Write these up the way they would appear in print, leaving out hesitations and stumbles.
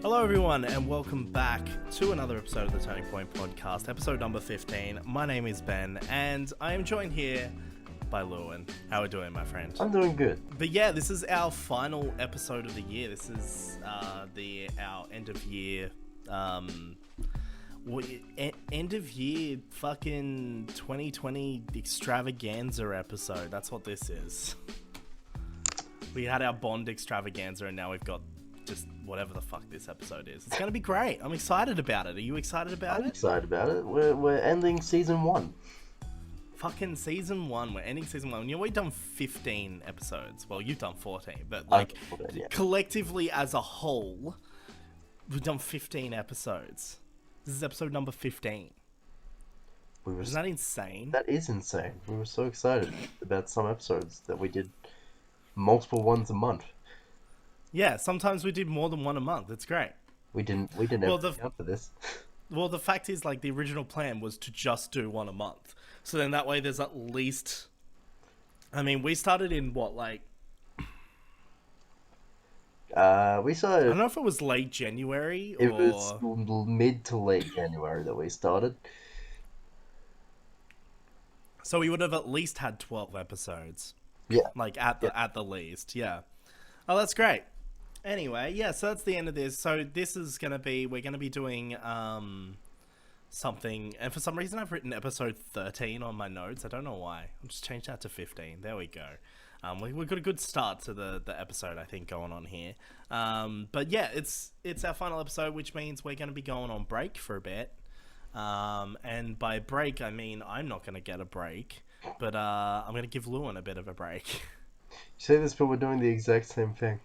Hello everyone and welcome back to another episode of the Turning Point Podcast, episode number 15. My name is Ben and I am joined here by Lewin. How are we doing, my friend? I'm doing good. But yeah, this is our final episode of the year. This is our end of year end of year fucking 2020 extravaganza episode. That's what this is. We had our Bond extravaganza and now we've got just whatever the fuck this episode is. It's gonna be great. I'm excited about it. Are you excited about it? I'm excited about it. We're ending season 1. Fucking season 1. We're ending season 1. You know, we've done 15 episodes. Well, you've done 14, but like 14, yeah. Collectively as a whole, we've done 15 episodes. This is episode number 15. Isn't that insane? That is insane. We were so excited about some episodes that we did multiple ones a month. Yeah, sometimes we did more than one a month. It's great. We didn't account for this. Well, the fact is, like, the original plan was to just do one a month. So then that way there's at least... I mean, we started in, what, like... We started... I don't know if it was late January or... It was mid to late January that we started. So we would have at least had 12 episodes. Yeah. Like, at the least, yeah. Oh, that's great. Anyway, yeah, so that's the end of this. So this is going to be... We're going to be doing something... And for some reason, I've written episode 13 on my notes. I don't know why. I'll just change that to 15. There we go. We've got a good start to the episode, I think, going on here. But yeah, it's our final episode, which means we're going to be going on break for a bit. And by break, I mean I'm not going to get a break, but I'm going to give Lewin a bit of a break. You say this, but we're doing the exact same thing.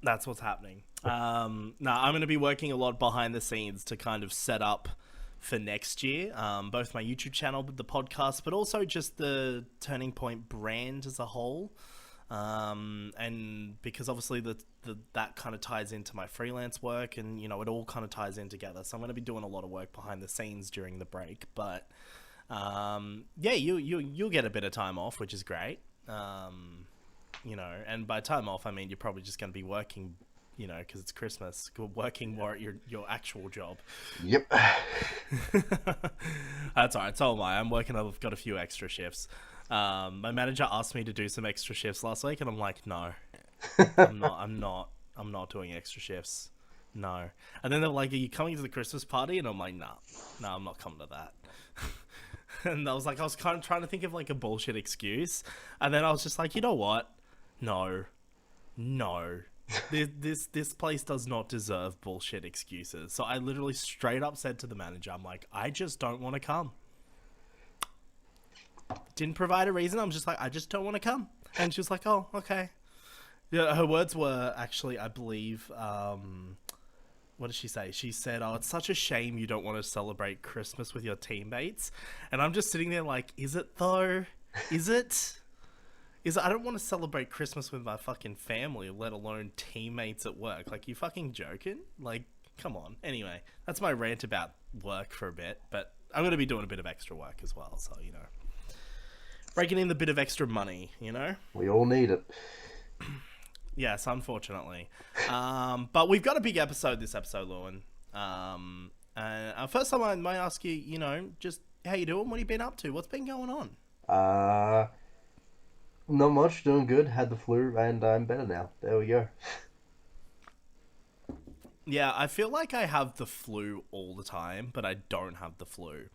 That's what's happening. I'm going to be working a lot behind the scenes to kind of set up for next year, both my YouTube channel, the podcast, but also just the Turning Point brand as a whole. And because obviously that kind of ties into my freelance work and, you know, it all kind of ties in together. So I'm going to be doing a lot of work behind the scenes during the break, but yeah, you'll get a bit of time off, which is great. You know, and by time off, I mean, you're probably just going to be working, you know, because it's Christmas, working more at your actual job. Yep. That's all right. So am I. I'm working. I've got a few extra shifts. My manager asked me to do some extra shifts last week, and I'm like, no, I'm not doing extra shifts. No. And then they're like, are you coming to the Christmas party? And I'm like, no, I'm not coming to that. And I was kind of trying to think of like a bullshit excuse. And then I was just like, you know what? No. This place does not deserve bullshit excuses. So I literally straight up said to the manager, I'm like, I just don't want to come. Didn't provide a reason. I'm just like, I just don't want to come. And she was like, oh, okay. Yeah, her words were actually, I believe, what did she say? She said, oh, it's such a shame you don't want to celebrate Christmas with your teammates. And I'm just sitting there like, is it though? Is it? I don't want to celebrate Christmas with my fucking family, let alone teammates at work. Like, you fucking joking? Like, come on. Anyway, that's my rant about work for a bit. But I'm going to be doing a bit of extra work as well. So, you know, breaking in the bit of extra money, you know? We all need it. Yes, unfortunately. But we've got a big episode this episode, Lewin. First time I might ask you, you know, just how you doing? What have you been up to? What's been going on? Not much. Doing good. Had the flu and I'm better now. There we go. Yeah, I feel like I have the flu all the time, but I don't have the flu.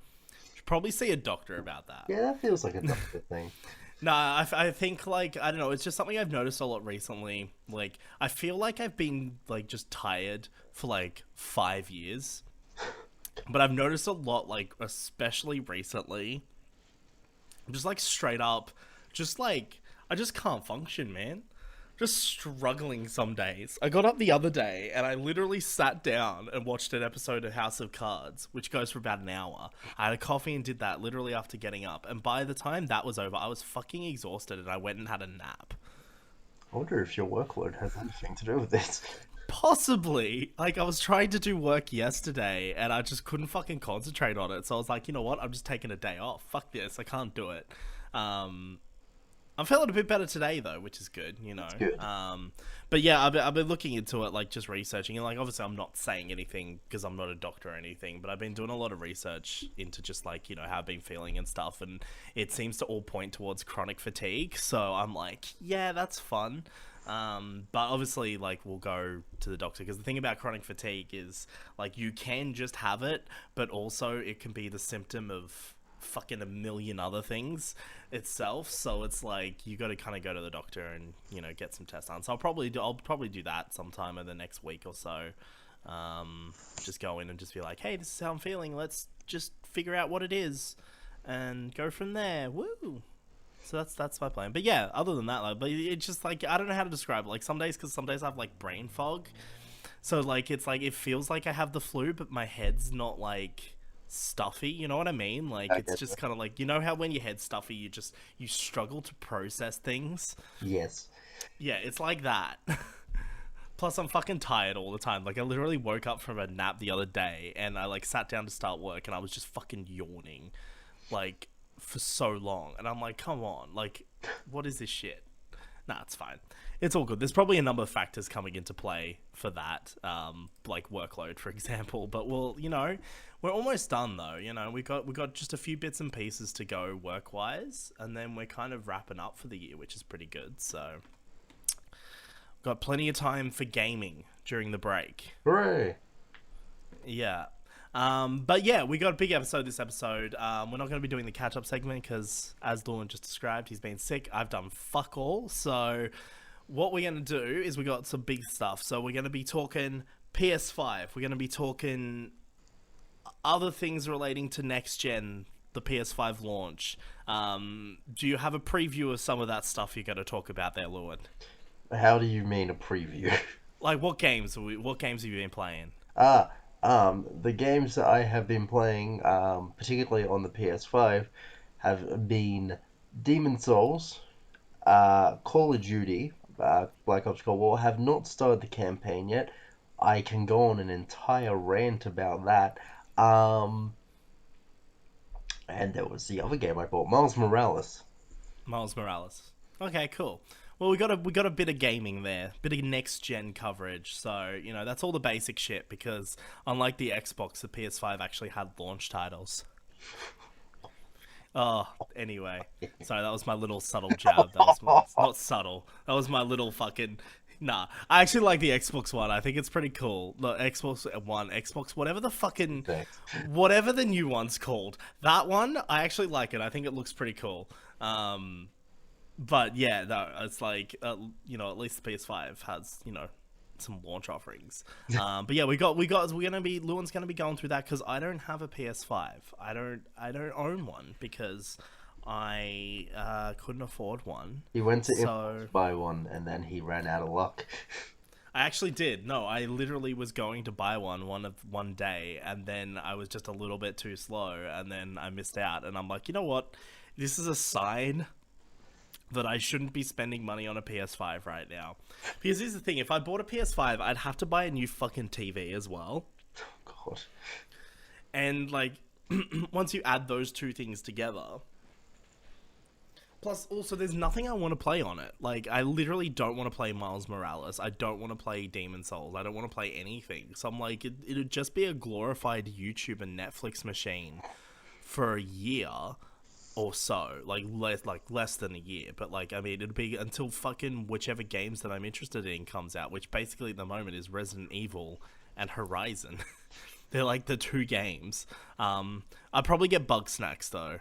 Should probably see a doctor about that. Yeah, that feels like a doctor thing. No, I think, like, I don't know, it's just something I've noticed a lot recently. Like, I feel like I've been, like, just tired for, like, 5 years. But I've noticed a lot, like, especially recently, just, like, straight up, just, like, I just can't function, man. Just struggling some days. I got up the other day and I literally sat down and watched an episode of House of Cards, which goes for about an hour. I had a coffee and did that literally after getting up. And by the time that was over, I was fucking exhausted and I went and had a nap. I wonder if your workload has anything to do with this. Possibly. Like, I was trying to do work yesterday and I just couldn't fucking concentrate on it. So I was like, you know what? I'm just taking a day off. Fuck this. I can't do it. I'm feeling a bit better today though, which is good, you know. It's good. But yeah, I've been looking into it, like just researching, and like obviously I'm not saying anything because I'm not a doctor or anything, but I've been doing a lot of research into just like, you know, how I've been feeling and stuff, and it seems to all point towards chronic fatigue. So I'm like, yeah, that's fun. But obviously, like, we'll go to the doctor because the thing about chronic fatigue is like you can just have it, but also it can be the symptom of fucking a million other things itself. So it's like you got to kind of go to the doctor and, you know, get some tests done. So I'll probably do that sometime in the next week or so. Just go in and just be like, hey, this is how I'm feeling. Let's just figure out what it is and go from there. Woo. So that's my plan. But yeah, other than that, like, but it's just like I don't know how to describe it. Like some days, because some days I have like brain fog. So like it's like it feels like I have the flu, but my head's not like stuffy, you know what I mean? Like I it's get just that. kind of like, you know how when your head's stuffy you struggle to process things. Yes. Yeah, it's like that. Plus I'm fucking tired all the time. Like I literally woke up from a nap the other day and I like sat down to start work and I was just fucking yawning like for so long, and I'm like, come on, like what is this shit? Nah, it's fine. It's all good. There's probably a number of factors coming into play for that, like workload, for example. But we'll, you know, we're almost done though. You know, we got just a few bits and pieces to go work wise, and then we're kind of wrapping up for the year, which is pretty good. So, got plenty of time for gaming during the break. Hooray! Yeah. But yeah, we got a big episode this episode. We're not going to be doing the catch-up segment because, as Lewin just described, he's been sick. I've done fuck all. So what we're going to do is we got some big stuff. So we're going to be talking PS5. We're going to be talking other things relating to next gen, the PS5 launch. Do you have a preview of some of that stuff you're going to talk about there, Lewin? How do you mean a preview? Like what games have you been playing? Ah, the games that I have been playing, particularly on the PS5, have been Demon Souls, Call of Duty, Black Ops Cold War. Have not started the campaign yet. I can go on an entire rant about that. And there was the other game I bought, Miles Morales. Miles Morales. Okay, cool. Well, we got a bit of gaming there, bit of next gen coverage. So you know that's all the basic shit because unlike the Xbox, the PS5 actually had launch titles. Oh, anyway, sorry, that was my little subtle jab. Not subtle. That was my little fucking. Nah, I actually like the Xbox One. I think it's pretty cool. The Xbox One, Xbox, Thanks. whatever the new one's called. That one, I actually like it. I think it looks pretty cool. But yeah, no, it's like you know, at least the PS5 has, you know, some launch offerings. But yeah, Lewin's gonna be going through that because I don't have a PS5. I don't own one because I couldn't afford one. He went to So impulse buy one, and then he ran out of luck. I actually did. No, I literally was going to buy one day, and then I was just a little bit too slow, and then I missed out. And I'm like, you know what? This is a sign that I shouldn't be spending money on a PS5 right now. Because here's the thing, if I bought a PS5, I'd have to buy a new fucking TV as well. Oh, God. And, like, once you add those two things together... Plus, also, there's nothing I want to play on it. Like, I literally don't want to play Miles Morales. I don't want to play Demon Souls. I don't want to play anything. So I'm like, it'd just be a glorified YouTube and Netflix machine for a year... or so, like less than a year, but like I mean it'd be until fucking whichever games that I'm interested in comes out, which basically at the moment is Resident Evil and Horizon. They're like the two games. I'll probably get Bug Snacks though.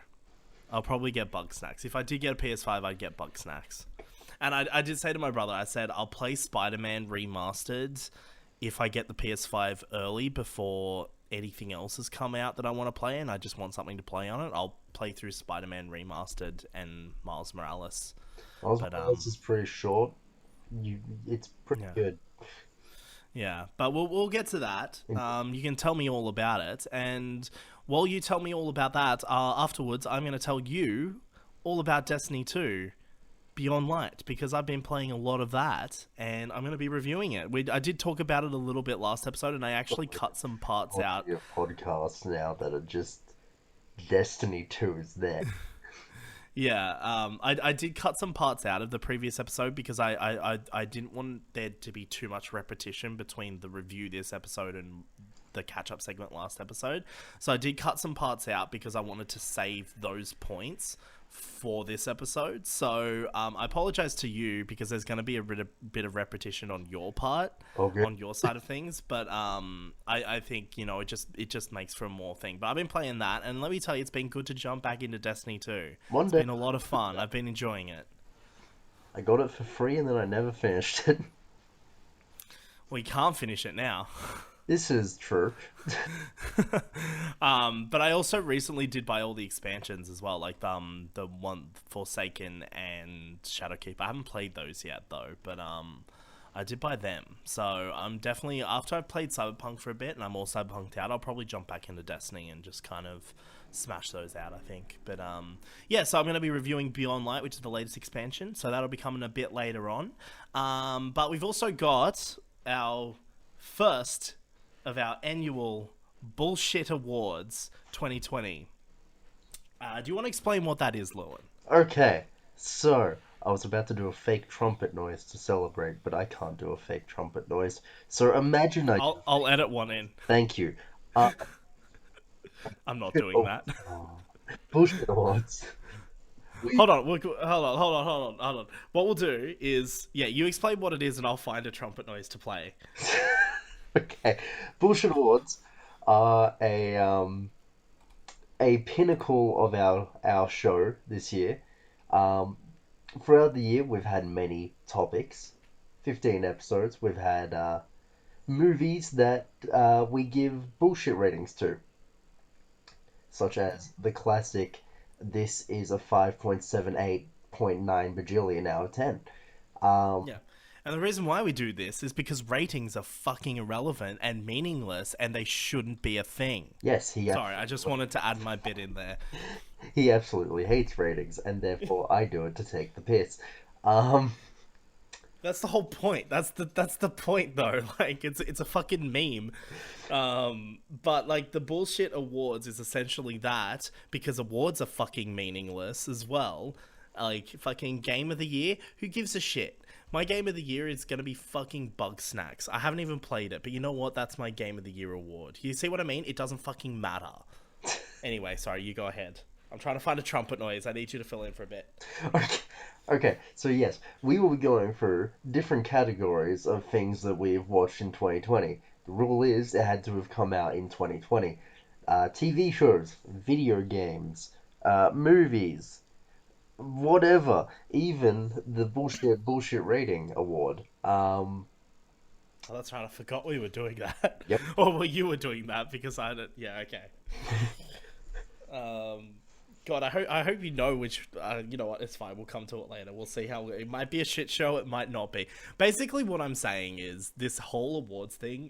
I'll probably get Bug Snacks. If I did get a PS5, I'd get Bug Snacks. And I did say to my brother, I said I'll play Spider-Man Remastered if I get the PS5 early before anything else has come out that I want to play, and I just want something to play on it. I'll play through Spider-Man Remastered and Miles Morales. Miles Morales is pretty short. It's pretty good. Yeah, but we'll get to that. You can tell me all about it, and while you tell me all about that, afterwards I'm going to tell you all about Destiny 2 Beyond Light, because I've been playing a lot of that, and I'm going to be reviewing it. I did talk about it a little bit last episode, and I actually cut some parts out. Podcasts now that are just Destiny 2 is there. Yeah, I did cut some parts out of the previous episode because I didn't want there to be too much repetition between the review this episode and the catch-up segment last episode. So I did cut some parts out because I wanted to save those points for this episode. So I apologize to you because there's going to be a bit of repetition on your part, Okay. on your side of things. But I think, it just makes for a more thing. But I've been playing that, and let me tell you, it's been good to jump back into Destiny 2. One It's day been a lot of fun. I've been enjoying it. I got it for free and then I never finished it. Well, you can't finish it now. This is true. But I also recently did buy all the expansions as well, like the one Forsaken and Shadowkeep. I haven't played those yet though, but I did buy them. So I'm definitely, after I've played Cyberpunk for a bit and I'm all Cyberpunked out, I'll probably jump back into Destiny and just kind of smash those out, I think. But yeah, so I'm going to be reviewing Beyond Light, which is the latest expansion. So that'll be coming a bit later on. But we've also got our first of our annual Bullshit Awards 2020. Do you want to explain what that is, Lewin? Okay, so I was about to do a fake trumpet noise to celebrate, but I can't do a fake trumpet noise. So imagine I'll edit one in. Thank you. Uh, I'm not doing that. Bullshit Awards. Hold on. Hold on. What we'll do is, yeah, you explain what it is, and I'll find a trumpet noise to play. Okay, Bullshit Awards are a pinnacle of our show this year. Throughout the year, we've had many topics. 15 episodes. We've had movies that we give bullshit ratings to, such as the classic. This is a 5.78.9 bajillion out of 10. Yeah. And the reason why we do this is because ratings are fucking irrelevant and meaningless, and they shouldn't be a thing. Yes, Sorry, I just wanted to add my bit in there. he absolutely hates ratings, and therefore I do it to take the piss. That's the whole point. That's the point, though. Like, it's a fucking meme. But like the Bullshit Awards is essentially that, because awards are fucking meaningless as well. Like, fucking Game of the Year, who gives a shit? My Game of the Year is going to be fucking Bug Snacks. I haven't even played it, but you know what? That's my Game of the Year award. You see what I mean? It doesn't fucking matter. Anyway, sorry, you go ahead. I'm trying to find a trumpet noise. I need you to fill in for a bit. Okay, so yes, we will be going through different categories of things that we've watched in 2020. The rule is it had to have come out in 2020. TV shows, video games, movies, whatever, even the bullshit rating award. Oh, that's right. I forgot we were doing that. Yep. Or well, you were doing that because I didn't. Yeah, okay. God, I hope you know which. You know what? It's fine. We'll come to it later. We'll see how it might be a shit show. It might not be. Basically, what I'm saying is this whole awards thing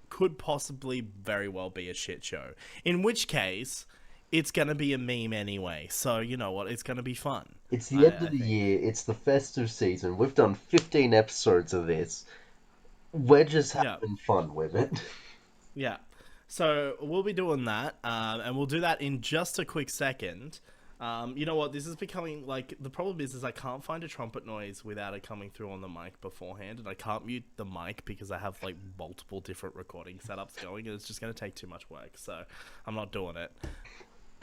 could possibly very well be a shit show. In which case, it's gonna be a meme anyway. So you know what? It's gonna be fun. It's the end of the year. It's the festive season. We've done 15 episodes of this. We're just having fun with it. Yeah. So we'll be doing that, and we'll do that in just a quick second. You know what? This is becoming, like, the problem is I can't find a trumpet noise without it coming through on the mic beforehand, and I can't mute the mic because I have, like, multiple different recording setups going, and it's just going to take too much work, so I'm not doing it.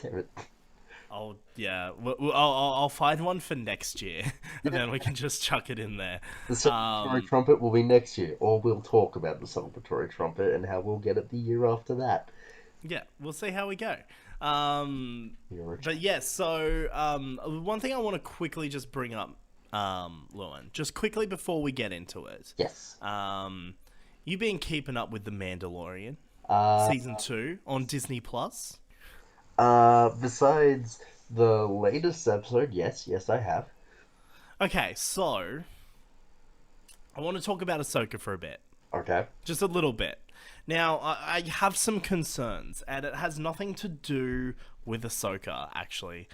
Damn it. I'll find one for next year, and then we can just chuck it in there. The celebratory trumpet will be next year, or we'll talk about the celebratory trumpet and how we'll get it the year after that. Yeah, we'll see how we go. But yes, so one thing I want to quickly just bring up, Lewin, just quickly before we get into it. Yes. You've been keeping up with The Mandalorian, season 2 on Disney Plus. Besides the latest episode, yes, I have. Okay, so I want to talk about Ahsoka for a bit. Okay. Just a little bit. Now, I have some concerns, and it has nothing to do with Ahsoka, actually,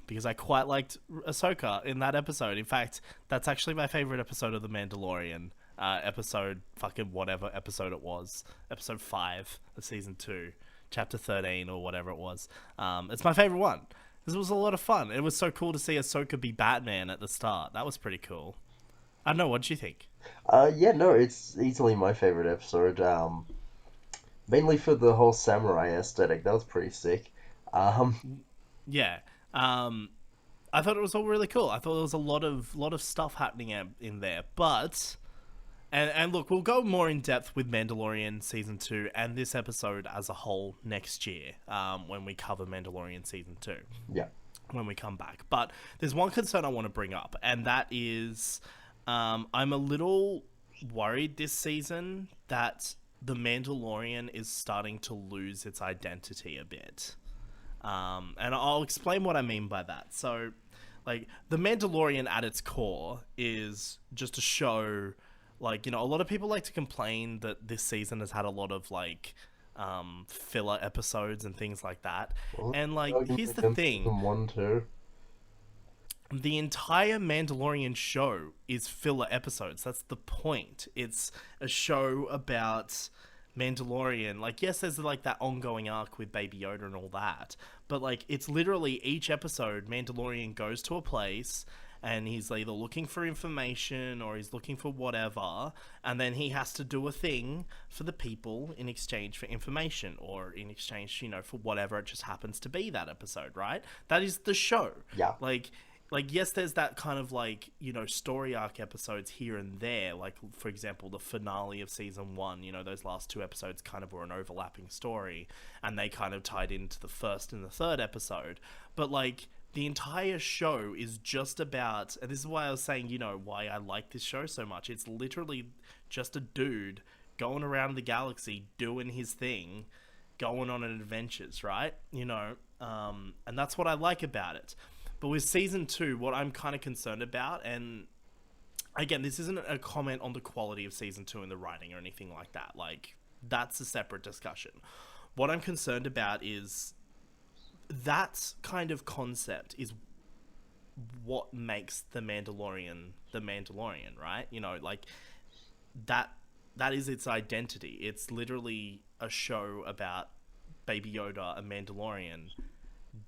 because I quite liked Ahsoka in that episode. In fact, that's actually my favorite episode of The Mandalorian. Episode fucking whatever episode it was. Episode 5 of season 2. Chapter 13 or whatever it was. It's my favorite one. This was a lot of fun. It was so cool to see Ahsoka be Batman at the start. That was pretty cool. I don't know. What do you think? Yeah, no, it's easily my favorite episode. Mainly for the whole samurai aesthetic. That was pretty sick. Um, Yeah. Um, I thought it was all really cool. I thought there was a lot of stuff happening in there, but and look, we'll go more in depth with Mandalorian season 2 and this episode as a whole next year, when we cover Mandalorian season 2 yeah, when we come back. But there's one concern I want to bring up, and that is, I'm a little worried this season that the Mandalorian is starting to lose its identity a bit. And I'll explain what I mean by that. So, like, The Mandalorian at its core is just a show. Like, a lot of people like to complain that this season has had a lot of, like, filler episodes and things like that. well, And, like, argument here's the against thing: season one too. the entire Mandalorian show is filler episodes. That's the point. It's a show about Mandalorian. Like, yes, there's like that ongoing arc with Baby Yoda and all that, but like, it's literally each episode Mandalorian goes to a place and he's either looking for information or he's looking for whatever, and then he has to do a thing for the people in exchange for information, or in exchange, for whatever it just happens to be that episode, right? That is the show. Yeah. Like, yes, there's that kind of, like, story arc episodes here and there. Like, for example, the finale of season 1, those last 2 episodes kind of were an overlapping story, and they kind of tied into the first and the third episode. But, like, the entire show is just about, and this is why I was saying, why I like this show so much. It's literally just a dude going around the galaxy doing his thing, going on adventures, right? And that's what I like about it. But with season 2, what I'm kind of concerned about, and again, this isn't a comment on the quality of season 2 and the writing or anything like that. Like, that's a separate discussion. What I'm concerned about is that kind of concept is what makes the Mandalorian, right? Like, that is its identity. It's literally a show about Baby Yoda, a Mandalorian,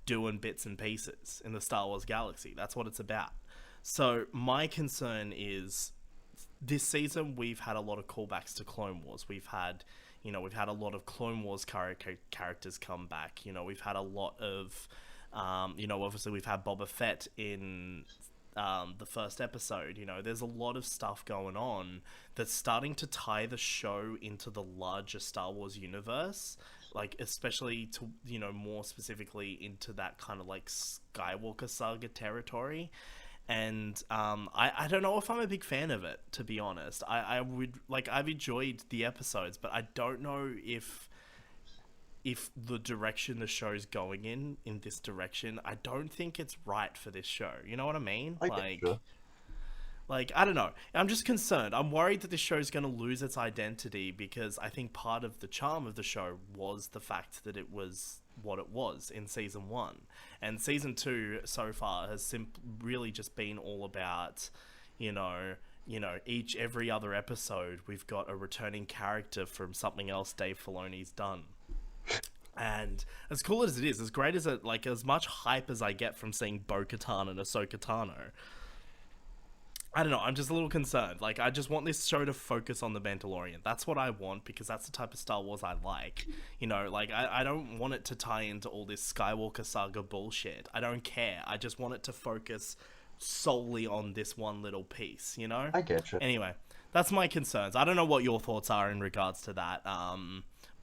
doing bits and pieces in the Star Wars galaxy. That's what it's about. So my concern is, this season we've had a lot of callbacks to Clone Wars. We've had a lot of Clone Wars characters come back. We've had a lot of obviously we've had Boba Fett in the first episode. There's a lot of stuff going on that's starting to tie the show into the larger Star Wars universe, like, especially to, more specifically into that kind of like Skywalker saga territory. And I don't know if I'm a big fan of it, to be honest. I would, like, I've enjoyed the episodes, but I don't know if the direction the show's going in this direction, I don't think it's right for this show. You know what I mean? Like, I don't know. I'm just concerned. I'm worried that this show's going to lose its identity, because I think part of the charm of the show was the fact that it was what it was in season 1. And season 2 so far has really just been all about, every other episode we've got a returning character from something else Dave Filoni's done. And as cool as it is, as great as it, like, as much hype as I get from seeing Bo-Katan and Ahsoka Tano, I don't know, I'm just a little concerned. Like, I just want this show to focus on the Mandalorian. That's what I want, because that's the type of Star Wars I like. Like, I don't want it to tie into all this Skywalker saga bullshit. I don't care. I just want it to focus solely on this one little piece, I get you. Anyway, that's my concerns. I don't know what your thoughts are in regards to that.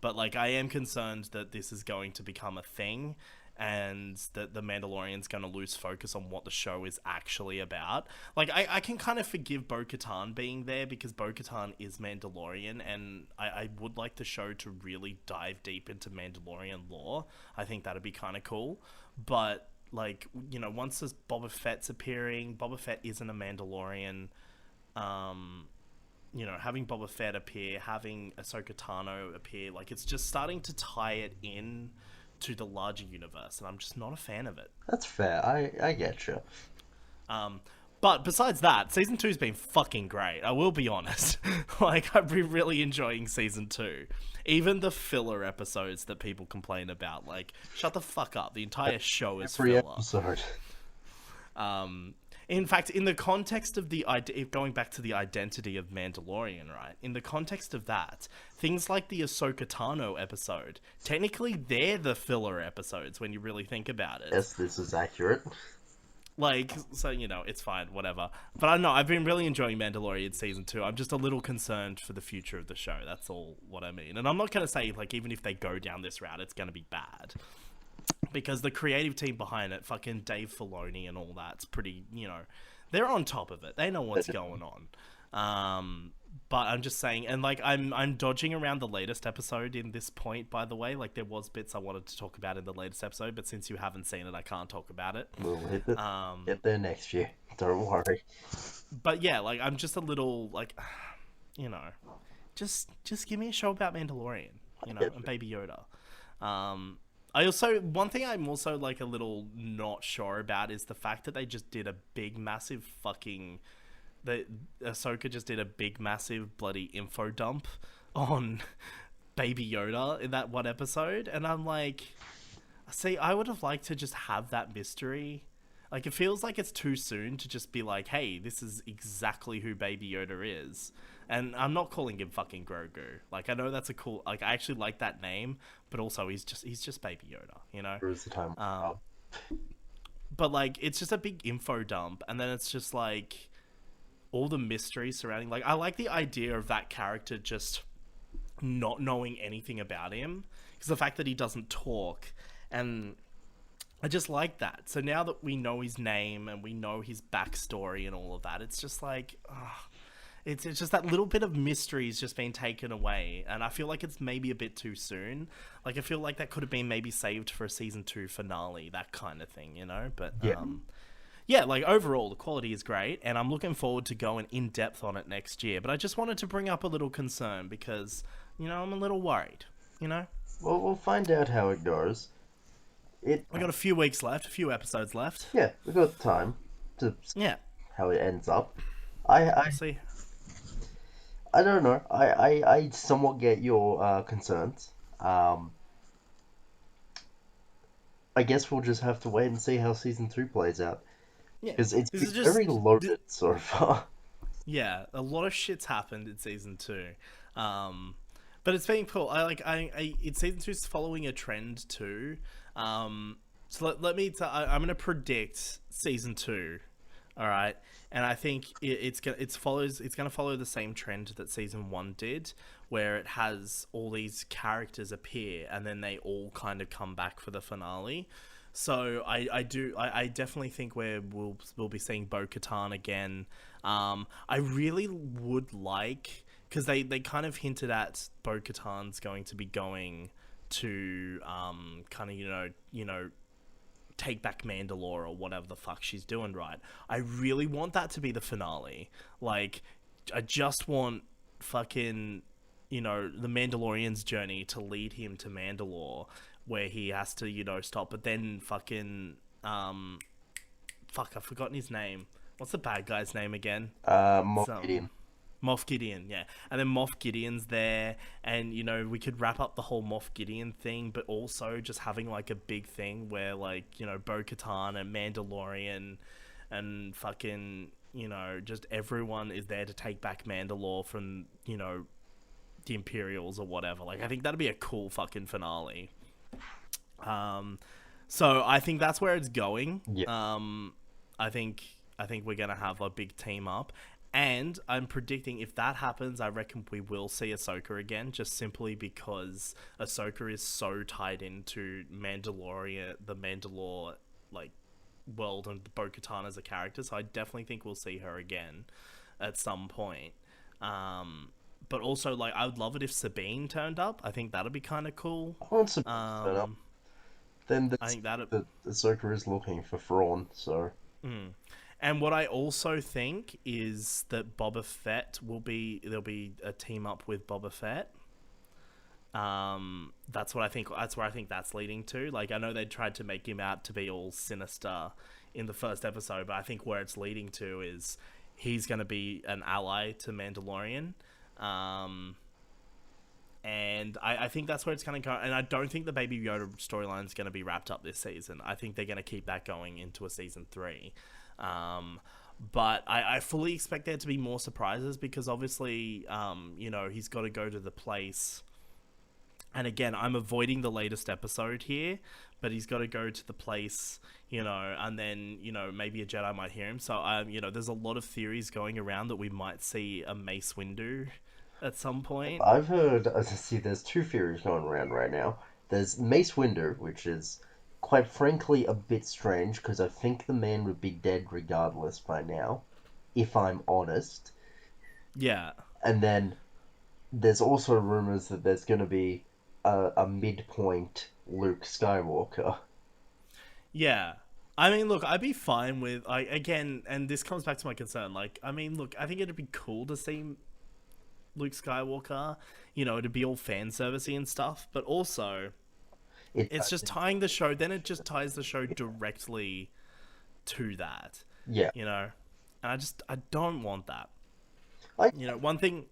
But, like, I am concerned that this is going to become a thing, and that the Mandalorian's going to lose focus on what the show is actually about. Like, I can kind of forgive Bo-Katan being there, because Bo-Katan is Mandalorian, and I would like the show to really dive deep into Mandalorian lore. I think that'd be kind of cool. But, like, once this Boba Fett's appearing, Boba Fett isn't a Mandalorian. Having Boba Fett appear, having Ahsoka Tano appear, like, it's just starting to tie it in to the larger universe, and I'm just not a fan of it. That's fair. I get you. But besides that, season two's been fucking great. I will be honest. Like, I've been really enjoying season two. Even the filler episodes that people complain about, like, shut the fuck up. The entire show is Every filler. episode. In fact, in the context of going back to the identity of Mandalorian, right? In the context of that, things like the Ahsoka Tano episode, technically they're the filler episodes when you really think about it. Yes, this is accurate. Like, so, it's fine, whatever. But I know, I've been really enjoying Mandalorian season 2. I'm just a little concerned for the future of the show. That's all what I mean. And I'm not going to say, like, even if they go down this route, it's going to be bad. Because the creative team behind it, fucking Dave Filoni and all that's pretty, they're on top of it. They know what's going on. But I'm just saying, and like I'm dodging around the latest episode in this point, by the way. Like, there was bits I wanted to talk about in the latest episode, but since you haven't seen it, I can't talk about it. We'll get there next year. Don't worry. But yeah, like, I'm just a little like, just give me a show about Mandalorian, and Baby Yoda. One thing I'm also like a little not sure about is the fact that they just did a big massive Ahsoka just did a big massive bloody info dump on Baby Yoda in that one episode, and I'm like, see, I would have liked to just have that mystery. Like, it feels like it's too soon to just be like, hey, this is exactly who Baby Yoda is. And I'm not calling him fucking Grogu. Like, I know that's a cool, like, I actually like that name, but also he's just Baby Yoda, There is the time. But like, it's just a big info dump, and then it's just like all the mystery surrounding, like, I like the idea of that character just not knowing anything about him, because the fact that he doesn't talk, and I just like that. So now that we know his name and we know his backstory and all of that, it's just like, it's just that little bit of mystery has just been taken away, and I feel like it's maybe a bit too soon. Like, I feel like that could have been maybe saved for a season 2 finale, that kind of thing, But yeah, like, overall the quality is great, and I'm looking forward to going in depth on it next year. But I just wanted to bring up a little concern because, I'm a little worried. Well, we'll find out how it goes. We got a few weeks left, a few episodes left. Yeah, we got time to see how it ends up. We'll see. I don't know. I somewhat get your concerns. I guess we'll just have to wait and see how season 2 plays out. Yeah, because it's very loaded so far. Yeah, a lot of shit's happened in season 2. But it's been cool. Season 2's following a trend too. So I'm gonna predict season 2. All right, and I think it's gonna follow the same trend that season 1 did, where it has all these characters appear and then they all kind of come back for the finale. So I definitely think we'll be seeing Bo-Katan again. I really would like, because they kind of hinted at Bo-Katan's going to be going to kind of take back Mandalore or whatever the fuck she's doing, right? I really want that to be the finale. Like, I just want fucking, the Mandalorian's journey to lead him to Mandalore, where he has to, stop. But then fucking, fuck, I've forgotten his name. What's the bad guy's name again? Moff Gideon. Moff Gideon, yeah. And then Moff Gideon's there, and, we could wrap up the whole Moff Gideon thing, but also just having, like, a big thing where, like, Bo-Katan and Mandalorian and fucking, just everyone is there to take back Mandalore from, the Imperials or whatever. Like, I think that'd be a cool fucking finale. So I think that's where it's going. Yeah. I think we're gonna have a big team up. And I'm predicting if that happens, I reckon we will see Ahsoka again, just simply because Ahsoka is so tied into Mandalorian, the Mandalore, like, world, and Bo-Katan as a character. So I definitely think we'll see her again at some point. But also, like, I would love it if Sabine turned up. I think that'd be kind of cool. I want Sabine to turn up. Then I think that Ahsoka is looking for Thrawn, so... And what I also think is that Boba Fett there'll be a team up with Boba Fett. That's what I think. That's where I think that's leading to. Like, I know they tried to make him out to be all sinister in the first episode, but I think where it's leading to is he's going to be an ally to Mandalorian. Um, and I think that's where it's going to go. And I don't think the Baby Yoda storyline is going to be wrapped up this season. I think they're going to keep that going into a season 3. But I fully expect there to be more surprises because obviously, he's got to go to the place. And again, I'm avoiding the latest episode here, but he's got to go to the place, and then, maybe a Jedi might hear him. So, there's a lot of theories going around that we might see a Mace Windu at some point. I've heard, see, there's two theories going around right now. There's Mace Windu, which is quite frankly a bit strange because I think the man would be dead regardless by now, if I'm honest. Yeah. And then there's also rumors that there's going to be a midpoint Luke Skywalker. Yeah. I mean, look, I'd be fine with, again, and this comes back to my concern. I think it'd be cool to see Luke Skywalker, to be all fan servicey and stuff, but also it's just tying the show, then it just ties the show directly to that. Yeah. And I don't want that. I, One thing,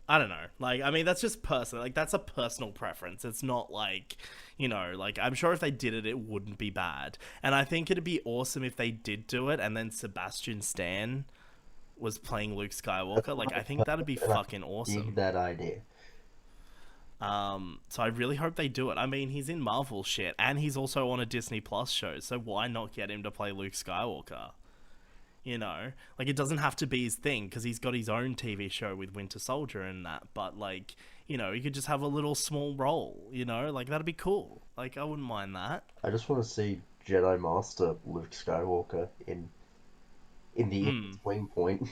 I don't know. That's just personal. That's a personal preference. It's not I'm sure if they did it, it wouldn't be bad. And I think it'd be awesome if they did do it and then Sebastian Stan was playing Luke Skywalker. I think that'd be fucking awesome. That idea. So I really hope they do it. I mean, he's in Marvel shit, and he's also on a Disney Plus show, so why not get him to play Luke Skywalker? It doesn't have to be his thing, because he's got his own TV show with Winter Soldier and that, but, he could just have a little small role, that'd be cool. I wouldn't mind that. I just want to see Jedi Master Luke Skywalker in the swing point.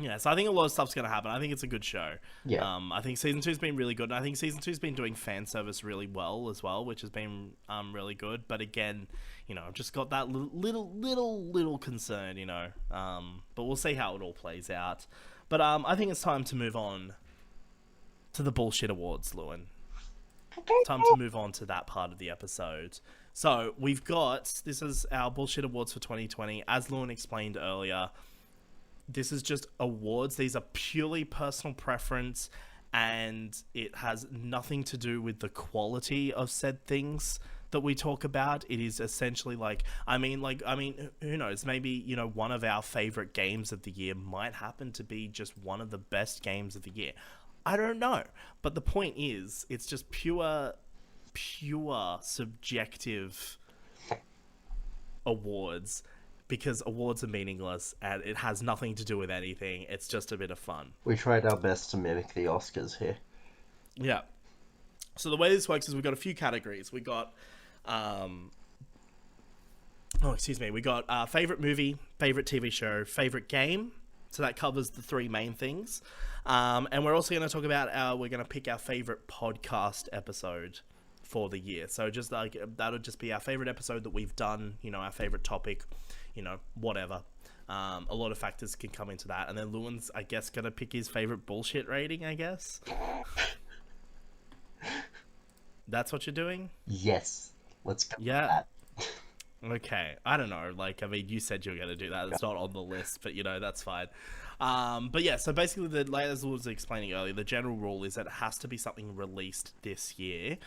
Yeah, so I think a lot of stuff's going to happen. I think it's a good show. Yeah. I think Season 2's been really good, and I think Season 2's been doing fan service really well as well, which has been really good. But again, I've just got that little concern, but we'll see how it all plays out. But I think it's time to move on to the Bullshit Awards, Lewin. Time to move on to that part of the episode. So this is our Bullshit Awards for 2020. As Lewin explained earlier, this is just awards. These are purely personal preference, and it has nothing to do with the quality of said things that we talk about. It is essentially who knows? Maybe, one of our favorite games of the year might happen to be just one of the best games of the year. I don't know. But the point is, it's just pure subjective awards, because awards are meaningless and it has nothing to do with anything. It's just a bit of fun. We tried our best to mimic the Oscars here. Yeah. So the way this works is we've got a few categories. We got we got favorite movie, favorite TV show, favorite game. So that covers the three main things. And we're also going to talk about we're going to pick our favorite podcast episode for the year. So just that'll just be our favorite episode that we've done, our favorite topic, whatever. A lot of factors can come into that. And then Lewin's, I guess, going to pick his favorite bullshit rating, I guess. That's what you're doing? Yes. Let's go. Yeah. Okay. I don't know. You said you were going to do that. It's not on the list, but, that's fine. But yeah, so basically, as I was explaining earlier, the general rule is that it has to be something released this year.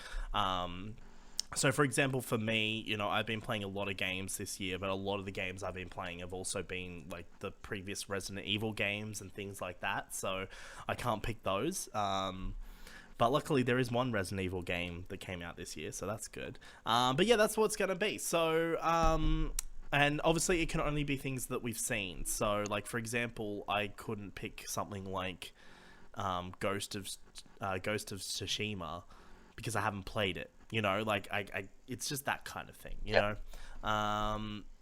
So for example, for me, I've been playing a lot of games this year, but a lot of the games I've been playing have also been the previous Resident Evil games and things like that. So I can't pick those. But luckily there is one Resident Evil game that came out this year, so that's good. But yeah, that's what it's going to be. So, and obviously it can only be things that we've seen. So, for example, I couldn't pick something like Ghost of Tsushima because I haven't played it. It's just that kind of thing, you know?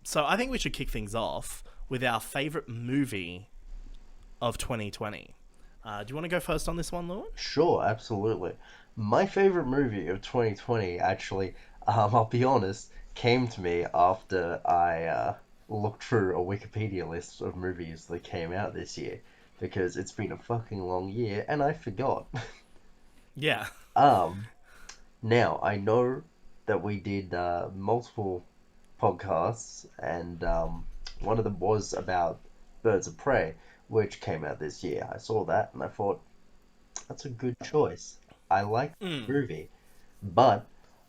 So I think we should kick things off with our favorite movie of 2020. Do you want to go first on this one, Lewin? Sure, absolutely. My favorite movie of 2020, actually, I'll be honest, came to me after I looked through a Wikipedia list of movies that came out this year, because it's been a fucking long year, and I forgot. Yeah. Now, I know that we did multiple podcasts, and one of them was about Birds of Prey, which came out this year. I saw that and I thought, that's a good choice. I like the Mm. movie, but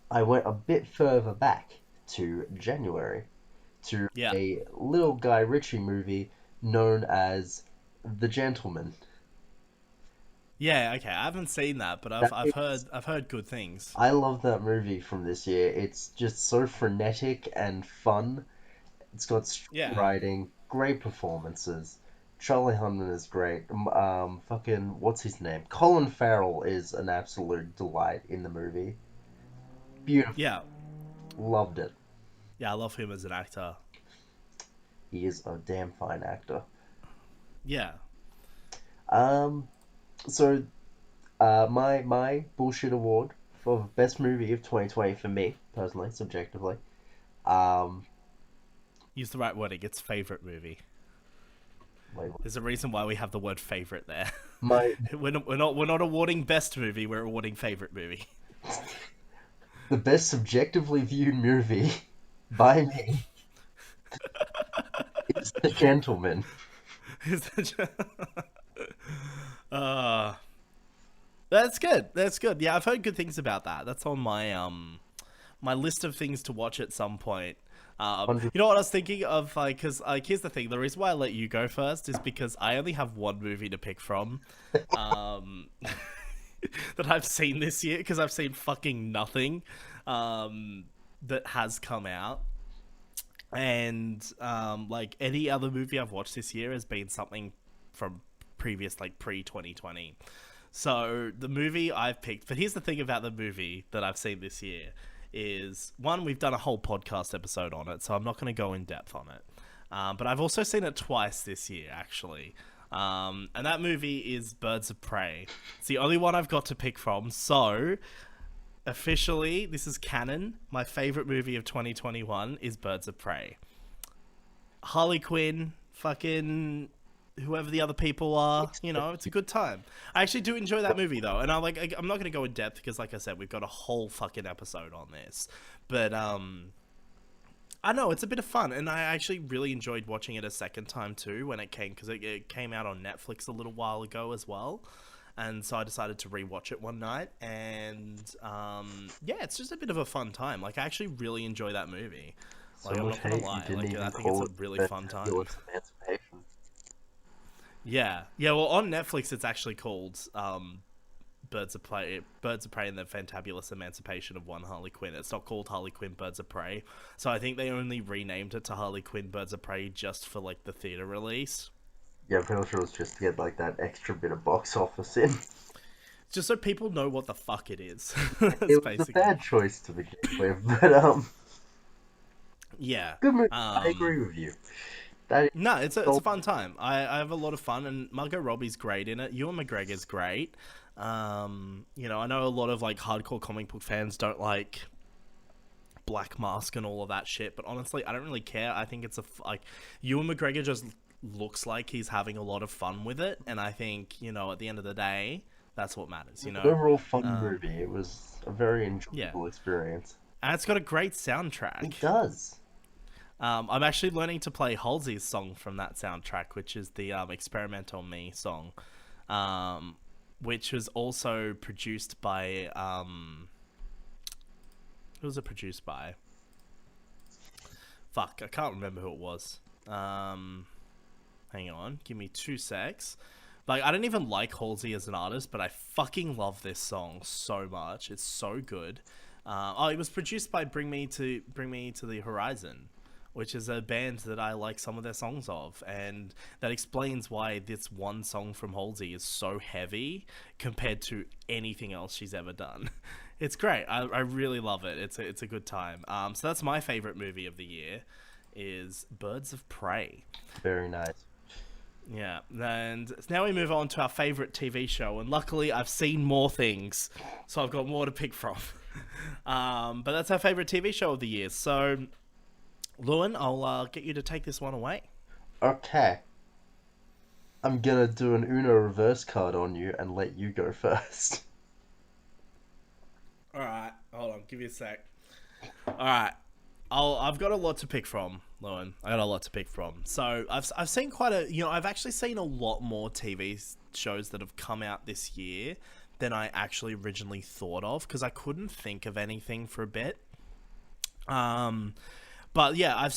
I went a bit further back to January to Yeah. a little Guy Ritchie movie known as The Gentleman. Yeah, okay. I haven't seen that, but That I've heard good things. I love that movie from this year. It's just so frenetic and fun. It's got strong Yeah. writing, great performances. Charlie Hunnam is great. Fucking what's his name? Colin Farrell is an absolute delight in the movie. Beautiful, Yeah. loved it. Yeah, I love him as an actor. He is a damn fine actor. Yeah. Um, so my bullshit award for best movie of 2020 for me personally, subjectively. Um, Use the right wording. It's favorite movie. wait, There's a reason why we have the word favorite there. my We're not awarding best movie. We're awarding favorite movie. the best subjectively viewed movie by me is The Gentleman. uh, that's good. That's good. Yeah, I've heard good things about that. That's on my list of things to watch at some point. 100. You know what I was thinking of? Like, because here's the thing: the reason why I let you go first is because I only have one movie to pick from, um, that I've seen this year. Because I've seen fucking nothing, that has come out, and like any other movie I've watched this year has been something from previous, like pre 2020. So the movie I've picked, but here's the thing about the movie that I've seen this year is one, we've done a whole podcast episode on it, so I'm not going to go in depth on it. But I've also seen it twice this year, actually. And that movie is Birds of Prey. It's the only one I've got to pick from. So, officially, this is canon. My favorite movie of 2021 is Birds of Prey. Harley Quinn, fucking whoever the other people are, you know, it's a good time. I actually do enjoy that movie though, and I'm not going to go in depth because, like I said, we've got a whole fucking episode on this. But I know it's a bit of fun, and I actually really enjoyed watching it a second time too when it came, because it came out on Netflix a little while ago as well. And so I decided to rewatch it one night, and yeah, it's just a bit of a fun time. Like, I actually really enjoy that movie. So Like, I'm much not gonna hate you lie. didn't Like, I even think it's call a it really the fun time. fabulous emancipation. Yeah, yeah. Well, on Netflix, it's actually called Birds of Prey, and the Fantabulous Emancipation of One Harley Quinn. It's not called Harley Quinn Birds of Prey. So I think they only renamed it to Harley Quinn Birds of Prey just for like the theater release, Yeah, I'm pretty sure it was just to get like that extra bit of box office in. just so people know what the fuck it is. It That's was a basically. bad choice to begin with, but Yeah. good movie. I agree with you. That is No, it's a so fun time. I have a lot of fun, and Margot Robbie's great in it. Ewan McGregor's great. You know, I know a lot of like hardcore comic book fans don't like Black Mask and all of that shit, but honestly, I don't really care. I think it's like Ewan McGregor just looks like he's having a lot of fun with it, and I think, you know, at the end of the day, that's what matters. You an know, overall fun movie. It was a very yeah, enjoyable experience. and it's got a great soundtrack. It does. I'm actually learning to play Halsey's song from that soundtrack, which is the "Experiment on Me" song, which was also produced by who was it produced by? Fuck, I can't remember who it was. Hang on, give me 2 secs. Like, I don't even like Halsey as an artist, but I fucking love this song so much. It's so good. It was produced by Bring Me to the Horizon, which is a band that I like some of their songs of, and that explains why this one song from Halsey is so heavy compared to anything else she's ever done. It's great. I really love it. It's a good time. So that's my favorite movie of the year, is Birds of Prey. Very nice. Yeah, and now we move on to our favorite TV show, and luckily I've seen more things, so I've got more to pick from. But that's our favorite TV show of the year. So, Lewin, I'll get you to take this one away. Okay. I'm gonna do an Uno reverse card on you and let you go first. All right, hold on, give me a sec. All right, I've got a lot to pick from, Lewin. I got a lot to pick from. So I've seen quite a, I've actually seen a lot more TV shows that have come out this year than I actually originally thought of, because I couldn't think of anything for a bit. Um, but yeah,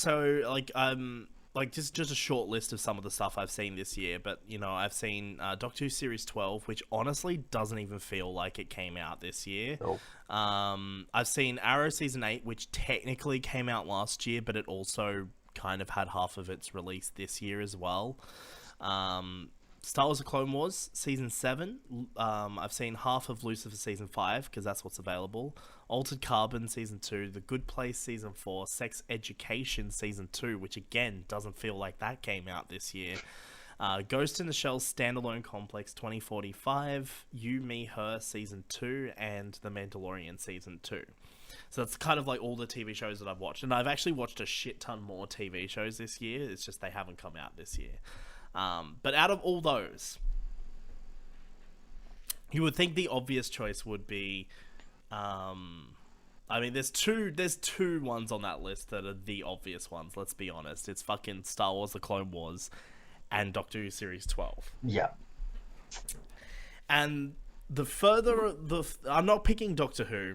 like just a short list of some of the stuff I've seen this year. But I've seen Doctor Who Series 12, which honestly doesn't even feel like it came out this year. Nope. I've seen Arrow Season 8, which technically came out last year, but it also kind of had half of its release this year as well. Star Wars: The Clone Wars Season 7. I've seen half of Lucifer Season 5, because that's what's available. Altered Carbon Season 2. The Good Place Season 4. Sex Education Season 2, which again doesn't feel like that came out this year. Ghost in the Shell Standalone Complex 2045. You, Me, Her Season 2. And The Mandalorian Season 2. So that's kind of like all the TV shows that I've watched. And I've actually watched a shit ton more TV shows this year. It's just they haven't come out this year. But out of all those, you would think the obvious choice would be, there's two ones on that list that are the obvious ones. Let's be honest. It's fucking Star Wars: The Clone Wars and Doctor Who Series 12. Yeah. And I'm not picking Doctor Who.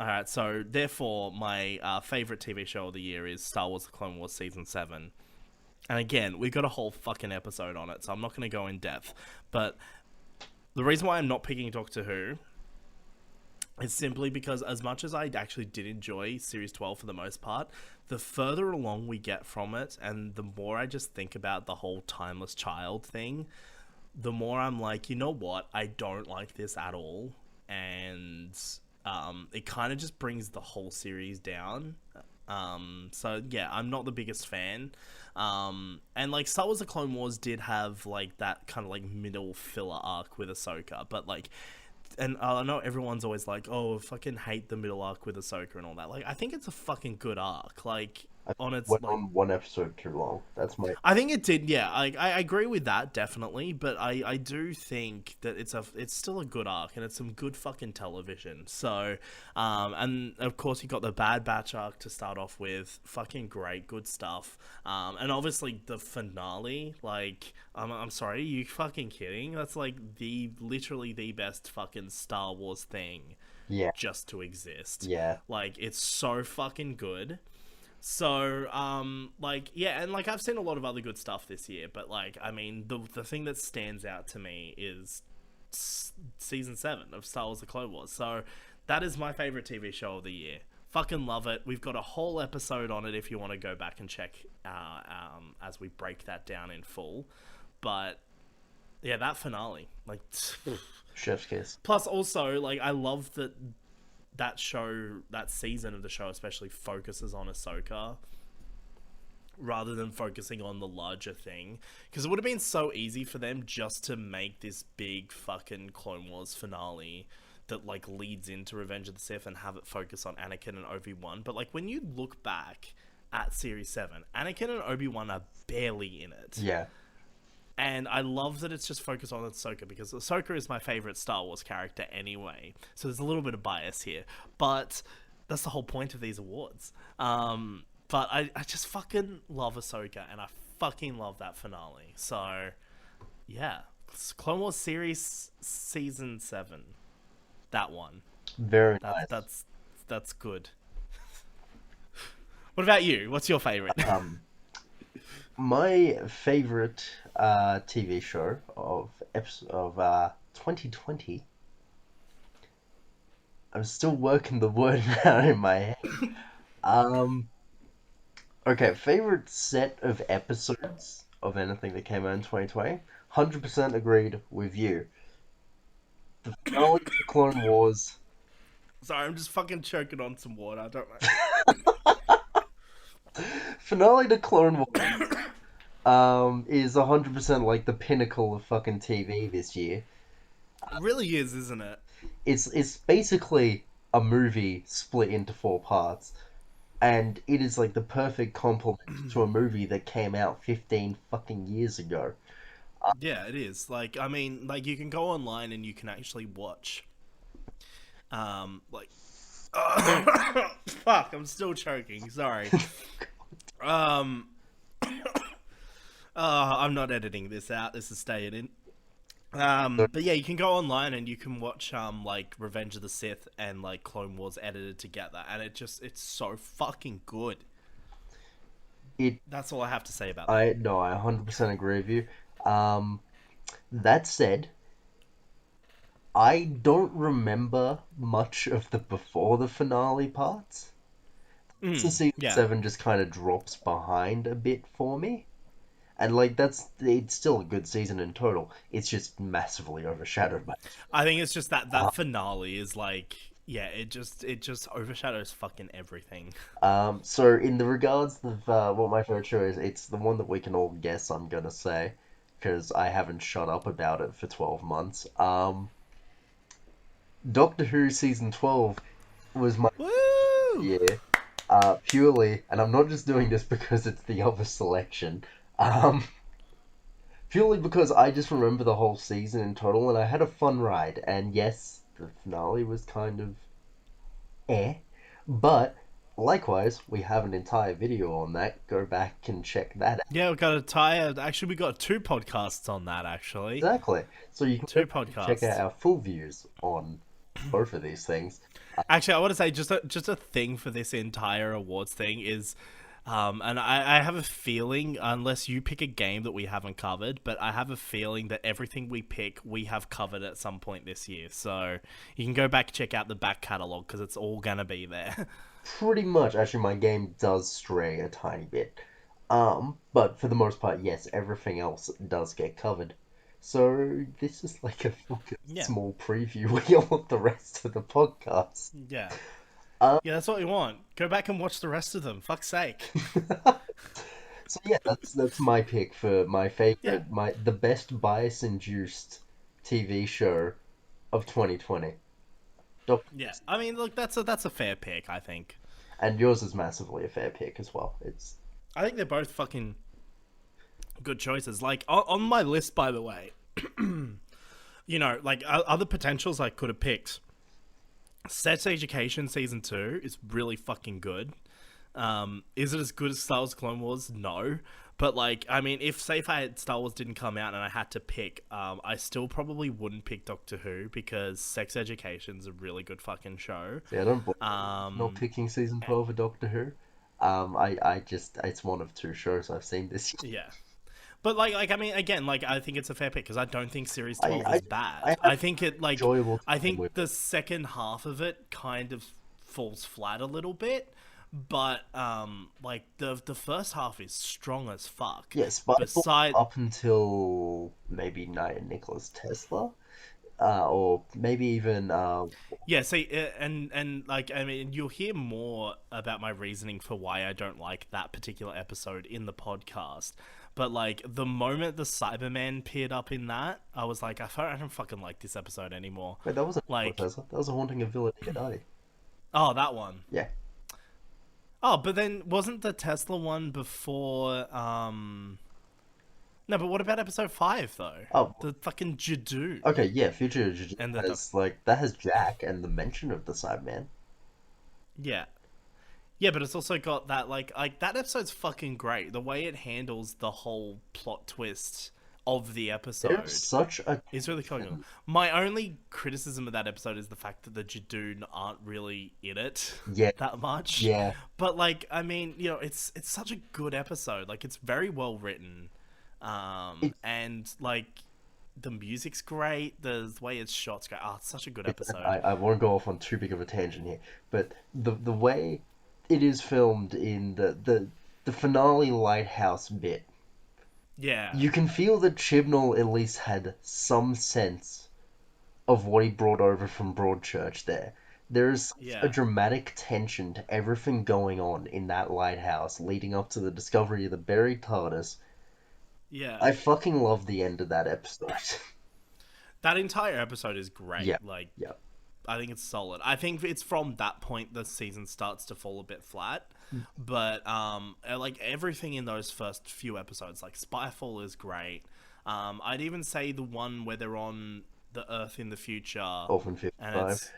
Alright, so therefore my favorite TV show of the year is Star Wars: The Clone Wars Season 7. And again, we've got a whole fucking episode on it, so I'm not going to go in depth. But the reason why I'm not picking Doctor Who is simply because as much as I actually did enjoy Series 12 for the most part, the further along we get from it, and the more I just think about the whole timeless child thing, the more I'm like, you know what? I don't like this at all. And it kind of just brings the whole series down. So yeah, I'm not the biggest fan. And like Star Wars: The Clone Wars did have like that kind of like middle filler arc with Ahsoka, but like, and I know everyone's always like, oh, I fucking hate the middle arc with Ahsoka and all that. Like, I think it's a fucking good arc. Like, on its Went like, on one episode too long. That's my. I think it did, yeah. I agree with that, definitely, but I do think that it's still a good arc, and it's some good fucking television. So, and of course you got the Bad Batch arc to start off with, fucking great, good stuff. And obviously the finale, like, I'm sorry, are you fucking kidding? That's like literally the best fucking Star Wars thing, Yeah. just to exist. Yeah. Like, it's so fucking good. So, like, yeah, and, like, I've seen a lot of other good stuff this year, but, like, I mean, the thing that stands out to me is Season 7 of Star Wars: The Clone Wars. So, that is my favorite TV show of the year. Fucking love it. We've got a whole episode on it if you want to go back and check, as we break that down in full. But, yeah, that finale, like... Chef's kiss. Plus, also, like, I love that season of the show especially focuses on Ahsoka rather than focusing on the larger thing, because it would have been so easy for them just to make this big fucking Clone Wars finale that like leads into Revenge of the Sith and have it focus on Anakin and Obi-Wan. But like when you look back at Series 7, Anakin and Obi-Wan are barely in it. Yeah. And I love that it's just focused on Ahsoka, because Ahsoka is my favorite Star Wars character anyway. So there's a little bit of bias here. But that's the whole point of these awards. But I just fucking love Ahsoka, and I fucking love that finale. So, yeah. Clone Wars Series Season 7. That one. Very nice. That's good. What about you? What's your favorite? My favorite TV show of 2020. I'm still working the word out in my head. Okay, favorite set of episodes of anything that came out in 2020. 100% agreed with you. The finale of Clone Wars. Sorry, I'm just fucking choking on some water. I don't know. Finale to Clone Wars is 100% like the pinnacle of fucking TV this year. It really is, isn't it? It's basically a movie split into 4 parts, and it is like the perfect complement to a movie that came out 15 fucking years ago. Yeah, it is. Like, I mean, like you can go online and you can actually watch, like Fuck, I'm still choking. Sorry. Um, I'm not editing this out. This is staying in. But yeah, you can go online and you can watch like Revenge of the Sith and like Clone Wars edited together, and it's so fucking good. It, That's all I have to say about that. I no, I 100% agree with you. Um, that said, I don't remember much of the before the finale parts. So season Yeah. 7 just kind of drops behind a bit for me. And like it's still a good season in total. It's just massively overshadowed by. I think it's just that Uh, that finale is like, yeah, it just overshadows fucking everything. so in the regards of what my favorite show is, it's the one that we can all guess. I'm gonna say because I haven't shut up about it for 12 months. Doctor Who season 12 was my Woo! year, purely, and I'm not just doing this because it's the other selection. Purely because I just remember the whole season in total, and I had a fun ride. And yes, the finale was kind of eh, but likewise, we have an entire video on that. Go back and check that out. Yeah, we got a tire. Actually, we got two podcasts on that. Actually, Exactly. So you can go two back and check out podcasts. our full views on both of these things. Actually, I want to say just a thing for this entire awards thing is, and I have a feeling, unless you pick a game that we haven't covered, but I have a feeling that everything we pick we have covered at some point this year. So you can go back and check out the back catalog because it's all gonna be there. Pretty much, actually, my game does stray a tiny bit. But for the most part, yes, everything else does get covered. So this is like a fucking Yeah, small preview wheel of the rest of the podcast. yeah, Um, yeah. That's what we want. Go back and watch the rest of them. Fuck's sake. so yeah, that's my pick for my Yeah, favorite, my the best bias-induced TV show of 2020. Doctor Who. yeah. I mean, look, that's a fair pick. I think. And yours is massively a fair pick as well. It's I think they're both fucking good choices. Like on my list, by the way, like other potentials I could have picked. Sex Education season 2 is really fucking good. Is it as good as Star Wars Clone Wars? No. But like, I mean, if I had Star Wars didn't come out and I had to pick, I still probably wouldn't pick Doctor Who because Sex Education's a really good fucking show. yeah, I don't blame you for not Um, picking season 12 of Doctor Who. I just it's one of two shows I've seen this year. yeah. But like I mean, again, like I think it's a fair pick because I don't think Series 12 I is bad. I I have think it like enjoyable I time with think the second half of it kind of falls flat a little bit, but like the first half is strong as fuck. yeah, Spyfall Beside up until maybe Nicholas Tesla, or maybe even Yeah, see, and like I mean, you'll hear more about my reasoning for why I don't like that particular episode in the podcast. But like the moment the Cyberman appeared up in that, I was like, I don't fucking like this episode anymore. wait, that wasn't Nikola Like, Tesla. That was a haunting of Villa Diodati. oh, that one. Yeah. Oh, but then wasn't the Tesla one before? No, but what about episode 5 though? Oh, The fucking Jadoon okay. Yeah. Future and the has like that has Jack and the mention of the Cyberman. yeah. Yeah, but it's also got that like that episode's fucking great. The way it handles the whole plot twist of the There's episode such a is really cool. My only criticism of that episode is the fact that the Jadoon aren't really in it yeah, that much. yeah. But like, I mean, it's such a good episode. Like, it's very well written, It, and like the music's great. The way it's shot's great. Oh, it's such a good episode. I won't go off on too big of a tangent here, but the way it is filmed in the finale lighthouse bit, Yeah, you can feel that Chibnall at least had some sense of what he brought over from Broadchurch there. There's a yeah, dramatic tension to everything going on in that lighthouse leading up to the discovery of the buried TARDIS. yeah. I fucking love the end of that episode. That entire episode is Yeah, great. Like, yeah. I think it's solid. I think it's from that point the season starts to fall a bit flat. But like everything in those first few episodes, like Spyfall is great. I'd even say the one where they're on the Earth in the future, Orphan and 55.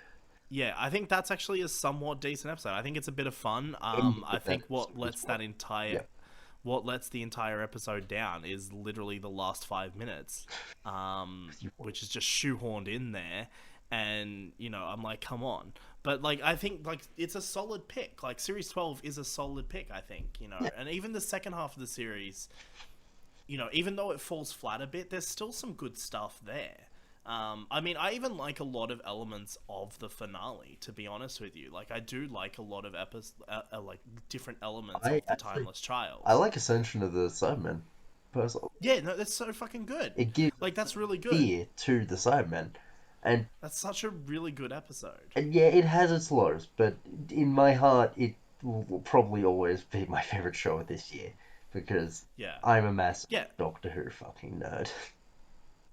Yeah, I think that's actually a somewhat decent episode. I think it's a bit of fun. I That think what episode was lets fun. Yeah. what lets the entire episode down is literally the last 5 minutes, which is just shoehorned in there. And I'm like, come on. But like, I think like it's a solid pick. Like series 12 is a solid pick. I think Yeah. and even the second half of the series, even though it falls flat a bit, there's still some good stuff there. I mean, I even like a lot of elements of the finale. To be honest with you, like I do like a lot of like different elements I of the actually Timeless Child. I like Ascension of the Cybermen. Personally, Yeah, no, that's so fucking good. it gives Like that's really good. fear to the Cybermen, and That's such a really good episode. yeah, it has its lows, but in my heart, it will probably always be my favorite show of this year because Yeah, I'm a massive yeah, Doctor Who fucking nerd.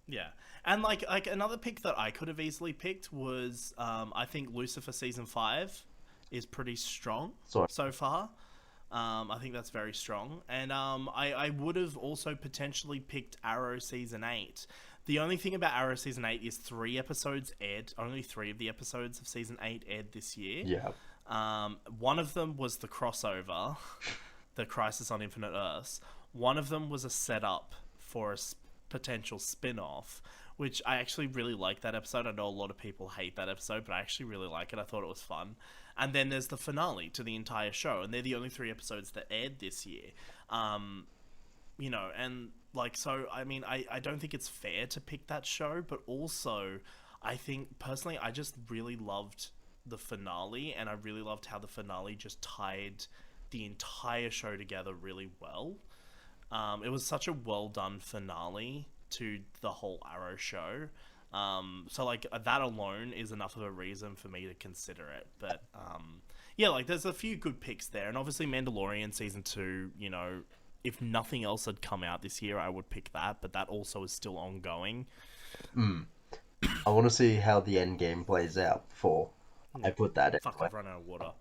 yeah. And like another pick that I could have easily picked was I think Lucifer season 5 is pretty strong Sorry. so far. I think that's very strong. And I would have also potentially picked Arrow season 8. The only thing about Arrow season 8 is 3 episodes aired. Only 3 of the episodes of season 8 aired this year. Yeah. One of them was the crossover, the Crisis on Infinite Earths. One of them was a setup for a potential spin-off, which I actually really like that episode. I know a lot of people hate that episode, but I actually really like it. I thought it was fun. And then there's the finale to the entire show, and they're the only 3 episodes that aired this year. And like, so, I mean, I don't think it's fair to pick that show, but also, I think, personally, I just really loved the finale, and I really loved how the finale just tied the entire show together really well. It was such a well done finale to the whole Arrow show. So like that alone is enough of a reason for me to consider it. But yeah, like there's a few good picks there, and obviously Mandalorian season 2. If nothing else had come out this year, I would pick that. But that also is still ongoing. I want to see how the end game plays out before I put that in. Fuck, I've run out of water.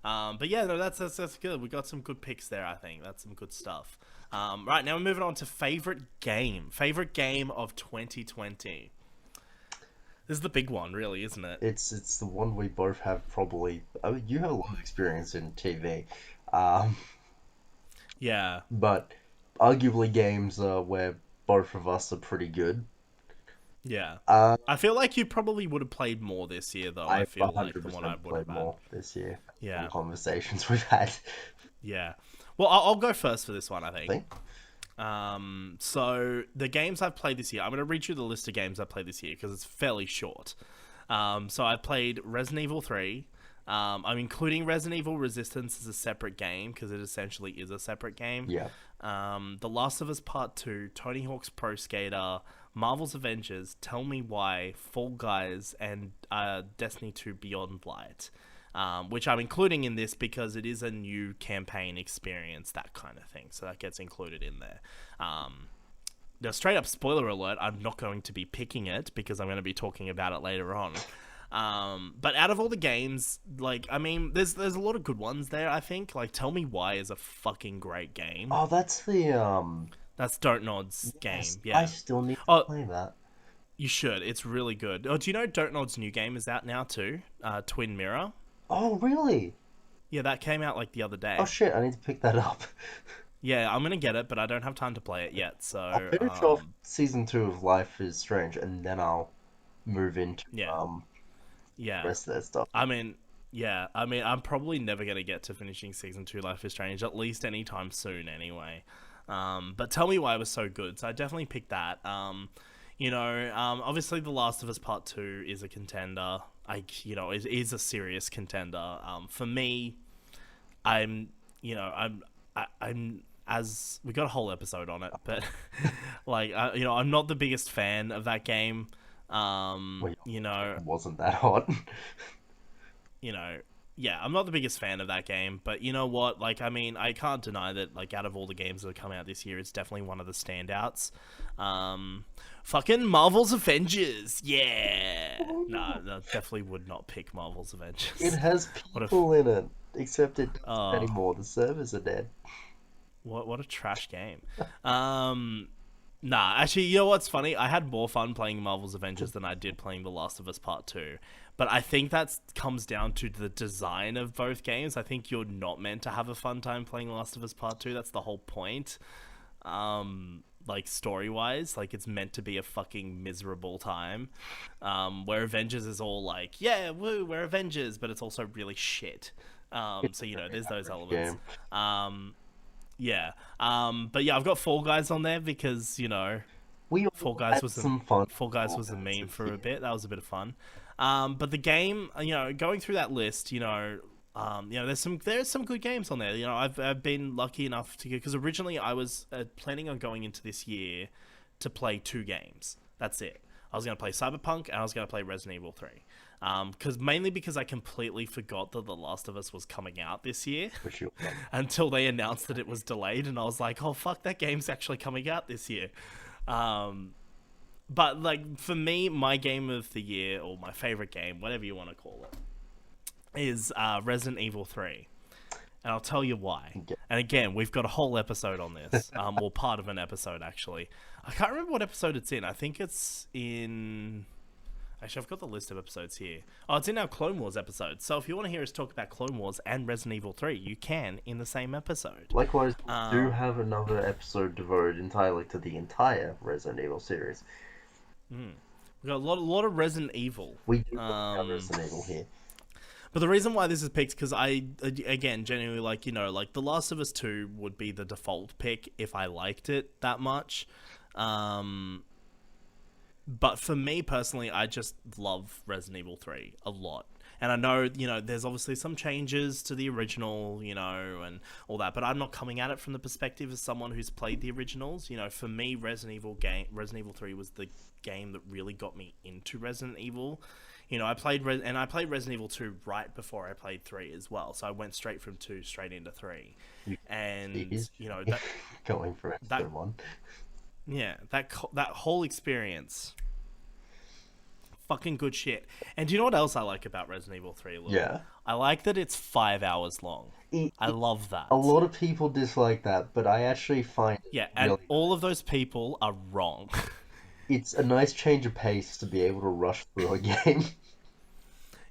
But yeah, no, that's good. We got some good picks there. I think that's some good stuff. Right, now we're moving on to favorite game of 2020. This is the big one, really, isn't it? It's the one we both have probably. I mean, you have a lot of experience in TV, um, Yeah, but arguably games where both of us are pretty good. yeah. Uh, I feel like you probably would have played more this year, though. I I've feel like the one I 100% would have played had. more this year Yeah, from conversations we've had. yeah. Well, I'll go first for this one, I I think. think. So the games I've played this year, I'm going to read you the list of games I've played this year because it's fairly short. So I played Resident Evil 3. I'm including Resident Evil Resistance as a separate game because it essentially is a separate game. Yeah. The Last of Us Part 2, Tony Hawk's Pro Skater, Marvel's Avengers, Tell Me Why, Fall Guys, and Destiny 2 Beyond Light. Which I'm including in this because it is a new campaign experience, that kind of thing. So that gets included in there. Now, straight up spoiler alert, I'm not going to be picking it because I'm going to be talking about it later on. But out of all the games, like, I mean, there's a lot of good ones there, I think. Like, Tell Me Why is a fucking great game. Oh, that's the That's Dontnod's game, yes, yeah. I still need to Oh, play that. you should. It's really good. Oh, do you know Dontnod's new game is out now too? Twin Mirror. Oh, really? Yeah, that came out like the other day. Oh shit! I need to pick that up. Yeah, I'm gonna get it, but I don't have time to play it yet. So I'll finish off season 2 of Life is Strange, and then I'll move into yeah, yeah. rest of that stuff. I mean, yeah. I mean, I'm probably never gonna get to finishing season 2 Life is Strange, at least anytime soon, anyway. But Tell Me Why was so good, so I definitely picked that. Obviously, The Last of Us Part 2 is a contender. It is a serious contender. For me, I'm as we got a whole episode on it, but like, I'm not the biggest fan of that game. Well, You know, it wasn't that hot. Yeah, I'm not the biggest fan of that game, but you know what? Like, I mean, I can't deny that, like, out of all the games that have come out this year, it's definitely one of the standouts. Fucking Marvel's Avengers, yeah. No, definitely would not pick Marvel's Avengers. It has What a people in it, except it doesn't Oh. anymore. The servers are dead. What a trash game. Nah, actually, you know what's funny? I had more fun playing Marvel's Avengers than I did playing The Last of Us Part 2. But I think that comes down to the design of both games. I think you're not meant to have a fun time playing Last of Us Part 2. That's the whole point. Like, story-wise. Like, it's meant to be a fucking miserable time. Where Avengers is all like, yeah, woo, we're Avengers, but it's also really shit. It's So, a you know, very there's those average elements. game. Yeah. But yeah, I've got Fall Guys on there because, you know, We Fall all Guys had was a some fun Fall with Guys Fall was a Guys meme this for a year. bit. That was a bit of fun. But the game, you know, going through that list, you know, there's some good games on there. You know, I've been lucky enough to get because originally I was planning on going into this year to play two games. That's it. I was going to play Cyberpunk and I was going to play Resident Evil 3. Mainly because I completely forgot that The Last of Us was coming out this year Which you love. until they announced that it was delayed, and I was like, oh fuck, that game's actually coming out this year. Um, but like for me, my game of the year or my favorite game, whatever you want to call it, is Resident Evil 3. And I'll tell you why. Okay. And again, we've got a whole episode on this, or part of an episode actually. I can't remember what episode it's in. I think it's in. Actually, I've got the list of episodes here. Oh, it's in our Clone Wars episode. So if you want to hear us talk about Clone Wars and Resident Evil 3, you can in the same episode. Likewise, we do Um, have another episode devoted entirely to the entire Resident Evil series. we've got a lot of Resident Evil. We do love our Um, Resident Evil here. but the reason why this is picked because again, genuinely like you know, like The Last of Us 2 would be the default pick if I liked it that much. Um, But for me personally, I just love Resident Evil 3 a lot. And I know, you know, there's obviously some changes to the original, you know, and all that, but I'm not coming at it from the perspective of someone who's played the originals. You know, for me, Resident Evil 3 was the game that really got me into Resident Evil. You know, I played Resident Evil 2 right before I played 3 as well. So I went straight from 2 straight into 3. You And, is you know, that going for that episode one. yeah, that whole experience, fucking good shit. And do you know what else I like about Resident Evil 3, Lewin? Yeah. I like that it's 5 hours long. It, I love that. a lot of people dislike that, but I actually find it Yeah, and really all of those people are wrong. it's a nice change of pace to be able to rush through a game.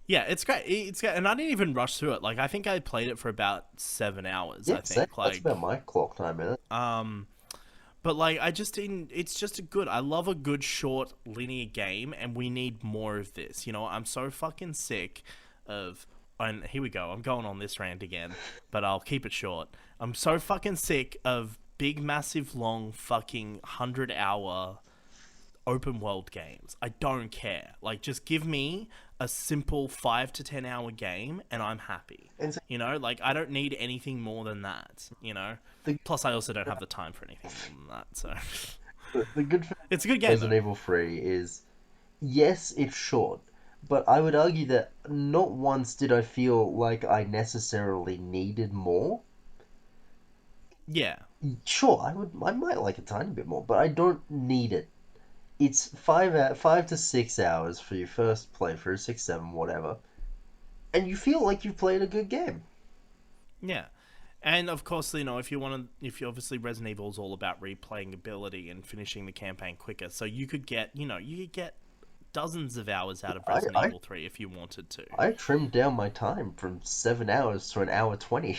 Yeah, it's great. It's great. And I didn't even rush through it. Like I think I played it for about 7 hours. I Yeah, same. think. That's Like, about my clock time in it. but like I just didn't. It's just a good. I love a good short linear game, and we need more of this. You know, I'm so fucking sick of. And here we go. I'm going on this rant again, but I'll keep it short. I'm so fucking sick of big, massive, long, fucking 100-hour open world games. I don't care. Like, just give me a simple 5 to 10 hour game, and I'm happy. And so You know, like I don't need anything more than that. You know. the, Plus, I also don't have the time for anything more than that. So the good thing it's a good with game Resident though. Evil 3 is, yes, it's short, but I would argue that not once did I feel like I necessarily needed more. Yeah. Sure, I might like a tiny bit more, but I don't need it. It's 5 to 6 hours for your first playthrough, 6, 7, whatever, and you feel like you've played a good game. Yeah. And of course, you know, if you obviously Resident Evil is all about replaying ability and finishing the campaign quicker, so you could get, dozens of hours out of I, Resident I Evil 3 if you wanted to. I trimmed down my time from 7 hours to an hour 20.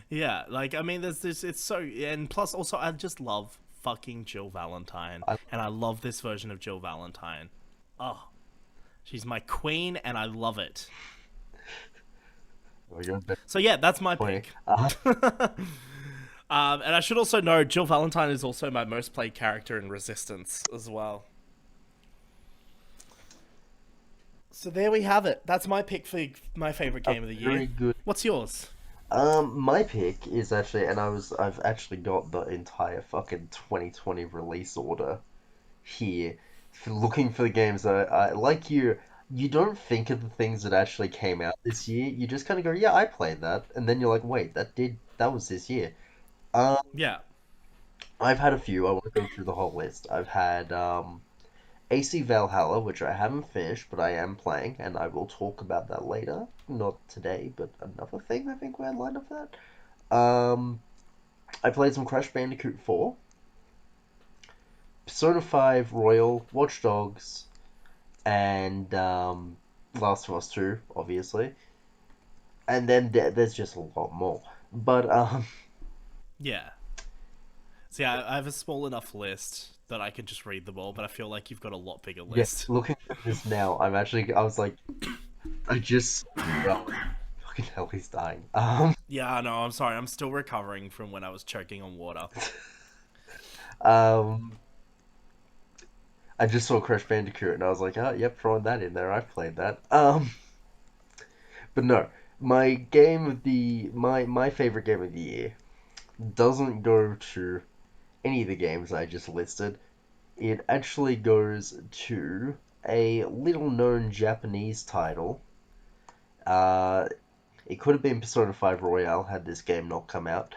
Yeah, like I mean, there's this. It's so, and plus also, I just love fucking Jill Valentine, I, and I love this version of Jill Valentine. Oh, she's my queen, and I love it. oh, you're a bit So yeah, that's my 20. pick. And I should also know Jill Valentine is also my most played character in Resistance as well. So there we have it. That's my pick for my favorite game of the Very year. good. What's yours? My pick is actually, and I've actually got the entire fucking 2020 release order here, for looking for the games that I like you don't think of the things that actually came out this year. You just kind of go, yeah, I played that, and then you're like, wait, that was this year. Um, Yeah. I've had a few. I want to go through the whole list. I've had AC Valhalla, which I haven't finished, but I am playing, and I will talk about that later. Not today, but another thing I think we had lined up for that. Um, I played some Crash Bandicoot 4, Persona 5 Royal, Watch Dogs, and Last of Us 2, obviously. And then there's just a lot more. But Yeah. See, I have a small enough list that I can just read them all, but I feel like you've got a lot bigger yeah, list. looking at this now, I was like, I just, yeah, fucking hell, he's dying. Yeah, no, I'm sorry. I'm still recovering from when I was choking on water. Um, I just saw Crash Bandicoot and I was like, oh, yep, throwing that in there. I've played that. But no, my favorite game of the year doesn't go to any of the games I just listed. It actually goes to a little known Japanese title. Uh, it could have been Persona 5 Royale had this game not come out,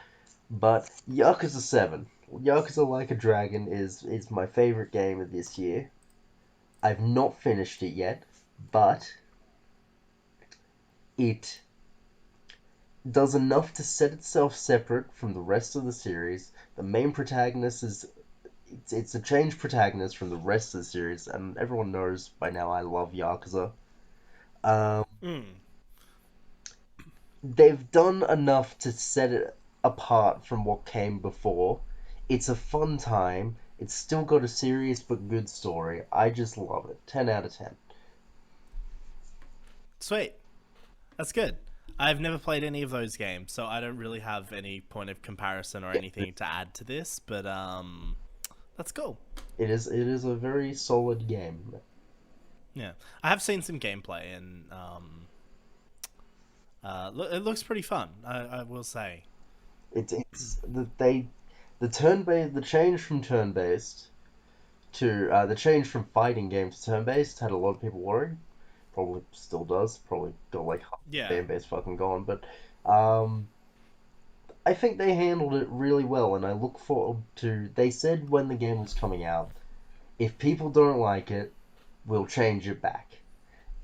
but Yakuza 7. Yakuza Like a Dragon is my favorite game of this year. I've not finished it yet, but it does enough to set itself separate from the rest of the series. The main protagonist is it's a changed protagonist from the rest of the series, and everyone knows by now I love Yakuza. Um, Mm. they've done enough to set it apart from what came before. It's a fun time. It's still got a serious but good story. I just love it. 10 out of 10. Sweet. That's good. I've never played any of those games, so I don't really have any point of comparison or anything to add to this, but that's cool. It is a very solid game. Yeah. I have seen some gameplay and it looks pretty fun, I will say. It's the turn based the change from turn based to the change from fighting games to turn based had a lot of people worried. Probably still does. Probably got like half the Yeah. fan base fucking gone. But um, I think they handled it really well, and I look forward to. They said when the game was coming out, if people don't like it, we'll change it back.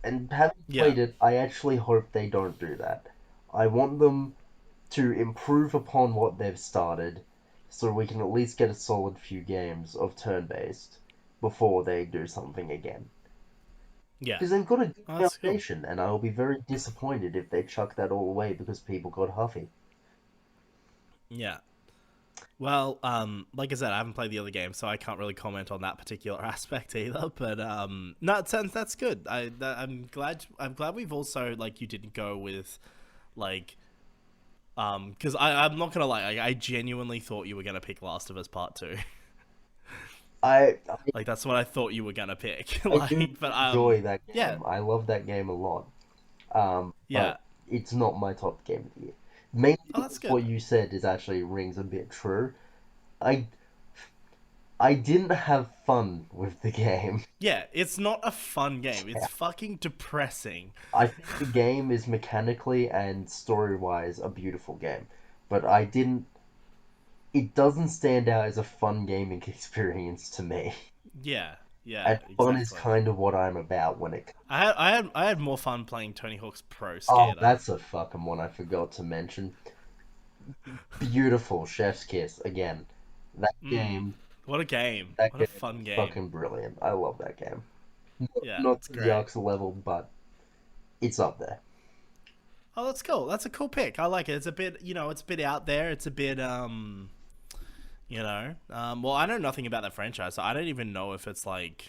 And having Yeah. played it, I actually hope they don't do that. I want them to improve upon what they've started, so we can at least get a solid few games of turn based before they do something again. Yeah. Because they've got a good Oh, that's cool. foundation, and I'll be very disappointed if they chuck that all away because people got huffy. Yeah. Well, like I said, I haven't played the other game, so I can't really comment on that particular aspect either. But no, it sounds that's good. I'm glad. I'm glad we've also like you didn't go with like because I'm not gonna lie, I genuinely thought you were gonna pick Last of Us Part Two. I, I Like that's what I thought you were gonna pick. I do Like, but enjoy that yeah, game. I love that game a lot. yeah. But it's not my top game of the year. Mainly Oh, that's because good. what you said is actually rings a bit true. I I didn't have fun with the game. Yeah, it's not a fun game. It's fucking depressing. I think the game is mechanically and story-wise a beautiful game, but I didn't. It doesn't stand out as a fun gaming experience to me. Yeah, yeah, And fun is exactly. kind of what I'm about when it. I had more fun playing Tony Hawk's Pro Oh, Skater. that's a fucking one I forgot to mention. Beautiful Chef's Kiss again. That Mm, game, what a game! that What a game fun is game! fucking brilliant. I love that game. Yeah, Not it's to the great. Yakuza level, but it's up there. Oh, that's cool. That's a cool pick. I like it. It's a bit, it's a bit out there. It's a bit, well, I know nothing about that franchise, so I don't even know if it's like,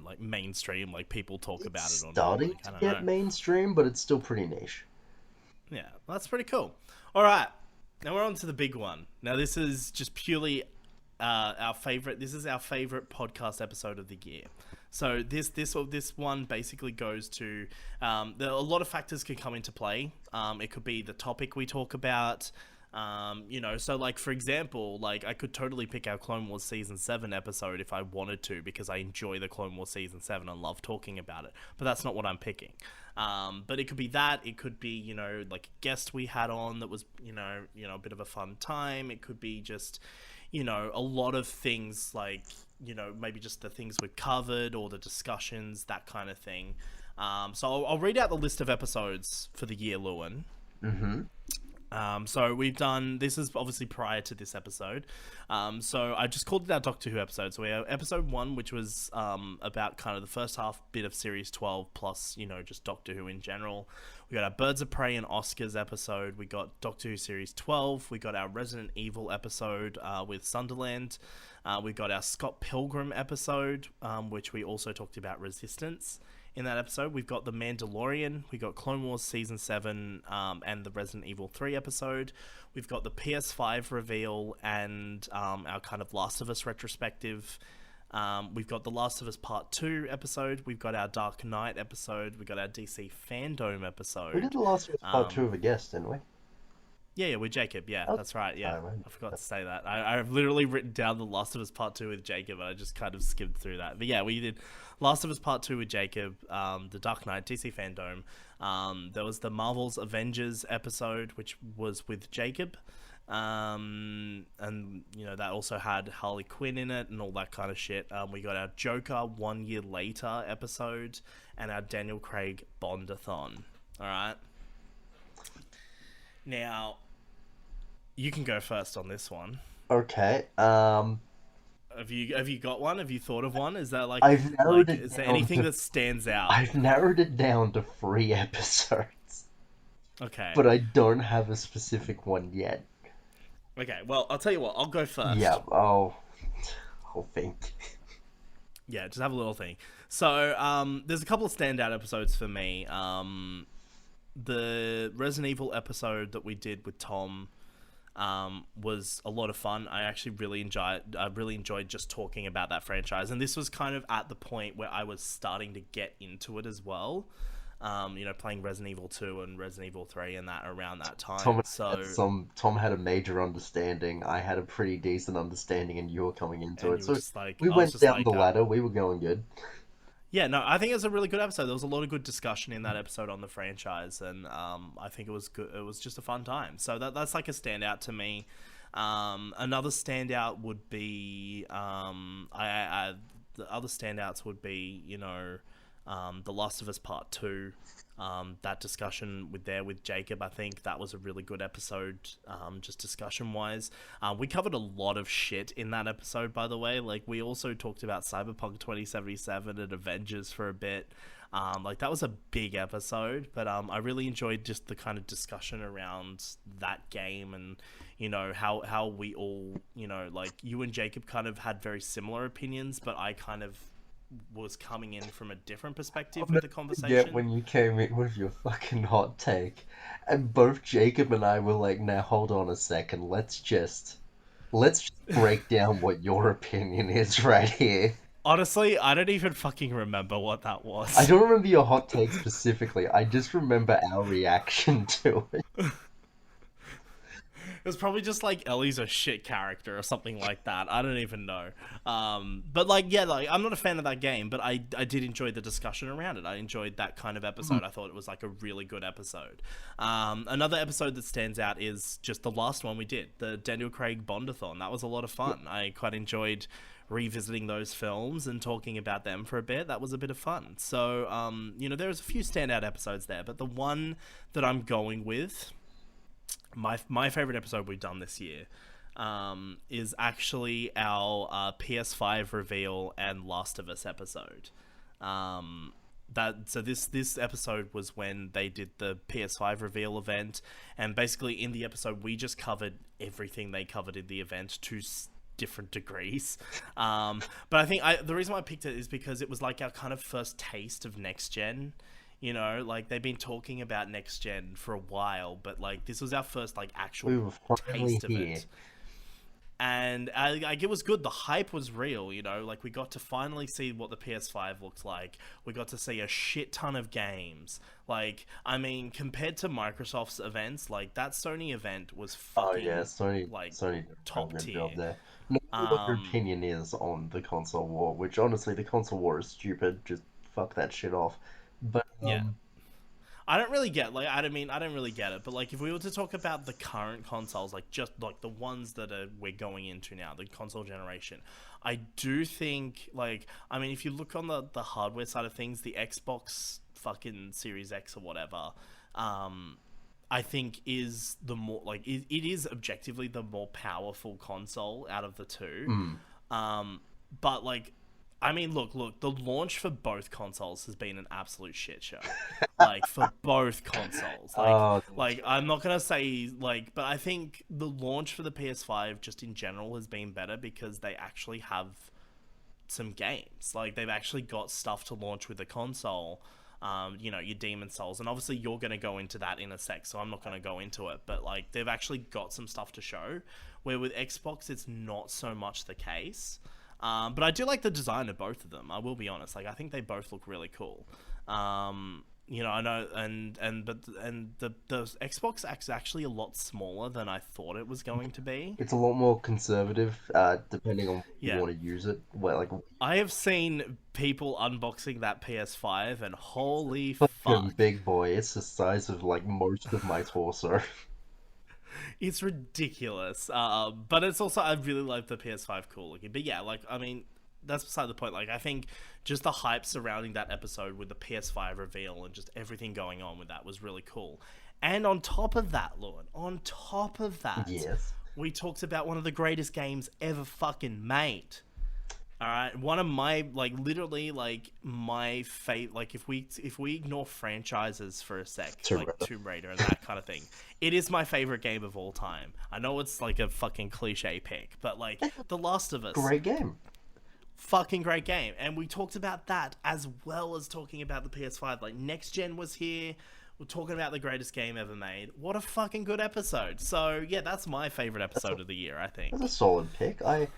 like mainstream, like people talk It's about it or not. starting Like, I to don't get know. mainstream, but it's still pretty niche. Yeah, well, that's pretty cool. All right, now we're on to the big one. Now this is just purely our favorite. This is our favorite podcast episode of the year. So this one basically goes to there are a lot of factors can come into play. It could be the topic we talk about. So like for example, like I could totally pick our Clone Wars season 7 episode if I wanted to because I enjoy the Clone Wars season 7 and love talking about it. But that's not what I'm picking. But it could be that. It could be like a guest we had on that was a bit of a fun time. It could be just a lot of things like maybe just the things we've covered or the discussions, that kind of thing. So I'll read out the list of episodes for the year, Lewin. Mm-hmm. So we've done, this is obviously prior to this episode. So I just called it our Doctor Who episode. So we have episode 1, which was about kind of the first half bit of series 12 plus, just Doctor Who in general. We got our Birds of Prey and Oscars episode. We got Doctor Who series 12. We got our Resident Evil episode with Sunderland. We got our Scott Pilgrim episode, which we also talked about Resistance. In that episode, we've got The Mandalorian, we got Clone Wars Season 7, and the Resident Evil 3 episode. We've got the PS5 reveal and our kind of Last of Us retrospective. We've got the Last of Us Part 2 episode. We've got our Dark Knight episode. We've got our DC Fandom episode. We did the Last of Us Part 2 with a guest, didn't we? Yeah, with Jacob. Yeah, Oh, that's right. Yeah, I I forgot to say that. I've literally written down The Last of Us Part 2 with Jacob, and I just kind of skimmed through that. But yeah, we did Last of Us Part 2 with Jacob, the Dark Knight, DC Fandom. There was the Marvel's Avengers episode, which was with Jacob. And, that also had Harley Quinn in it and all that kind of shit. We got our Joker 1 year later episode and our Daniel Craig Bondathon. All right. Now, you can go first on this one. Okay. Have you got one? Have you thought of one? Is that I've narrowed it is there down anything to- that stands out? I've narrowed it down to 3 episodes, Okay. but I don't have a specific one yet. Okay. Well, I'll tell you what. I'll go first. Yeah. I'll think. Yeah. Just have a little thing. So, there's a couple of standout episodes for me. The Resident Evil episode that we did with Tom was a lot of fun. I actually really enjoyed just talking about that franchise, and this was kind of at the point where I was starting to get into it as well. Playing Resident Evil 2 and Resident Evil 3 and that around that time. Tom had a major understanding. I had a pretty decent understanding, and you were coming into it. So we went down the ladder. We were going good. Yeah, no, I think it was a really good episode. There was a lot of good discussion in that episode on the franchise, and I think it was good. It was just a fun time. So that's like a standout to me. Another standout would be the other standouts would be The Last of Us Part 2. That discussion with Jacob, I think that was a really good episode, just discussion wise. We covered a lot of shit in that episode, by the way. Like, we also talked about Cyberpunk 2077 and Avengers for a bit. That was a big episode, but I really enjoyed just the kind of discussion around that game, and how we all, you and Jacob kind of had very similar opinions, but I kind of was coming in from a different perspective with the conversation. Yeah, when you came in with your fucking hot take, and both Jacob and I were like, "Now hold on a second, let's just break down what your opinion is right here." Honestly, I don't even fucking remember what that was. I don't remember your hot take specifically. I just remember our reaction to it. It was probably just like Ellie's a shit character or something like that. I don't even know. But I'm not a fan of that game, but I did enjoy the discussion around it. I enjoyed that kind of episode. I thought it was like a really good episode. Another episode that stands out is just the last one we did, the Daniel Craig Bondathon. That was a lot of fun. I quite enjoyed revisiting those films and talking about them for a bit. That was a bit of fun. So, there's a few standout episodes there, but the one that I'm going with, my favorite episode we've done this year, is actually our PS5 reveal and Last of Us episode. This episode was when they did the PS5 reveal event, and basically in the episode we just covered everything they covered in the event to different degrees. But I think the reason why I picked it is because it was like our kind of first taste of next gen. They've been talking about next gen for a while, but this was our first actual taste of it. And it was good. The hype was real, we got to finally see what the PS5 looked like. We got to see a shit ton of games. Compared to Microsoft's events, that Sony event was fucking Sony top tier. There. No matter what your opinion is on the console war, which honestly the console war is stupid. Just fuck that shit off. But yeah, I don't really get I don't really get it. But if we were to talk about the current consoles, just the ones that we're going into now, the console generation, I do think if you look on the hardware side of things, the Xbox fucking Series X or whatever, I think is the more like it is objectively the more powerful console out of the two. Mm. But like, I mean, look, the launch for both consoles has been an absolute shit show. Like for both consoles, Oh, I'm not gonna say like, but I think the launch for the PS5 just in general has been better because they actually have some games. Like they've actually got stuff to launch with the console. Your Demon Souls, and obviously you're going to go into that in a sec, so I'm not going to go into it. But like they've actually got some stuff to show, where with Xbox it's not so much the case. But I do like the design of both of them. I will be honest. Like I think they both look really cool. I know, the Xbox is actually a lot smaller than I thought it was going to be. it's a lot more conservative, depending on you Yeah, want to use it. Well, like I have seen people unboxing that PS5, and holy fucking fuck, big boy. It's the size of like most of my torso. it's ridiculous. But it's also I really like the PS5 cool looking. But yeah, like I mean, that's beside the point. Like I think just the hype surrounding that episode with the PS5 reveal and just everything going on with that was really cool. And on top of that, Lord, on top of that, Yes. we talked about one of the greatest games ever fucking made. All right, one of my like literally like my fate. Like if we ignore franchises for a sec, Tomb like Raider. Tomb Raider and that kind of thing, it is my favorite game of all time. I know it's like a fucking cliche pick, but like The Last of Us, Great game. fucking great game. And we talked about that as well as talking about the PS5. Like next gen was here. We're talking about the greatest game ever made. What a fucking good episode. So yeah, that's my favorite episode of the year, I That's a think. solid pick. I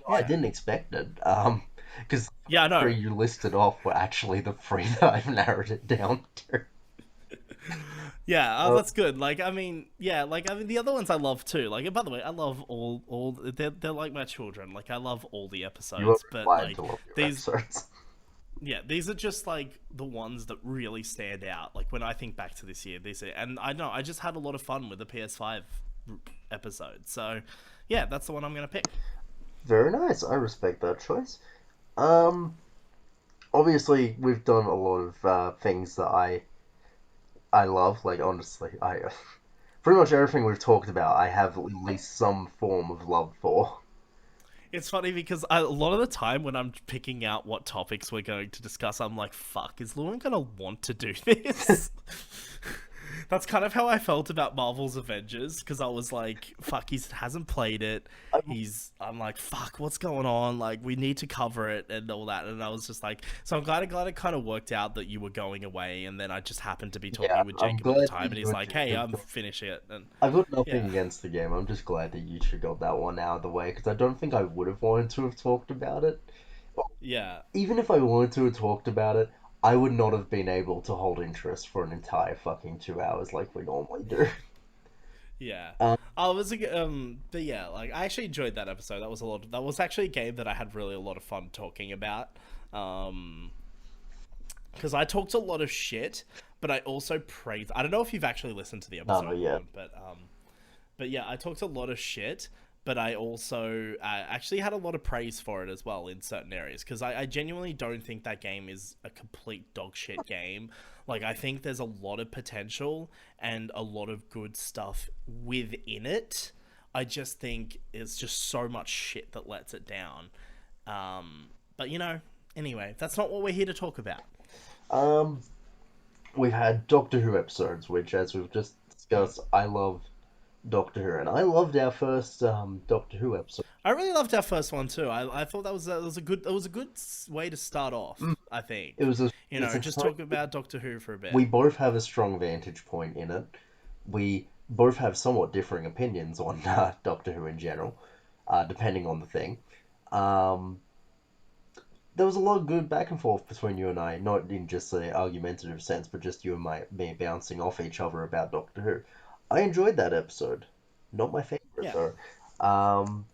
Yeah. didn't expect it. Because Yeah, I the know. three you listed off were actually the three that I've narrowed it down to. Yeah, Uh, that's good. Like, I mean, yeah, like I mean, the other ones I love too. Like, and by the way, I love all. They're like my children. Like, I love all the you are episodes, but required like to love your these, episodes. yeah, these are just like the ones that really stand out. Like when I think back to this year, and I know I just had a lot of fun with the PS5 episode. So, yeah, that's the one I'm gonna pick. Very nice. I respect that choice. Um, Obviously, we've done a lot of things that I love. Like honestly, I pretty much everything we've talked about, I have at least some form of love for. It's funny because a lot of the time when I'm picking out what topics we're going to discuss, I'm like, fuck, is Lewin going to want to do this? That's kind of how I felt about Marvel's Avengers because I was like, fuck, he hasn't played it. I'm like, fuck, what's going on? Like, we need to cover it and all that. And I was just like, so I'm glad it kind of worked out that you were going away. And then I just happened to be Yeah, talking with I'm Jacob at the glad time, that and he's you like, hey, I'm finishing it. And I've got nothing yeah, against the game. I'm just glad that you two got that one out of the way because I don't think I would have wanted to have talked about it. yeah, Even if I wanted to have talked about it, I would not have been able to hold interest for an entire fucking 2 hours like we normally do. yeah. Um, I was but yeah, like I actually enjoyed that episode. That was a lot. That was actually a game that I had really a lot of fun talking about. Um, because I talked a lot of shit, but I also praised. I don't know if you've actually listened to the no, episode, yeah. Lauren, but yeah, I talked a lot of shit, but I also actually had a lot of praise for it as well in certain areas because I genuinely don't think that game is a complete dog shit game. Like I think there's a lot of potential and a lot of good stuff within it. I just think it's just so much shit that lets it down. But anyway, that's not what we're here to talk about. Um, we've had Doctor Who episodes, which, as we've just Mm. discussed, I love Doctor Who, and I loved our first Doctor Who episode. I really loved our first one too. I thought that was a good way to start Mm. off. I It think was a, just talk about Doctor Who for a bit. we both have a strong vantage point in it. We both have somewhat differing opinions on Doctor Who in general, depending on the thing. Um, there was a lot of good back and forth between you and I, not in just the argumentative sense, but just you and me bouncing off each other about Doctor Who. I enjoyed that episode. Not my favorite Yeah, though. Um,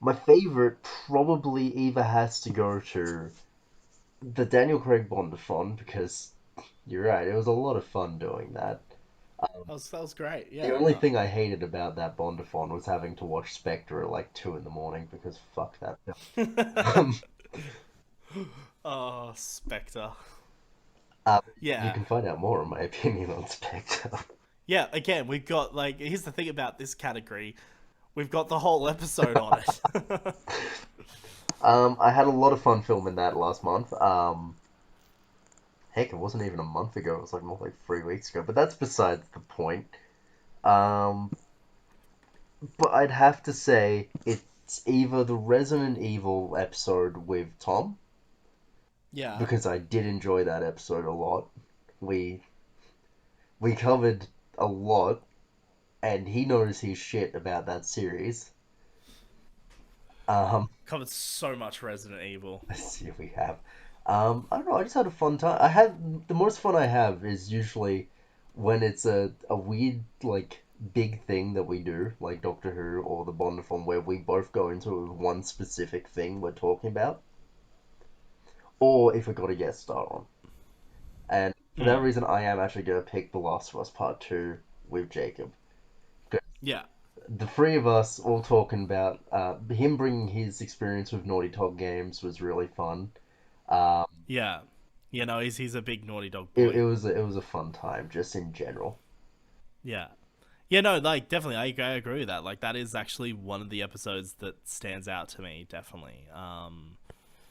my favorite probably either has to go to the Daniel Craig Bondathon because you're right, it was a lot of fun doing that. that was great. The Yeah, only no. thing I hated about that Bondathon was having to watch Spectre at like 2 in the morning because fuck that film. Um, Oh, Spectre. uh, you Yeah, can find out more on my opinion on Spectre. Yeah, again, we've got like here's the thing about this category. We've got the whole episode on it. I had a lot of fun filming that last month. Heck, it wasn't even a month ago. It was like more like 3 weeks ago. But that's besides the point. Um, but I'd have to say it's either the Resident Evil episode with Tom, Yeah. because I did enjoy that episode a lot. We we covered a lot, and he knows his shit about that series. Um, Covered so much Resident Evil. let's see if we have. I don't know. I just had a fun time. I had the most fun I have is usually when it's a weird like big thing that we do, like Doctor Who or the Bondathon, where we both go into one specific thing we're talking about, or if we got a guest star on. And for that Mm. reason, I am actually gonna pick The Last of Us Part Two with Jacob. Yeah. The three of us all talking about him bringing his experience with Naughty Dog games was really fun. Um, Yeah. You know, he's a big Naughty Dog it boy. was it was a fun time just in general. Yeah. Yeah, no, like definitely, I agree with that. Like that is actually one of the episodes that stands out to me. Definitely.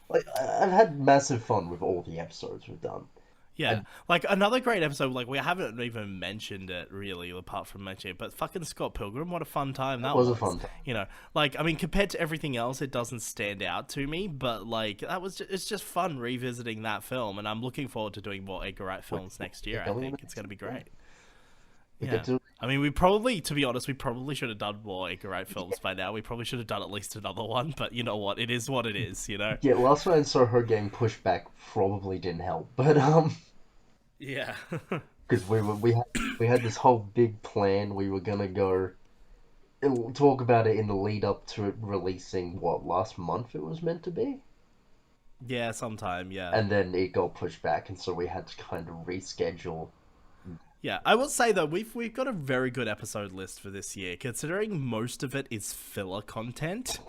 Like I've had massive fun with all the episodes we've done. Yeah, And like another great episode. Like we haven't even mentioned it really, apart from mentioning it. But fucking Scott Pilgrim, what a fun time it that was a was. fun time. You know, like I mean, compared to everything else, it doesn't stand out to me. But like it's just fun revisiting that film, and I'm looking forward to doing more Edgar Wright We, films next we're year. I going in the think it's next gonna be year. great. We get Yeah. to I mean, we probably, to be honest, we probably should have done more Edgar Wright films by now. We probably should have done at least another one, but you know what? It is what it is, you know? yeah. Last time I saw her getting pushed back probably didn't help, but Yeah. because we had this whole big plan. We were gonna go talk about it in the lead up to it releasing. What, last month it was meant to be, Yeah, sometime, yeah. and then it got pushed back, and so we had to kind of reschedule. Yeah, I will say though, we've got a very good episode list for this year, considering most of it is filler content.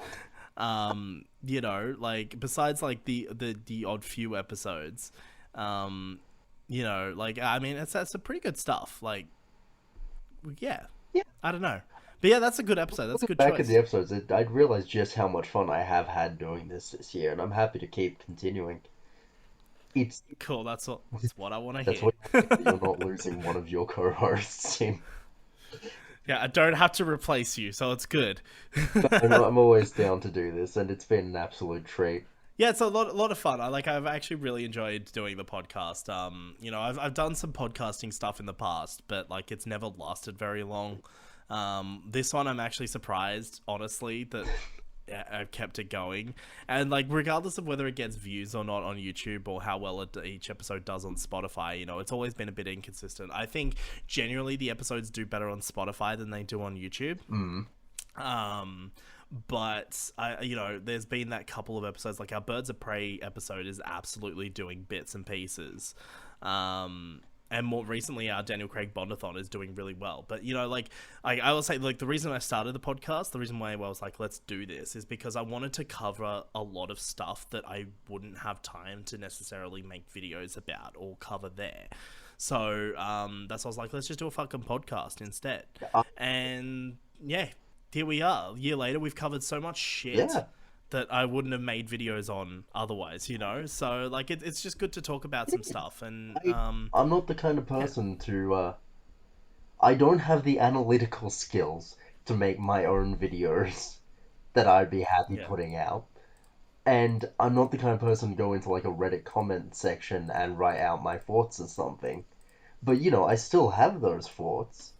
You know, like besides like the odd few episodes, um, you know, like I mean, it's that's some pretty good stuff. Like, yeah, Yeah, I don't know, but yeah, that's a good episode. That's a looking good back at the choice. episodes, I'd realized just how much fun I have had doing this year, and I'm happy to keep continuing. It's Cool. That's what I want to That's hear. what you get that you're not losing one of your co-hosts in. Yeah, I don't have to replace you, so it's good. I'm always down to do this, and it's been an absolute treat. Yeah, it's a lot of fun. I've actually really enjoyed doing the podcast. You know, I've done some podcasting stuff in the past, but like it's never lasted very long. This one I'm actually surprised, honestly, that I've kept it going. And like regardless of whether it gets views or not on YouTube or how well each episode does on Spotify, you know, it's always been a bit inconsistent. I think generally the episodes do better on Spotify than they do on YouTube. Mm. Um, but I, you know, there's been that couple of episodes, like our Birds of Prey episode is absolutely doing bits and pieces. And more recently, our Daniel Craig Bondathon is doing really well. But you know, like I will say, like the reason I started the podcast, the reason why I was like, let's do this, is because I wanted to cover a lot of stuff that I wouldn't have time to necessarily make videos about or cover there. So that's why I was like, let's just do a fucking podcast instead. Uh, And yeah, here we are. A year later, we've covered so much shit yeah, that I wouldn't have made videos on otherwise, you know? So, like, it's just good to talk about some stuff. And, I, I'm not the kind of yeah, person to. I don't have the analytical skills to make my own videos that I'd be happy yeah, putting out. And I'm not the kind of person to go into like a Reddit comment section and write out my thoughts or something. But I still have those thoughts.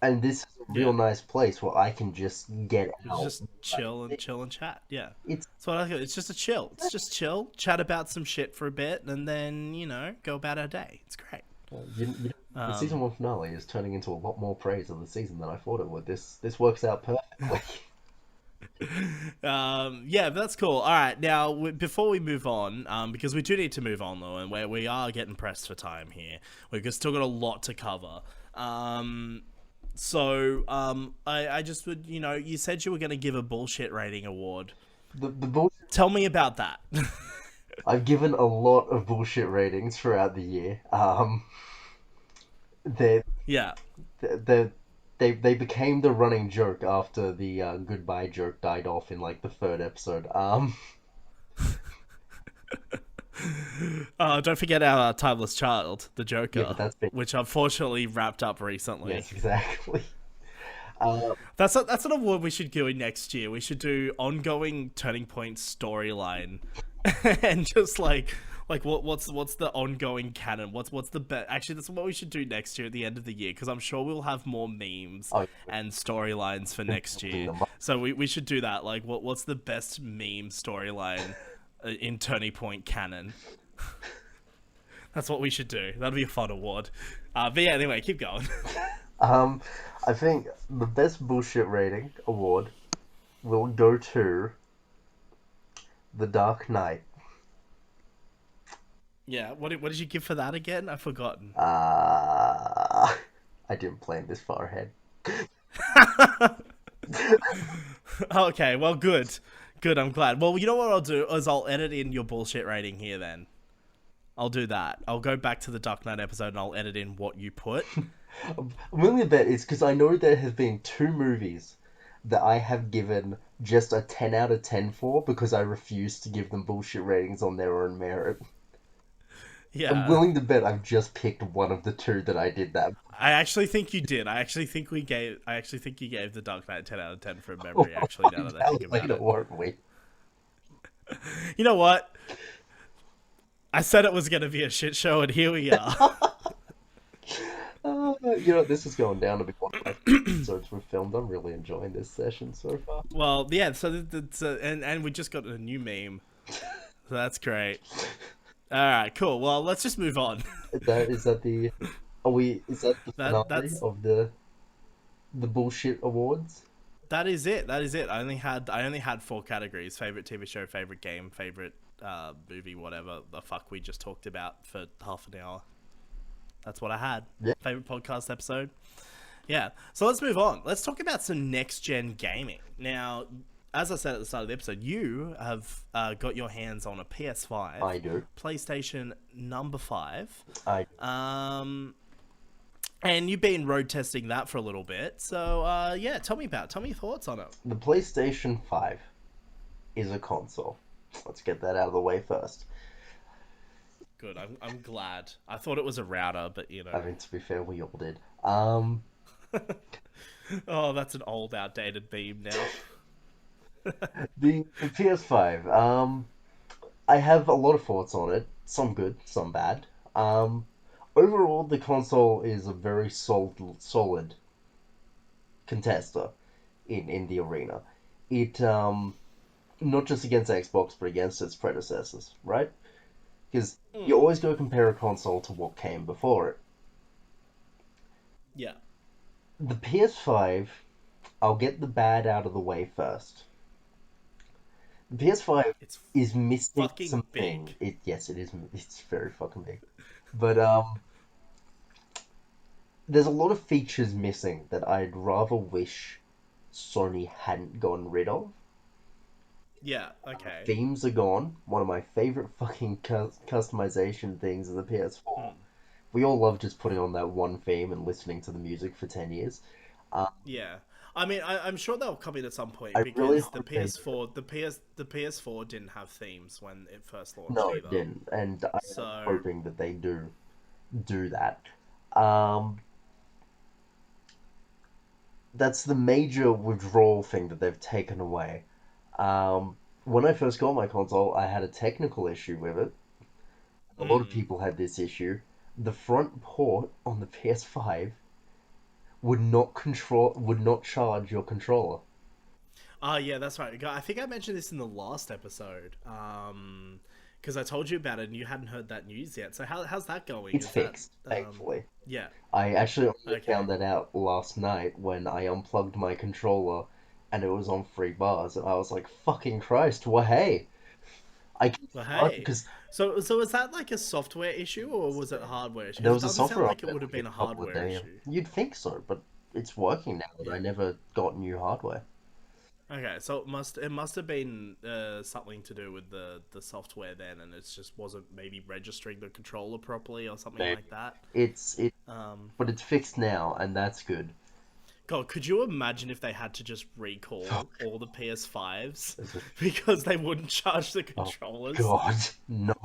And this is a real yeah. nice place where I can just get out Just what I think. chill and chat. Yeah. It's So I like it. It's just a chill. It's just chill, chat about some shit for a bit, and then, you know, go about our day. It's great. the season Um, one finale is turning into a lot more praise of the season than I thought it would. This works out perfectly. yeah, but that's cool. All right, now before we move on, because we do need to move on though, and we are getting pressed for time here. We've still got a lot to cover. I just would, you know, you said you were going to give a bullshit rating award. The bullshit. Tell me about that. I've given a lot of bullshit ratings throughout the year. There Yeah, the they became the running joke after the goodbye joke died off in like the third episode. Don't forget our timeless child, the Yeah, but Joker, that's been which unfortunately wrapped up recently. yes, exactly. Uh, That's an award we should do next year. We should do ongoing turning point storyline, and just like what's the ongoing canon? What's the best? Actually, that's what we should do next year at the end of the year, because I'm sure we'll have more memes oh, and storylines for next building year. them up. So we should do that. Like what's the best meme storyline in turning point canon? That's what we should do. That'd be a fun award. But yeah, anyway, keep going. Um, I think the best bullshit rating award will go to The Dark Knight. Yeah, what did you give for that again? I've forgotten. I didn't plan this far ahead. Okay, well, good. Good, I'm glad. Well, you know what I'll do is I'll edit in your bullshit rating here then. I'll do that. I'll go back to the Dark Knight episode and I'll edit in what you put. I'm willing to bet it's because I know there has been two movies that I have given just a 10 out of 10 for because I refuse to give them bullshit ratings on their own merit. I'm Yeah. willing to bet I've just picked one of the two that I did that. I actually think you did. I actually think you gave the Dark Knight 10 out of 10 from We'll memory, actually, now find that I think out about later, it. won't we? You know what? I said it was going to be a shit show, and here we are. This is going down to be one of my favorite episodes we've filmed. I'm really enjoying this session so far. Well, yeah, so and we just got a new meme. So that's great. All right, cool. Well, let's just move on. Is that the finale That's of the bullshit awards? that is it. That is it. I only had four categories: favorite TV show, favorite game, favorite movie, whatever the fuck we just talked about for half an hour. That's what I had. Yeah. Favorite podcast episode. Yeah. So let's move on. Let's talk about some next gen gaming. Now, as I said at the start of the episode, you have got your hands on a PS5. I do. PlayStation number 5. I And you've been road testing that for a little bit. So, yeah, tell me your thoughts on it. The PlayStation 5 is a console. Let's get that out of the way first. Good. I'm glad. I thought it was a router, but you know. I mean, to be fair, we all did. Oh, that's an old, outdated meme now. The PS5. I have a lot of thoughts on it. Some good, some bad. Overall, the console is a very solid contester in the arena. It not just against Xbox, but against its predecessors, right? Because you always go compare a console to what came before it. Yeah. The PS5, I'll get the bad out of the way first. The PS5 It's is missing fucking something. big. Yes, it is. It's very fucking big. But there's a lot of features missing that I'd rather wish Sony hadn't gotten rid of. Yeah, okay. Themes are gone. One of my favorite fucking customization things of the PS4. We all love just putting on that one theme and listening to the music for 10 years. Yeah. I mean, I'm sure they'll come in at some point, I really because the hope they PS4, the PS4 didn't have themes when it first launched No, either. it didn't, and I'm So hoping that they do that. Um, that's the major withdrawal thing that they've taken away. When I first got my console, I had a technical issue with it. A lot of people had this issue. The front port on the PS5 would not charge your controller. Oh, yeah, that's right. I think I mentioned this in the last episode. Because I told you about it and you hadn't heard that news yet. So how's that going? It's fixed, thankfully. Yeah. I actually only Okay. found that out last night when I unplugged my controller and it was on 3 bars, and I was like, "Fucking Christ! Well, hey, I can Well, start hey. because So is that like a software issue or was it a hardware issue? there 'Cause was it a doesn't software sound like it update would have been a a couple of hardware days. issue. You'd think so, but it's working now that I never got new hardware. Okay, so it must have been something to do with the software then, and it just wasn't maybe registering the controller properly or something Maybe like that. it, Um, but it's fixed now, and that's good. God, could you imagine if they had to just recall Fuck. all the PS5s This is- because they wouldn't charge the Oh controllers? God, no.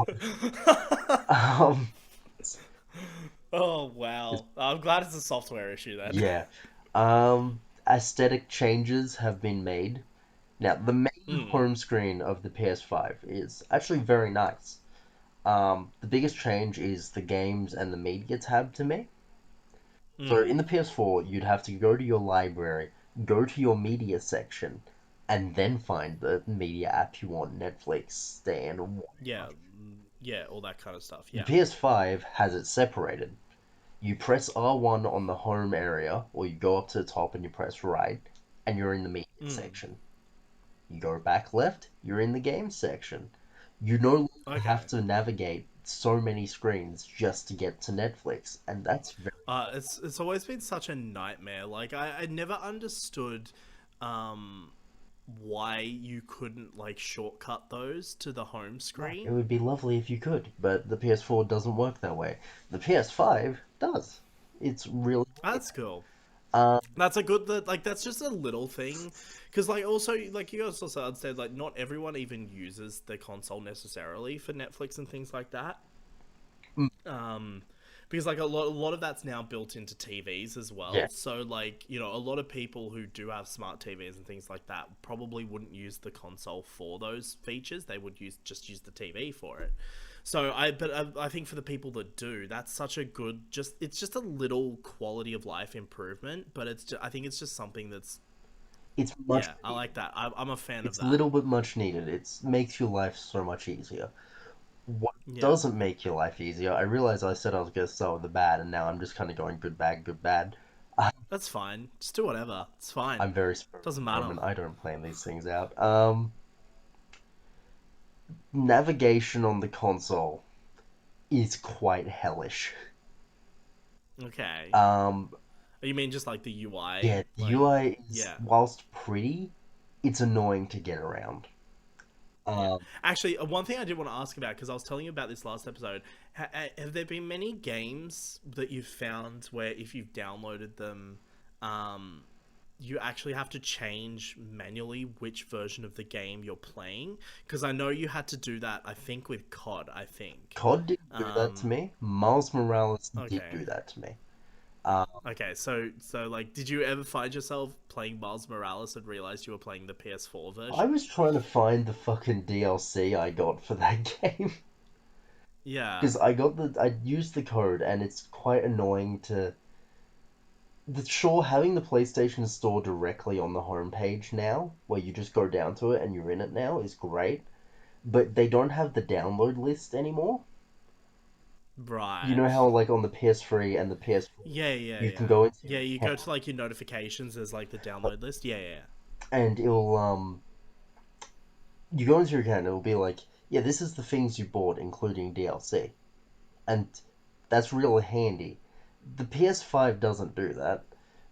Um, Oh wow! I'm glad it's a software issue then. yeah. Aesthetic changes have been made. Now, the main Hmm. home screen of the PS5 is actually very nice. The biggest change is the games and the media tab to me. So Hmm. in the PS4, you'd have to go to your library, go to your media section, and then find the media app you want, Netflix, Stan, or Yeah. whatever. Yeah. All that kind of stuff. The Yeah. PS5 has it separated. You press R1 on the home area, or you go up to the top and you press right, and you're in the media Hmm. section. You go back left, you're in the games section. You no longer have Okay. to navigate so many screens just to get to Netflix, and that's very It's always been such a nightmare. Like I never understood, um, why you couldn't like shortcut those to the home right. It screen. would be lovely if you could, but the PS4 doesn't work that way. The PS5 does. It's really great. That's cool. Um, That's a good that like that's just a little thing, because like also like you guys also said like not everyone even uses the console necessarily for Netflix and things like that. mm, Um, because like a lot of that's now built into TVs as yeah, well. So like a lot of people who do have smart TVs and things like that probably wouldn't use the console for those features. They would use the TV for it. So I think for the people that do, that's such a good just it's just a little quality of life improvement. But I think it's just something that's it's much yeah, I needed. like that. I'm a fan of It's a that. little bit much needed. It makes your life so much easier. What Yeah, doesn't make your life easier? I realize I said I was going to start with the bad, and now I'm just kind of going good, bad, good, bad. that's fine. Just do whatever. It's fine. I'm very spoiled Doesn't at the matter. moment. I don't plan these things out. Navigation on the console is quite hellish. Okay. Um, You mean just like the UI? yeah, the Like, UI is, yeah. whilst pretty, it's annoying to get around. Yeah. Um, Actually, one thing I did want to ask about, because I was telling you about this last episode, have there been many games that you've found where if you've downloaded them, um, you actually have to change manually which version of the game you're playing? Because I know you had to do that, I think, with COD, I think. COD didn't do that to Um, me. Miles Morales did okay. do that to me. Um, Okay, so like, did you ever find yourself playing Miles Morales and realize you were playing the PS4 I version? was trying to find the fucking DLC I got for that game. Yeah. Because I used the code and it's quite annoying to sure having the PlayStation Store directly on the homepage now, where you just go down to it and you're in it now, is great. But they don't have the download list anymore. You Right. know how like on the PS3 and the PS4, Yeah, yeah, you can yeah. go into your Yeah, you go to account like your notifications as like the download list. Yeah, yeah. and it'll you go into your account and it'll be like, yeah, this is the things you bought, including DLC, and that's really handy. The PS5 doesn't do that.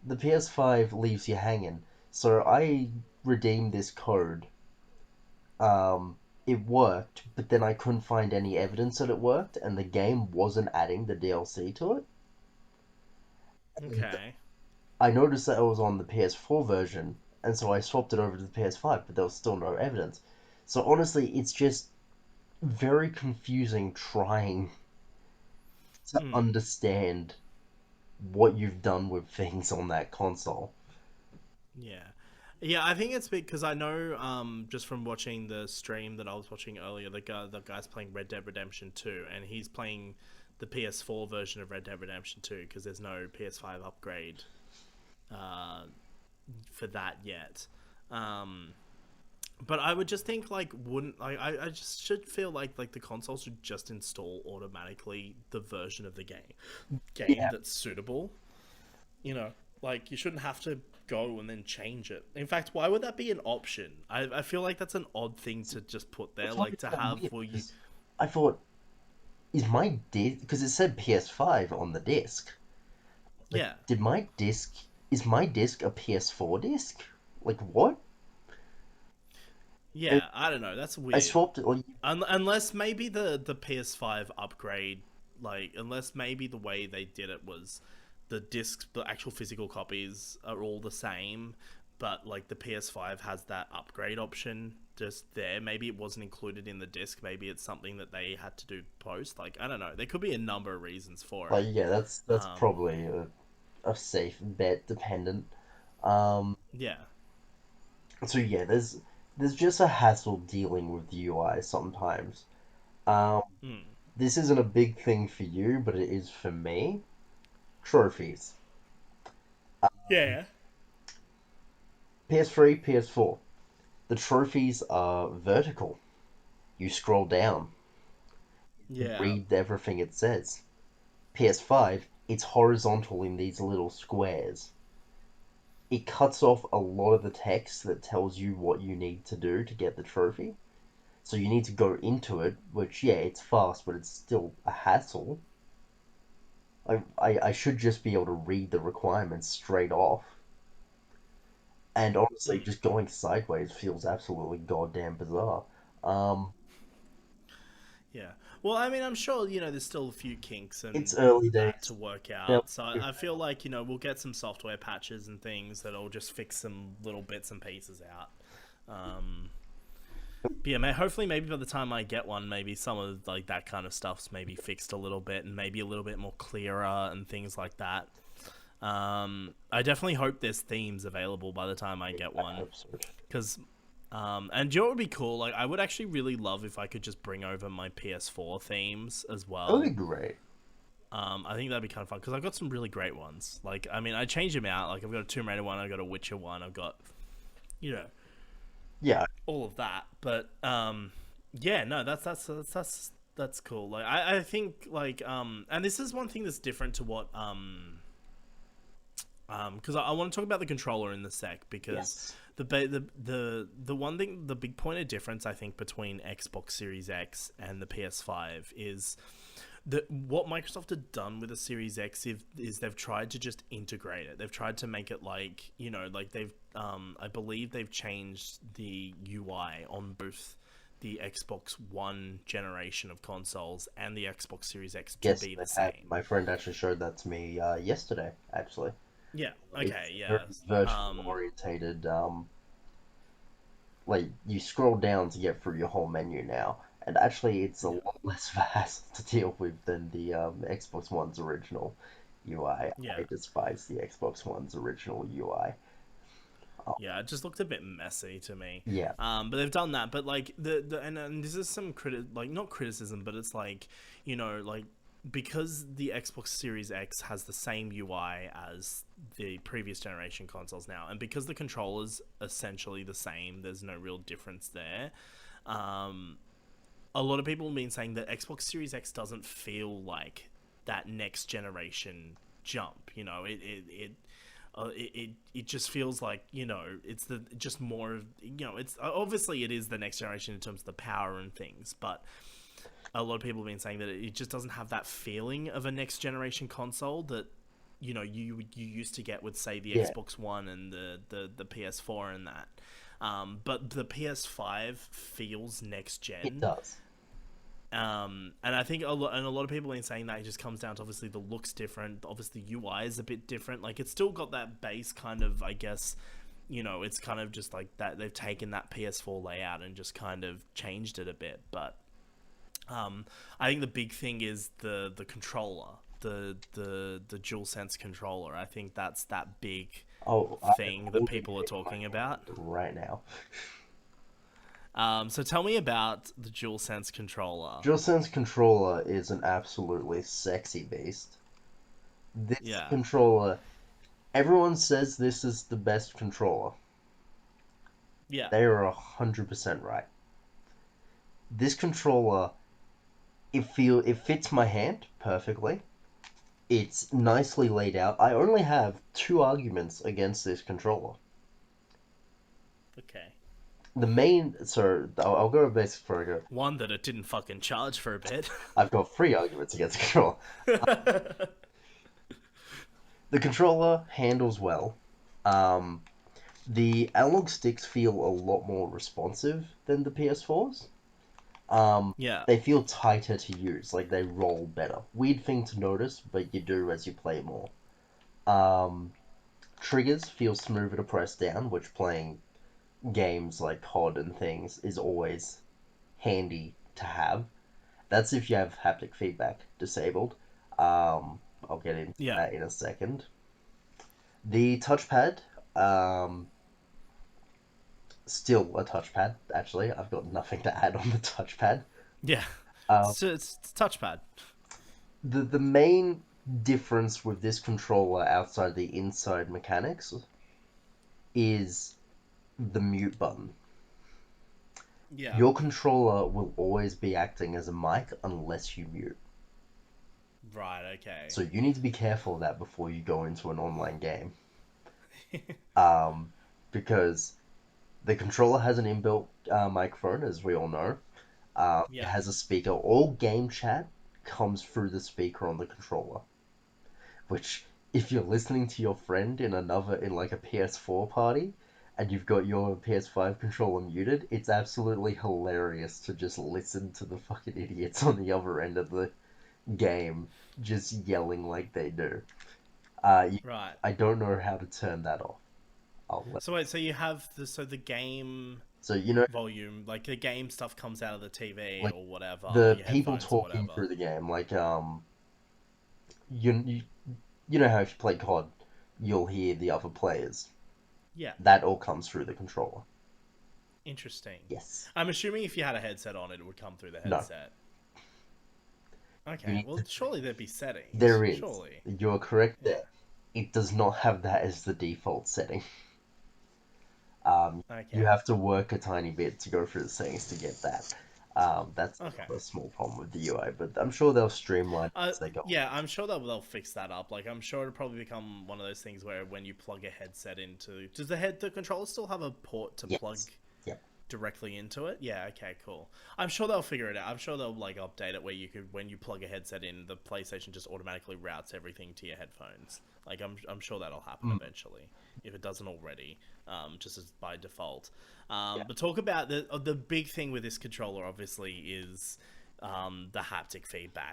The PS5 leaves you hanging. So I redeemed this code. Um, it worked, but then I couldn't find any evidence that it worked, and the game wasn't adding the DLC to it. And Okay. I noticed that it was on the PS4 version, and so I swapped it over to the PS5, but there was still no evidence. So honestly, it's just very confusing trying to Hmm. understand what you've done with things on that console. Yeah. Yeah, I think it's because I know just from watching the stream that I was watching earlier, the guy's playing Red Dead Redemption 2 and he's playing the PS4 version of Red Dead Redemption 2 because there's no PS5 upgrade uh, for that yet. Um, But I would just think like wouldn't I just should feel like the console should just install automatically the version of the game Yeah, that's suitable. You know, like you shouldn't have to go and then change it. In fact, why would that be an option? I feel like that's an odd thing to just put I there, thought like it to was have weird for you. because I thought, is my disc, because it said PS5 on the disc. Like, Yeah. is my disc a PS4 disc? Like, what? Yeah, I don't know. That's I weird. swapped it. Like, Unless maybe the PS5 upgrade, like unless maybe the way they did it was the discs, the actual physical copies are all the same, but like the PS5 has that upgrade option just there. Maybe it wasn't included in the disc. Maybe it's something that they had to do post. Like I don't know. There could be a number of reasons for it. yeah, that's probably a safe bet dependent. Um, Yeah. so yeah, there's just a hassle dealing with the UI sometimes. Um, Mm. this isn't a big thing for you, but it is for me. Trophies. Yeah. PS3, PS4. The trophies are vertical. You scroll down, Yeah. read everything it says. PS5, it's horizontal in these little squares. It cuts off a lot of the text that tells you what you need to do to get the trophy. So you need to go into it, which, yeah, it's fast, but it's still a hassle. I should just be able to read the requirements straight off. And honestly, Mm. just going sideways feels absolutely goddamn bizarre. Um, Yeah. Well, I mean, I'm sure, there's still a few kinks it's and early that days. to work They'll out. So figure I it feel out. like, we'll get some software patches and things that'll just fix some little bits and pieces out. Um, but yeah, hopefully, maybe by the time I get one, maybe some of like that kind of stuff's maybe fixed a little bit and maybe a little bit more clearer and things like that. I definitely hope there's themes available by the time I get I one hope so. because and you know what would be cool? Like, I would actually really love if I could just bring over my PS4 themes as That would be well. great. I think that'd be kind of fun because I've got some really great ones. Like, I mean, I changed them out. Like, I've got a Tomb Raider one, I've got a Witcher one, I've got, you know, Yeah, all of that. But yeah, no, that's cool. Like, I think like and this is one thing that's different to what because I want to talk about the controller in the sec because yes. the one thing, the big point of difference I think between Xbox Series X and the PS5 is that what Microsoft had done with the Series X is they've tried to just integrate it. They've tried to make it like like they've I believe they've changed the UI on both the Xbox One generation of consoles and the Xbox Series X to Yes, be they the have. same. My friend actually showed that to me yesterday, actually. Yeah. It's Okay. very Yeah. vertical Um. orientated. Like you scroll down to get through your whole menu now, and actually it's a Yeah. lot less fast to deal with than the Xbox One's original UI. I Yeah. despise the Xbox One's original UI. Oh, Yeah, it just looked a bit messy to me. yeah, But they've done that. But like and this is some like not criticism, but it's like like because the Xbox Series X has the same UI as the previous generation consoles now, and because the controller's essentially the same, there's no real difference there. Um, a lot of people have been saying that Xbox Series X doesn't feel like that next generation jump. It just feels like it's the just more it's obviously it is the next generation in terms of the power and things, but a lot of people have been saying that it just doesn't have that feeling of a next generation console that you used to get with say the yeah, Xbox One and the PS4 and that. But the PS5 feels next it gen. does. And I think a lot of people have been saying that it just comes down to obviously the looks different. Obviously, the UI is a bit different. Like it's still got that base kind of, I guess, it's kind of just like that. They've taken that PS4 layout and just kind of changed it a bit. But I think the big thing is the controller, the DualSense controller. I think that's that big Oh, I'm thing that holding people are it in my talking hand about. right now. So tell me about the DualSense controller. DualSense controller is an absolutely sexy beast. This Yeah. controller, everyone says this is the best controller. Yeah. They are 100% right. This controller, it fits my hand perfectly. It's nicely laid out. I only have two arguments against this controller. Okay. I'll go basic for I go. One, that it didn't fucking charge for a bit. I've got three arguments against the controller. The controller handles well. Um, The analog sticks feel a lot more responsive than the PS4s. Yeah. They feel tighter to use, like they roll better. Weird thing to notice, but you do as you play more. Um, Triggers feel smoother to press down, which playing games like COD and things is always handy to have. That's if you have haptic feedback disabled. I'll get into Yeah. that in a second. The touchpad, um, still a touchpad, actually. I've got nothing to add on the touchpad. Yeah. Uh, It's touchpad. the main difference with this controller outside the inside mechanics is the mute button. Yeah. Your controller will always be acting as a mic unless you mute. Right. Okay. So you need to be careful of that before you go into an online game. Um, because the controller has an inbuilt microphone, as we all know. It Yeah. has a speaker. All game chat comes through the speaker on the controller. Which, if you're listening to your friend in like a PS4 party, and you've got your PS5 controller muted, it's absolutely hilarious to just listen to the fucking idiots on the other end of the game just yelling like they do. Uh, you, Right. I don't know how to turn that off. So wait, so you have the game So you know, volume, like the game stuff comes out of the TV like or whatever, or the your people headphones or talking whatever. through the game, like you you, you know how if you play COD, you'll hear the other players. Yeah. That all comes through the controller. Interesting. Yes. I'm assuming if you had a headset on, it would come through the No. headset. You Okay. need Well, to. surely there'd be settings. There is. Surely. You're correct Yeah. there. It does not have that as the default setting. You Okay. have to work a tiny bit to go through the settings to get that. That's Okay. a small problem with the UI, but I'm sure they'll streamline it as they go on. Yeah, I'm sure they'll fix that up. Like, I'm sure it'll probably become one of those things where when you plug a headset into, does the controller still have a port to plug Yes. Yep. directly into it? Yeah. Okay. Cool. I'm sure they'll figure it out. I'm sure they'll like update it where you could, when you plug a headset in, the PlayStation just automatically routes everything to your headphones. Like, I'm sure that'll happen Mm, eventually if it doesn't already, just as by default. yeah. But talk about the big thing with this controller. Obviously, is the haptic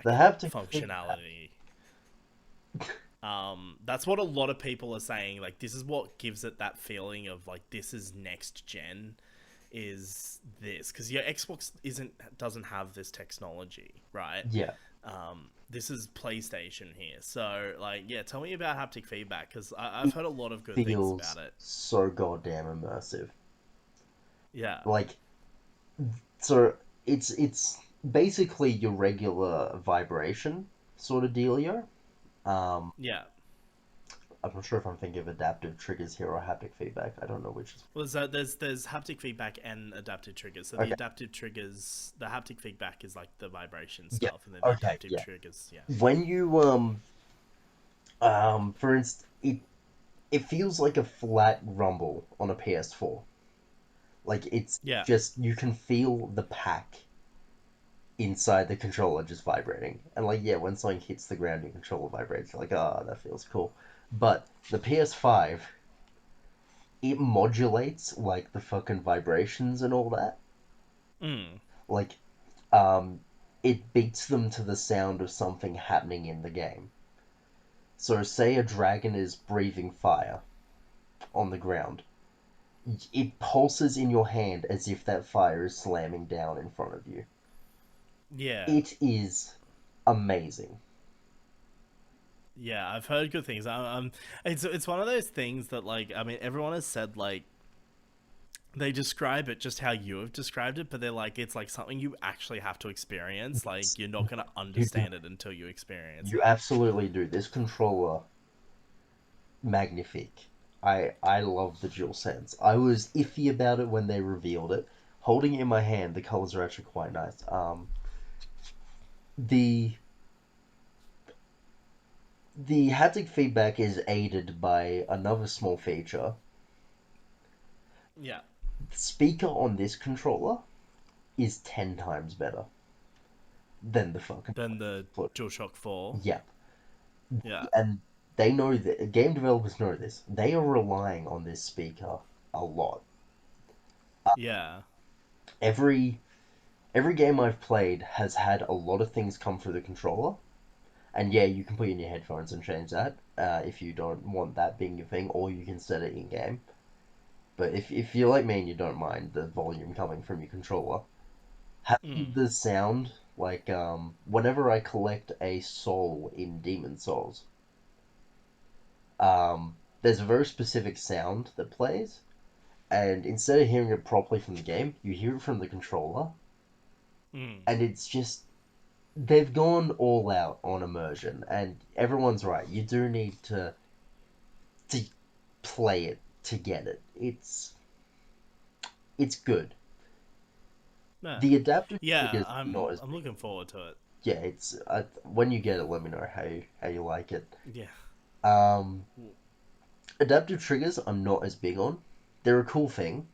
The feedback haptic feedback. functionality. That's what a lot of people are saying. Like, this is what gives it that feeling of like this is next gen. Is this because your Xbox doesn't have this technology, right? Yeah. This is PlayStation here, so like, yeah. Tell me about haptic feedback because I've It heard a lot of good things feels about it. so goddamn immersive. Yeah, Like, so it's basically your regular vibration sort of dealio. Um, yeah. I'm not sure if I'm thinking of adaptive triggers here or haptic feedback. I don't know which is. Well, so there's haptic feedback and adaptive triggers. So the Okay. adaptive triggers, the haptic feedback is like the vibration Yeah. stuff, and then the Okay. adaptive Yeah. triggers, yeah, When you for instance, it feels like a flat rumble on a PS4. Like it's yeah, just you can feel the pack inside the controller just vibrating. And like yeah, when something hits the ground, your controller vibrates. You're like, oh, that feels cool. But the PS5, it modulates like the fucking vibrations and all that. mm, Like, um, it beats them to the sound of something happening in the game. So say a dragon is breathing fire on the ground. It pulses in your hand as if that fire is slamming down in front of you. yeah. It is amazing. Yeah, I've heard good things. It's one of those things that like I mean everyone has said like they describe it just how you have described it, but they're like it's like something you actually have to experience. Like you're not gonna You do. understand it until you experience You it. absolutely do. This controller, magnifique. I love the dual sense. I was iffy about it when they revealed it. Holding it in my hand, the colors are actually quite nice. The the haptic feedback is aided by another small feature. Yeah. The speaker on this controller is 10 times better than the fucking Then the foot. DualShock 4. Yeah. Yeah. And they know that game developers know this. They are relying on this speaker a lot. Yeah. Every every game I've played has had a lot of things come through the controller. And yeah, you can put in your headphones and change that if you don't want that being your thing, or you can set it in game. But if you're like me and you don't mind the volume coming from your controller, having Mm. the sound like whenever I collect a soul in Demon Souls, there's a very specific sound that plays, and instead of hearing it properly from the game, you hear it from the controller, Mm. and it's just they've gone all out on immersion, and everyone's right. You do need to play it to get it. It's good. Yeah. The adaptive Yeah. triggers are I'm not as I'm big. looking forward to it. Yeah, it's when you get it, let me know how you like it. Yeah. Um, Adaptive triggers, I'm not as big on. They're a cool thing,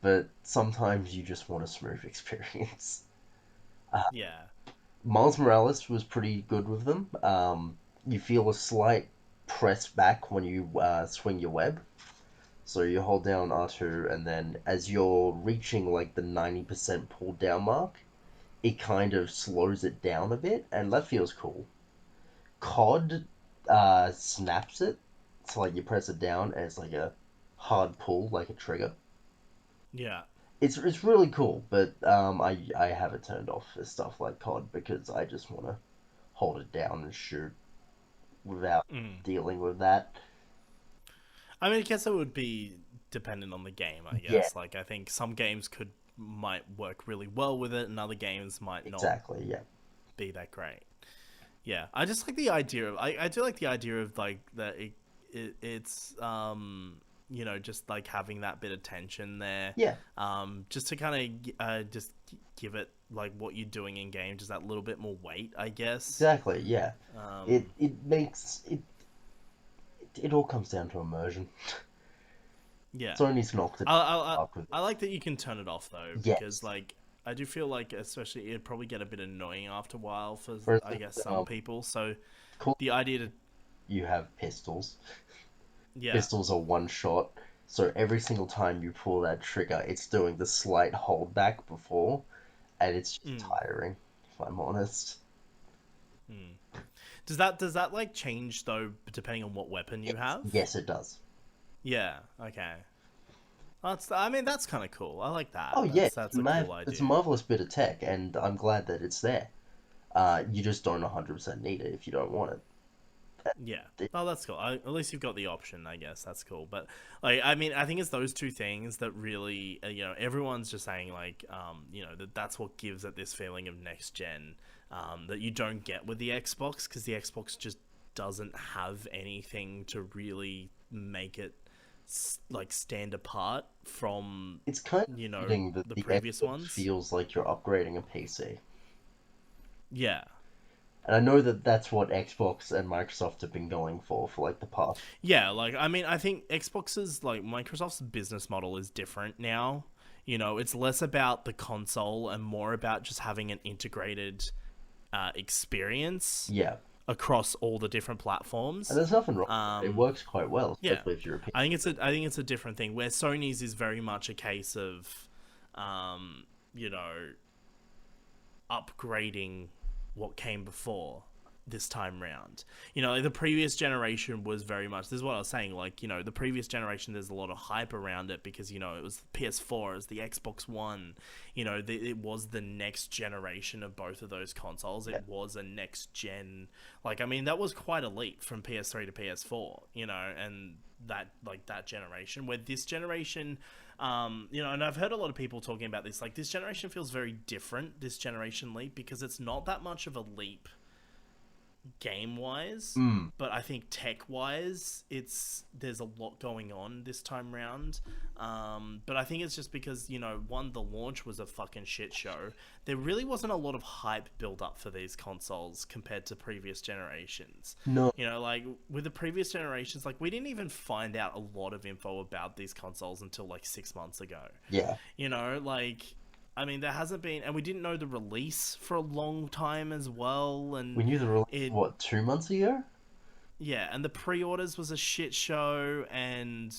but sometimes you just want a smooth experience. Uh, Yeah. Miles Morales was pretty good with them. You feel a slight press back when you swing your web. So you hold down R2, and then as you're reaching like the 90% pull down mark, it kind of slows it down a bit, and that feels cool. COD snaps it, so like you press it down, and it's like a hard pull, like a trigger. Yeah. It's really cool, but I have it turned off for stuff like COD because I just want to hold it down and shoot without Mm. dealing with that. I mean, I guess it would be dependent on the game. I Yeah, guess. Like, I think some games might work really well with it, and other games might not exactly. Yeah, be that great. Yeah, I just like the idea of. I do like the idea of like that. It's just like having that bit of tension there, yeah, just to kind of just give it like what you're doing in game, just that little bit more weight, I guess. exactly. Yeah, Um, it makes it all comes down to immersion. yeah, Sony's knocked it up with I like that you can turn it off though, because yes. like I do feel like especially it'd probably get a bit annoying after a while for Whereas I with guess some people. So Call the idea to you have pistols. yeah. Pistols are one shot, so every single time you pull that trigger, it's doing the slight hold back before, and it's just Mm, tiring, if I'm honest. mm. Does that like change though depending on what weapon you Yes, have? yes, it does. Yeah. Okay. That's I mean that's kind of cool. I like that. Oh yeah, That's a cool it's a idea. marvelous bit of tech, and I'm glad that it's there. You just don't 100% need it if you don't want Yeah. it. Oh, that's cool. At least you've got the option, I guess. That's cool. But like, I mean, I think it's those two things that really, everyone's just saying like, that's what gives it this feeling of next gen, that you don't get with the Xbox because the Xbox just doesn't have anything to really make it like stand apart from, It's kind of fitting that the the previous Xbox ones. feels like you're upgrading a PC. Yeah. And I know that that's what Xbox and Microsoft have been going for like the past. Yeah, like I mean, I think Xbox's like Microsoft's business model is different now. It's less about the console and more about just having an integrated experience Yeah, across all the different and platforms. there's nothing wrong with it. It Um, works quite well, yeah, especially if you're a PC. I think it's a different thing. Where Sony's is very much a case of, um, you know, upgrading what came before this time round. Like the previous generation was very much this is what I was saying, like, the previous generation there's a lot of hype around it because, it was PS4, it was the Xbox One, it was the next generation of both of those consoles. Yeah. It was a next gen, like, I mean, that was quite a leap from PS3 to PS4, and that generation, where this generation, and I've heard a lot of people talking about this. Like, this generation feels very different. This generation leap because it's not that much of a leap game wise, Mm. but I think tech wise, there's a lot going on this time round. But I think it's just because one, the launch was a fucking shit show. There really wasn't a lot of hype built up for these consoles compared to previous generations. No. Like with the previous generations, like we didn't even find out a lot of info about these consoles until like 6 months ago. Yeah. Like, I mean, there hasn't been, and we didn't know the release for a long time as well, We and knew the release, it, what, 2 months ago? yeah, and the pre-orders was a shit show, and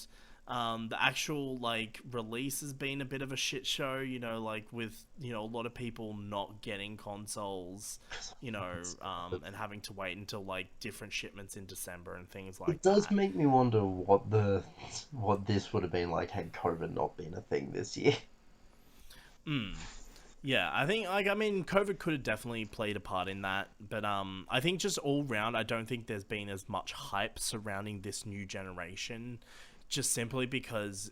The actual like release has been a bit of a shit show. Like with a lot of people not getting consoles, and having to wait until like different shipments in December and things It like does that. make me wonder what this would have been like had COVID not been a thing this year. Yeah, I think COVID could have definitely played a part in that, but I think just all round, I don't think there's been as much hype surrounding this new generation, just simply because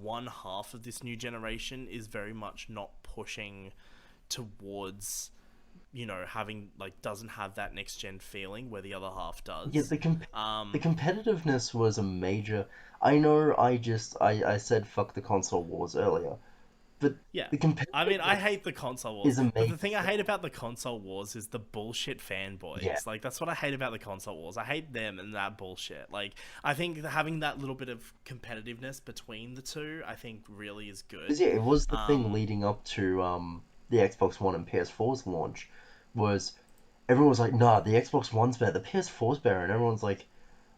one half of this new generation is very much not pushing towards having like doesn't have that next gen feeling where the other half Yeah, does. the competitiveness was a major. I know I said fuck the console wars earlier, but Yeah. the I mean, I competitiveness hate the console wars, is a but the major thing I hate thing. about the console wars is the bullshit Yeah, fanboys. Like, that's what I hate about the console wars. I hate them and that bullshit. Like, I think having that little bit of competitiveness between the two, I think really is because good. yeah, it was the thing Um, leading up to the Xbox One and PS4's launch was everyone was like, nah, the Xbox One's better, the PS4's better, and everyone's like,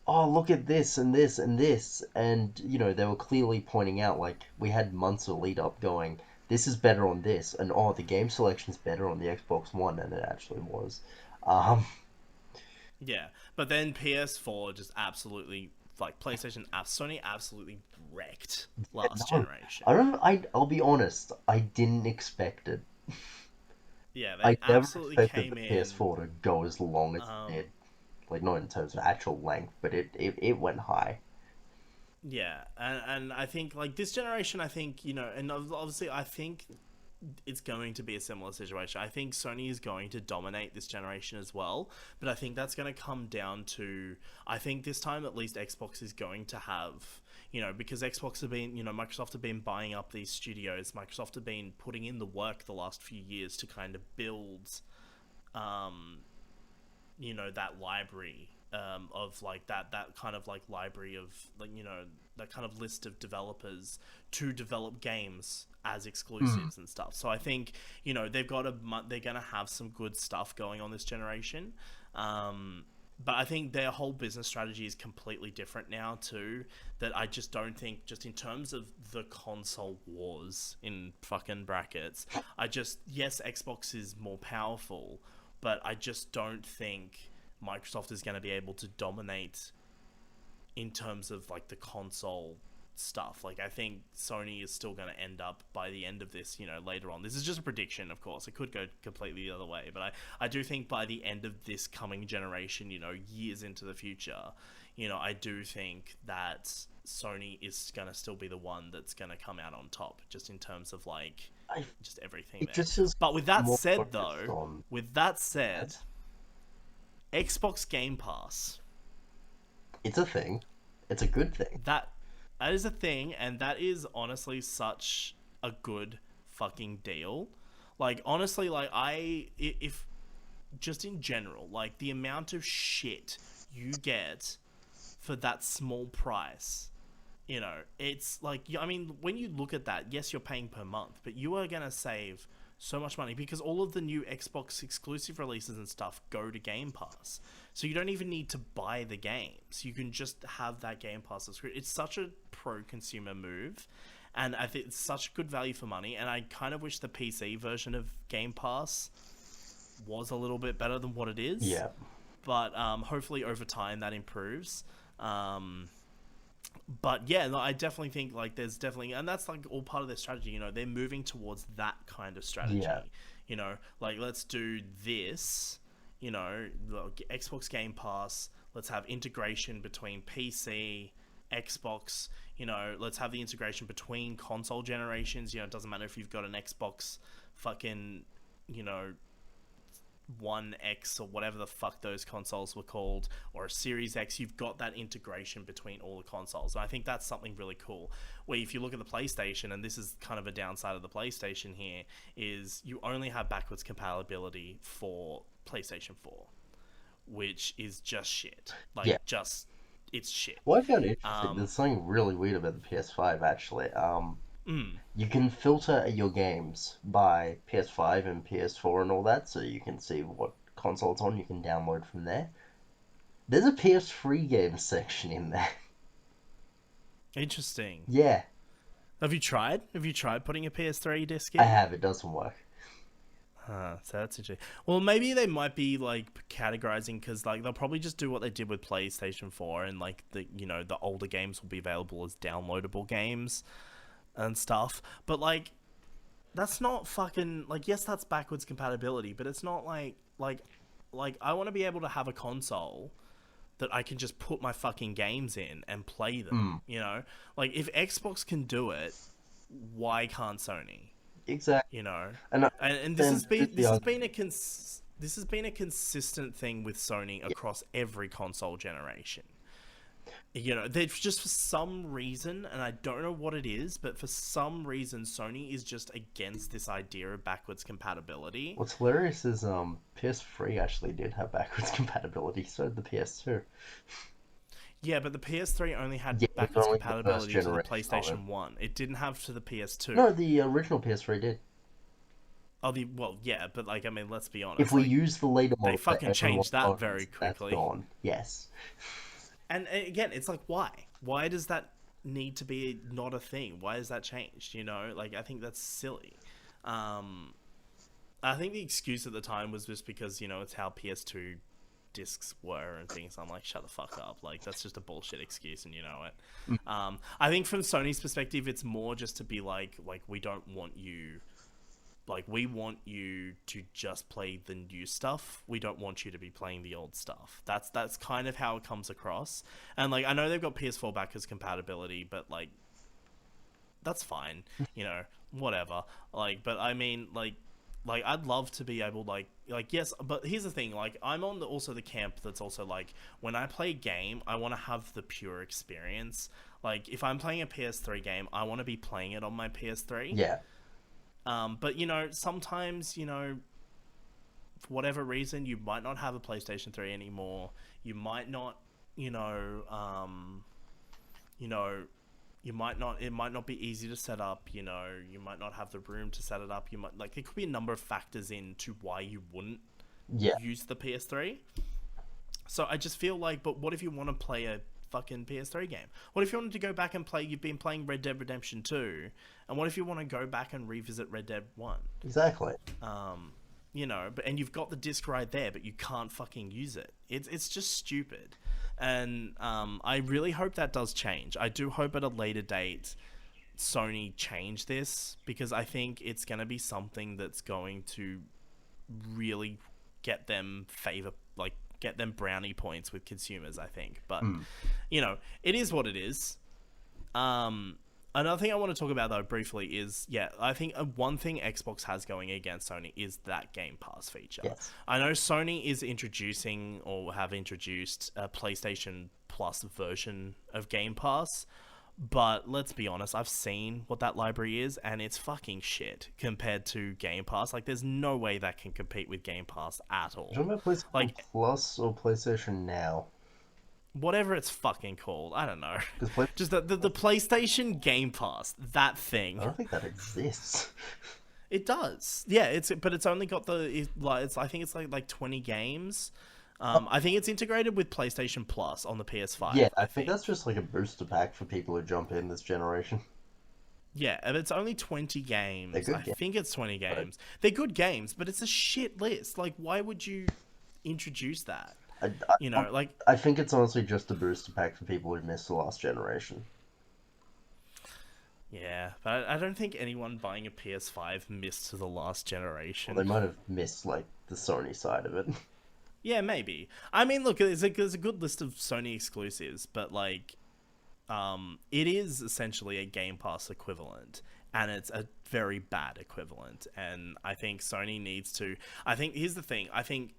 oh, look at this and this and this. And, they were clearly pointing out, like, we had months of lead up going, this is better on this, and oh, the game selection's better on the Xbox One, and it actually was. Um, yeah. But then PS4 just absolutely, like, Sony absolutely wrecked last no, generation. I'll be honest, I didn't expect it. Yeah, they I never absolutely expected the came in. PS4 to go as long as it Um, did. Like, not in terms of actual length, but it went high. yeah, and I think like this generation, I think and obviously I think it's going to be a similar situation. I think Sony is going to dominate this generation as well, but I think that's going to come down to I think this time at least Xbox is going to have because Xbox have been Microsoft have been buying up these studios. Microsoft have been putting in the work the last few years to kind of build um, that library of like that kind of like library of like that kind of list of developers to develop games as Mm. exclusives and stuff. So I think they're gonna have some good stuff going on this generation. But I think their whole business strategy is completely different now too. That I just don't think, just in terms of the console wars in fucking brackets, yes, Xbox is more powerful, but I just don't think Microsoft is going to be able to dominate in terms of like the console stuff. Like I think Sony is still going to end up by the end of this, later on. This is just a prediction, of course. It could go completely the other way, but I do think by the end of this coming generation, years into the future, I do think that Sony is going to still be the one that's going to come out on top, just in terms of like I, just everything it there. just feels But with that more said, focused though, on with that that. said, Xbox Game Pass, It's a thing. It's a good thing. that that is a thing, and that is honestly such a good fucking deal. Like honestly, like if just in general, like the amount of shit you get for that small price, it's like I mean, when you look at that, yes, you're paying per month, but you are gonna save so much money because all of the new Xbox exclusive releases and stuff go to Game Pass. So you don't even need to buy the games. You can just have that Game Pass subscription. It's such a pro consumer move, and I think it's such good value for money. And I kind of wish the PC version of Game Pass was a little bit better than what it is. Yeah. But hopefully over time that improves. But yeah, no, I definitely think like there's definitely, and that's like all part of their strategy. They're moving towards that kind of Yeah. strategy. Like let's do this. Xbox Game Pass. Let's have integration between PC, Xbox. Let's have the integration between console generations. It doesn't matter if you've got an Xbox, fucking, you know, One X or whatever the fuck those consoles were called, or a Series X, you've got that integration between all the consoles. And I think that's something really cool. Where if you look at the PlayStation, and this is kind of a downside of the PlayStation here, is you only have backwards compatibility for PlayStation 4, which is just shit. Yeah. It's shit. What I found interesting, Um, there's something really weird about the PS5 actually. mm, You can filter your games by PS5 and PS4 and all that, so you can see what console it's on. You can download from there. There's a PS3 games section in there. Interesting. Yeah, Have you tried? Have you tried putting a PS3 disc I in? have. It doesn't work. So that's interesting. Well, maybe they might be like categorizing because like they'll probably just do what they did with PlayStation 4 and like the older games will be available as downloadable games and stuff. But like that's not fucking like yes, that's backwards compatibility, but it's not like I want to be able to have a console that I can just put my fucking games in and play them. Mm, Like if Xbox can do it, why can't Sony? exactly. You know, And I and this has understand been the this has argument. been a this has been a consistent thing with Sony Yeah, across every console generation. They've just for some reason, and I don't know what it is, but for some reason, Sony is just against this idea of backwards compatibility. what's hilarious is PS3 actually did have backwards compatibility, so did the PS2. Yeah, but the PS3 only had Yeah, it was backwards only the first compatibility to the generation of it. PlayStation 1. It didn't have to the PS2. No, the original PS3 did. Oh, well, yeah, but like, I mean, let's be If honest. we Like, use the later they model that fucking everyone changed that very owns, that's quickly. gone. Yes. And again, it's like, why? Why does that need to be not a thing? Why is that changed? Like, I think that's silly. Um, I think the excuse at the time was just because, it's how PS2 discs were and things. I'm like, shut the fuck up. Like, that's just a bullshit excuse, and you know it. Mm, I think from Sony's perspective, it's more just to be like we don't want you. Like, we want you to just play the new stuff. We don't want you to be playing the old stuff. That's kind of how it comes across. And like, I know they've got PS4 backwards compatibility, but like, that's fine. Whatever. Like, but I mean, like I'd love to be able yes, but here's the thing. Like, I'm on also the camp that's also like when I play a game, I want to have the pure experience. Like, if I'm playing a PS3 game, I want to be playing it on my PS3. yeah, But sometimes for whatever reason, you might not have a PlayStation 3 anymore. You might not, you know, you know, you might not. It might not be easy to set up. You might not have the room to set it up. You might like there could be a number of factors into why you wouldn't yeah, use the PS3. So I just feel like, but what if you want to play a fucking PS3 game? What if you wanted to go back and play? You've been playing Red Dead Redemption 2, and what if you want to go back and revisit Red Dead 1? exactly. And you've got the disc right there, but you can't fucking use it. It's just stupid, and I really hope that does change. I do hope at a later date Sony change this because I think it's going to be something that's going to really get them get them brownie points with consumers, I think. But Mm, it is what it is. Another thing I want to talk about though briefly is I think one thing Xbox has going against Sony is that Game Pass feature. yes. I know Sony is introducing or have introduced a PlayStation Plus version of Game Pass, but let's be honest, I've seen what that library is and it's fucking shit compared to Game Pass. Like, there's no way that can compete with Game Pass at Do you all. remember PlayStation Like, Plus or PlayStation Now? whatever it's fucking called, I don't know. Because Play Just the PlayStation Game Pass, that I thing. don't think that exists. It does. Yeah, but it's only got I think it's like 20 games. I think it's integrated with PlayStation Plus on the PS5, Yeah, I I think think. that's just like a booster pack for people who jump in this generation. Yeah, and it's only 20 They're games. I good games, think it's 20 but games. They're good games, but it's a shit list. Like, why would you introduce that? I, Like, I think it's honestly just a booster pack for people who missed the last generation. yeah, but I don't think anyone buying a PS5 missed to the last Well, they generation. might have missed like the Sony side of it. Yeah, maybe. I mean, look, there's a good list of Sony exclusives, but like, it is essentially a Game Pass equivalent, and it's a very bad equivalent. And I think Sony needs to. I think here's the thing. I think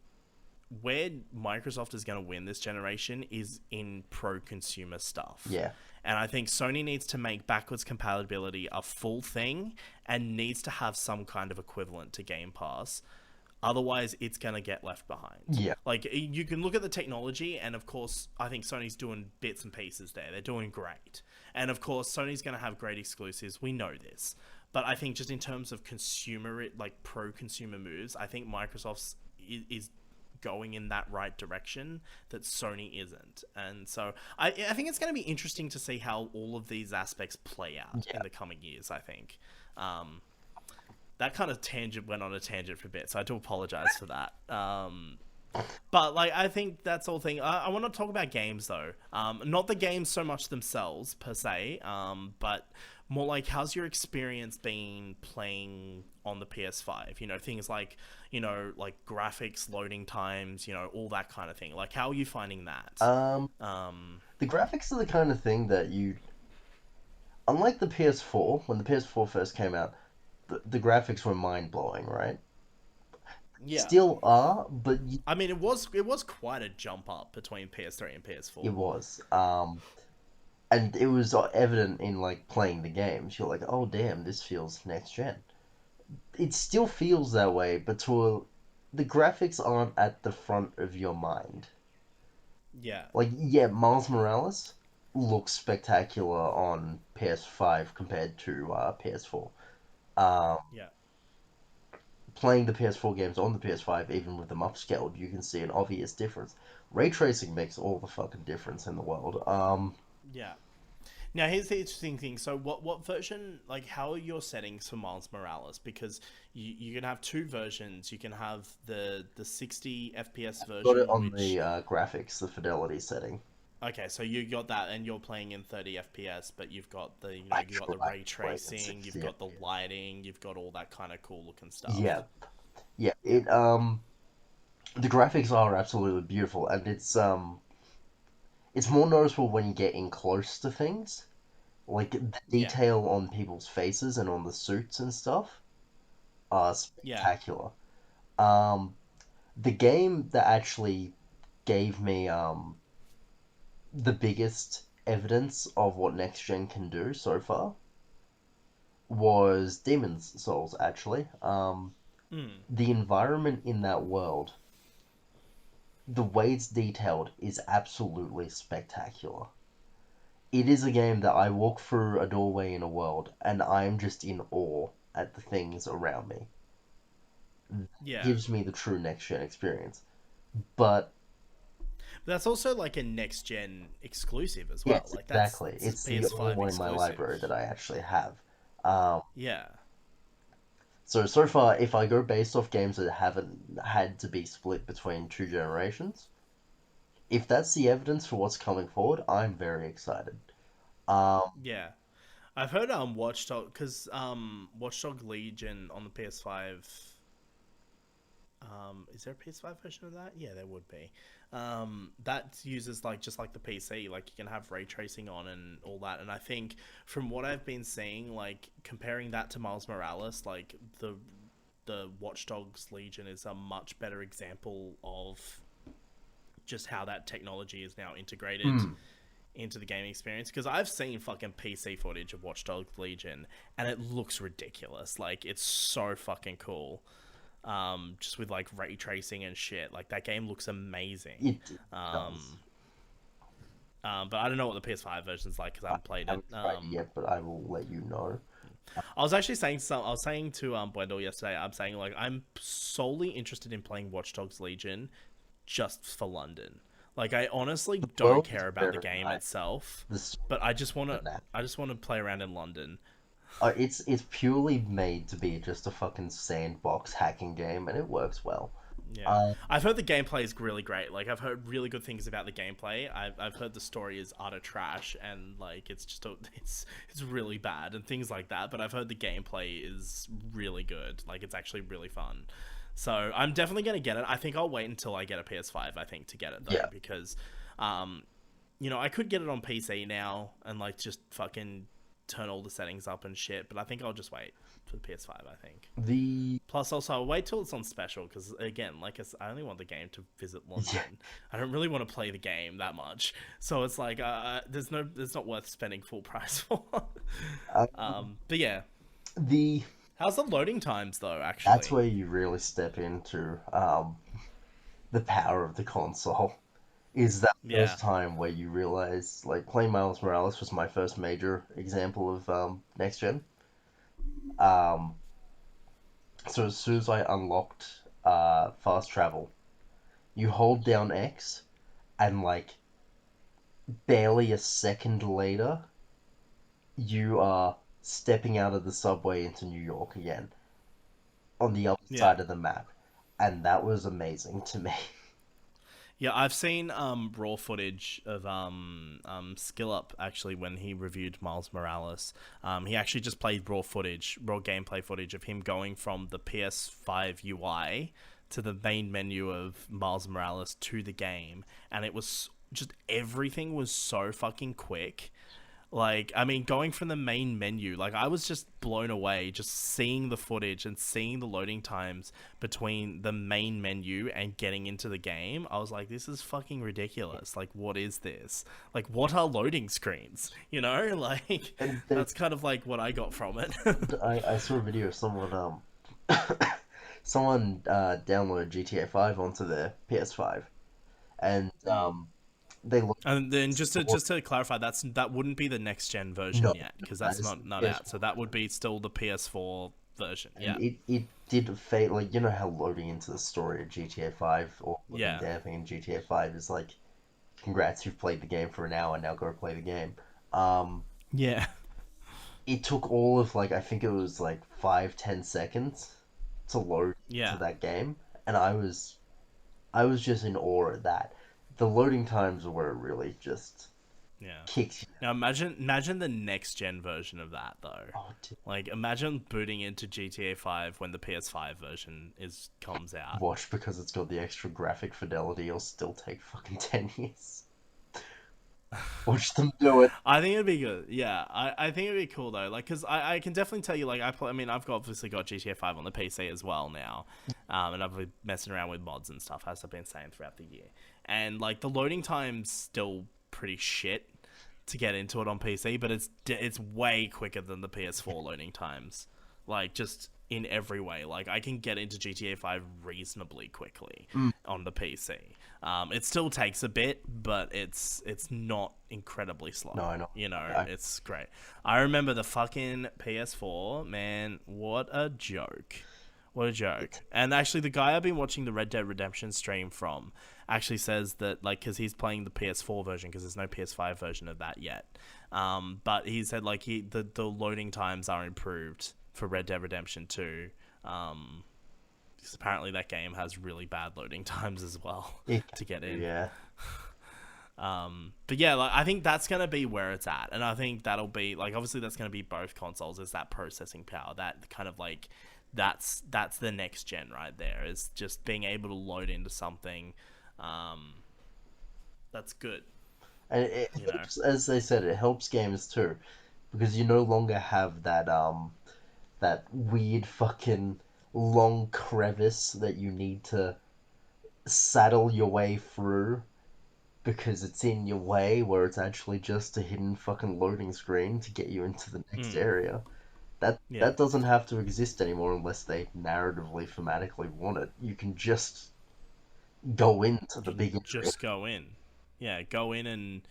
where Microsoft is going to win this generation is in pro-consumer stuff. Yeah, And I think Sony needs to make backwards compatibility a full thing and needs to have some kind of equivalent to Game Pass. Otherwise, it's going to get left behind. yeah, Like, you can look at the technology, and of course, I think Sony's doing bits and pieces there. They're doing great. And of course, Sony's going to have great exclusives. We know this. But I think just in terms of consumer, like pro-consumer moves, I think Microsoft's is going in that right direction that Sony isn't. And so I think it's going to be interesting to see how all of these aspects play out in Yeah. the coming years, I think. That kind of tangent went on a tangent for a bit, so I do apologize for that. But like, I think that's all thing. I want to talk about games though. Not the games so much themselves per se, but more like how's your experience been playing on the PS5? You know, things like like graphics, loading times, all that kind of thing. Like, how are you finding that? Um, Um, the graphics are the kind of thing that unlike the PS4, when the PS4 first came out, the graphics were mind blowing, right? yeah. Still are, but I mean, it was quite a jump up between PS3 and it PS4. was. And it was evident in like playing the games. You're like, oh damn, this feels next gen. It still feels that way, but the graphics aren't at the front of your mind. Yeah, Like, yeah, Miles Morales looks spectacular on PS5 compared to PS4. Um, yeah. Playing the PS4 games on the PS5, even with them upscaled, you can see an obvious difference. Ray tracing makes all the fucking difference in the world. Yeah. Now here's the interesting thing. So what version, like, how are your settings for Miles Morales? Because you can have two versions. You can have the 60 FPS Got it version, on the which, graphics, the fidelity setting. okay, so you got that, and you're playing in 30 FPS, but you've got the I you've got the tried ray playing in tracing, you've 60 got the FPS. lighting, you've got all that kind of cool looking Yeah, stuff. yeah. The graphics are absolutely beautiful, and it's more noticeable when you get in close to things. Like the Yeah, detail on people's faces and on the suits and stuff are yeah, spectacular. Um, the game that actually gave me the biggest evidence of what next gen can do so far was Demon's Souls. Actually, mm, the environment in that world, the way it's detailed, is absolutely spectacular. It is a game that I walk through a doorway in a world and I'm just in awe at the things around me. yeah. Gives me the true next gen experience. But But that's also like a next gen exclusive as well. yes, Like exactly. that's It's the only PS5 one in my library exclusive. that I actually have. Um, Yeah. so far, if I go based off games that haven't had to be split between two generations, if that's the evidence for what's coming forward, I'm very excited. Um, Yeah. I've heard Watchdog, because Watchdog Legion on the PS5, is there a PS5 version of that? Yeah, there would be. That uses like just like the PC, like you can have ray tracing on and all that. And I think from what I've been seeing, like comparing that to Miles Morales, like the Watch Dogs Legion is a much better example of just how that technology is now integrated hmm, into the gaming experience, because I've seen fucking PC footage of Watch Dogs Legion and it looks ridiculous. Like it's so fucking cool. Just with like ray tracing and shit. Like that game looks amazing. it does. Um, but I don't know what the PS5 version's like because I I haven't played it. haven't tried it yet, but I will let you know. I was actually saying I was saying to Blendell yesterday. I'm saying like I'm solely interested in playing Watch Dogs Legion just for London. Like I honestly The don't world is care about the very game nice. itself, The story but and that. I just want to play around in London. It's purely made to be just a fucking sandbox hacking game, and it works well. Yeah, Um, I've heard the gameplay is really great. Like I've heard really good things about the gameplay. I've heard the story is utter trash and like it's just it's really bad and things like that. But I've heard the gameplay is really good. Like it's actually really fun. So I'm definitely gonna get it. I think I'll wait until I get a PS5. I think to get it though yeah, because, um, I could get it on PC now and like just fucking turn all the settings up and shit. But I think I'll just wait for the PS5. I think. the Plus, also, I'll wait till it's on special because, again, like I only want the game to visit yeah, London. I don't really want to play the game that much, so it's like it's not worth spending full price for. But yeah, the how's the loading times though? that's Actually, where you really step into the power of the console. Is that yeah, first time where you realize, like, playing Miles Morales was my first major example of next gen. So as soon as I unlocked fast travel, You hold down X, and like barely a second later, you are stepping out of the subway into New York again on the other Yeah. side of the map. And that was amazing to me. Yeah, I've seen raw footage of Skill Up actually when he reviewed Miles Morales. He actually just played raw gameplay footage of him going from the PS5 UI to the main menu of Miles Morales to the game, and it was just everything was so fucking quick. Like, I mean, going from the main menu, like, I was just blown away just seeing the footage and seeing the loading times between the main menu and getting into the game. I was like, this is fucking ridiculous. Like, what is this? Like, what are loading screens? You know? Like, And that's kind of like what I got from it. I saw a video of someone downloaded GTA 5 onto their PS5, and they looked And then just to clarify, that wouldn't be the next gen version no, yet because that that's is not out. So PS4, that would be still the PS4 version. and Yeah. it did fade like you know how loading into the story of GTA 5 or loading Yeah. damping in GTA 5 is like, congrats, you've played the game for an hour, now go play the game. Um, Yeah. it took all of like I think it was like 5-10 seconds to load to Yeah. that game, and I was just in awe at that. The loading times were really just Yeah. kicked you. Now imagine the next gen version of that though. Oh, dude. Like imagine booting into GTA 5 when the PS5 version is comes out. Watch, because it's got the extra graphic fidelity, it'll still take fucking 10 years. Watch them do it. I think it'd be good. Yeah, I think it'd be cool though. Like, cause I can definitely tell you, like, I mean, obviously got GTA 5 on the PC as well now, and I've been messing around with mods and stuff as I've been saying throughout the year. And like the loading time's still pretty shit to get into it on PC, but it's way quicker than the PS4 loading times. Like just in every way. Like I can get into GTA 5 reasonably quickly Mm. on the PC. It still takes a bit, but it's not incredibly slow. No, I know. You know, I, it's great. I remember the fucking PS4, man. What a joke. What a joke. And actually, the guy I've been watching the Red Dead Redemption stream from actually says that, like, because he's playing the PS4 version, because there's no PS5 version of that yet. But he said, like, the loading times are improved for Red Dead Redemption 2. Because apparently that game has really bad loading times as well it, to get in. yeah. But yeah, like I think that's gonna be where it's at, and I think that'll be like obviously that's gonna be both consoles. Is that processing power, that kind of like that's the next gen right there. Is just being able to load into something, that's good. And it You know. helps, as they said, it helps games too, because you no longer have that weird fucking long crevice that you need to saddle your way through because it's in your way, where it's actually just a hidden fucking loading screen to get you into the next Mm, area. That yeah. that doesn't have to exist anymore unless they narratively, thematically want it. You can just go into the You can big area. just go in. Yeah, go in and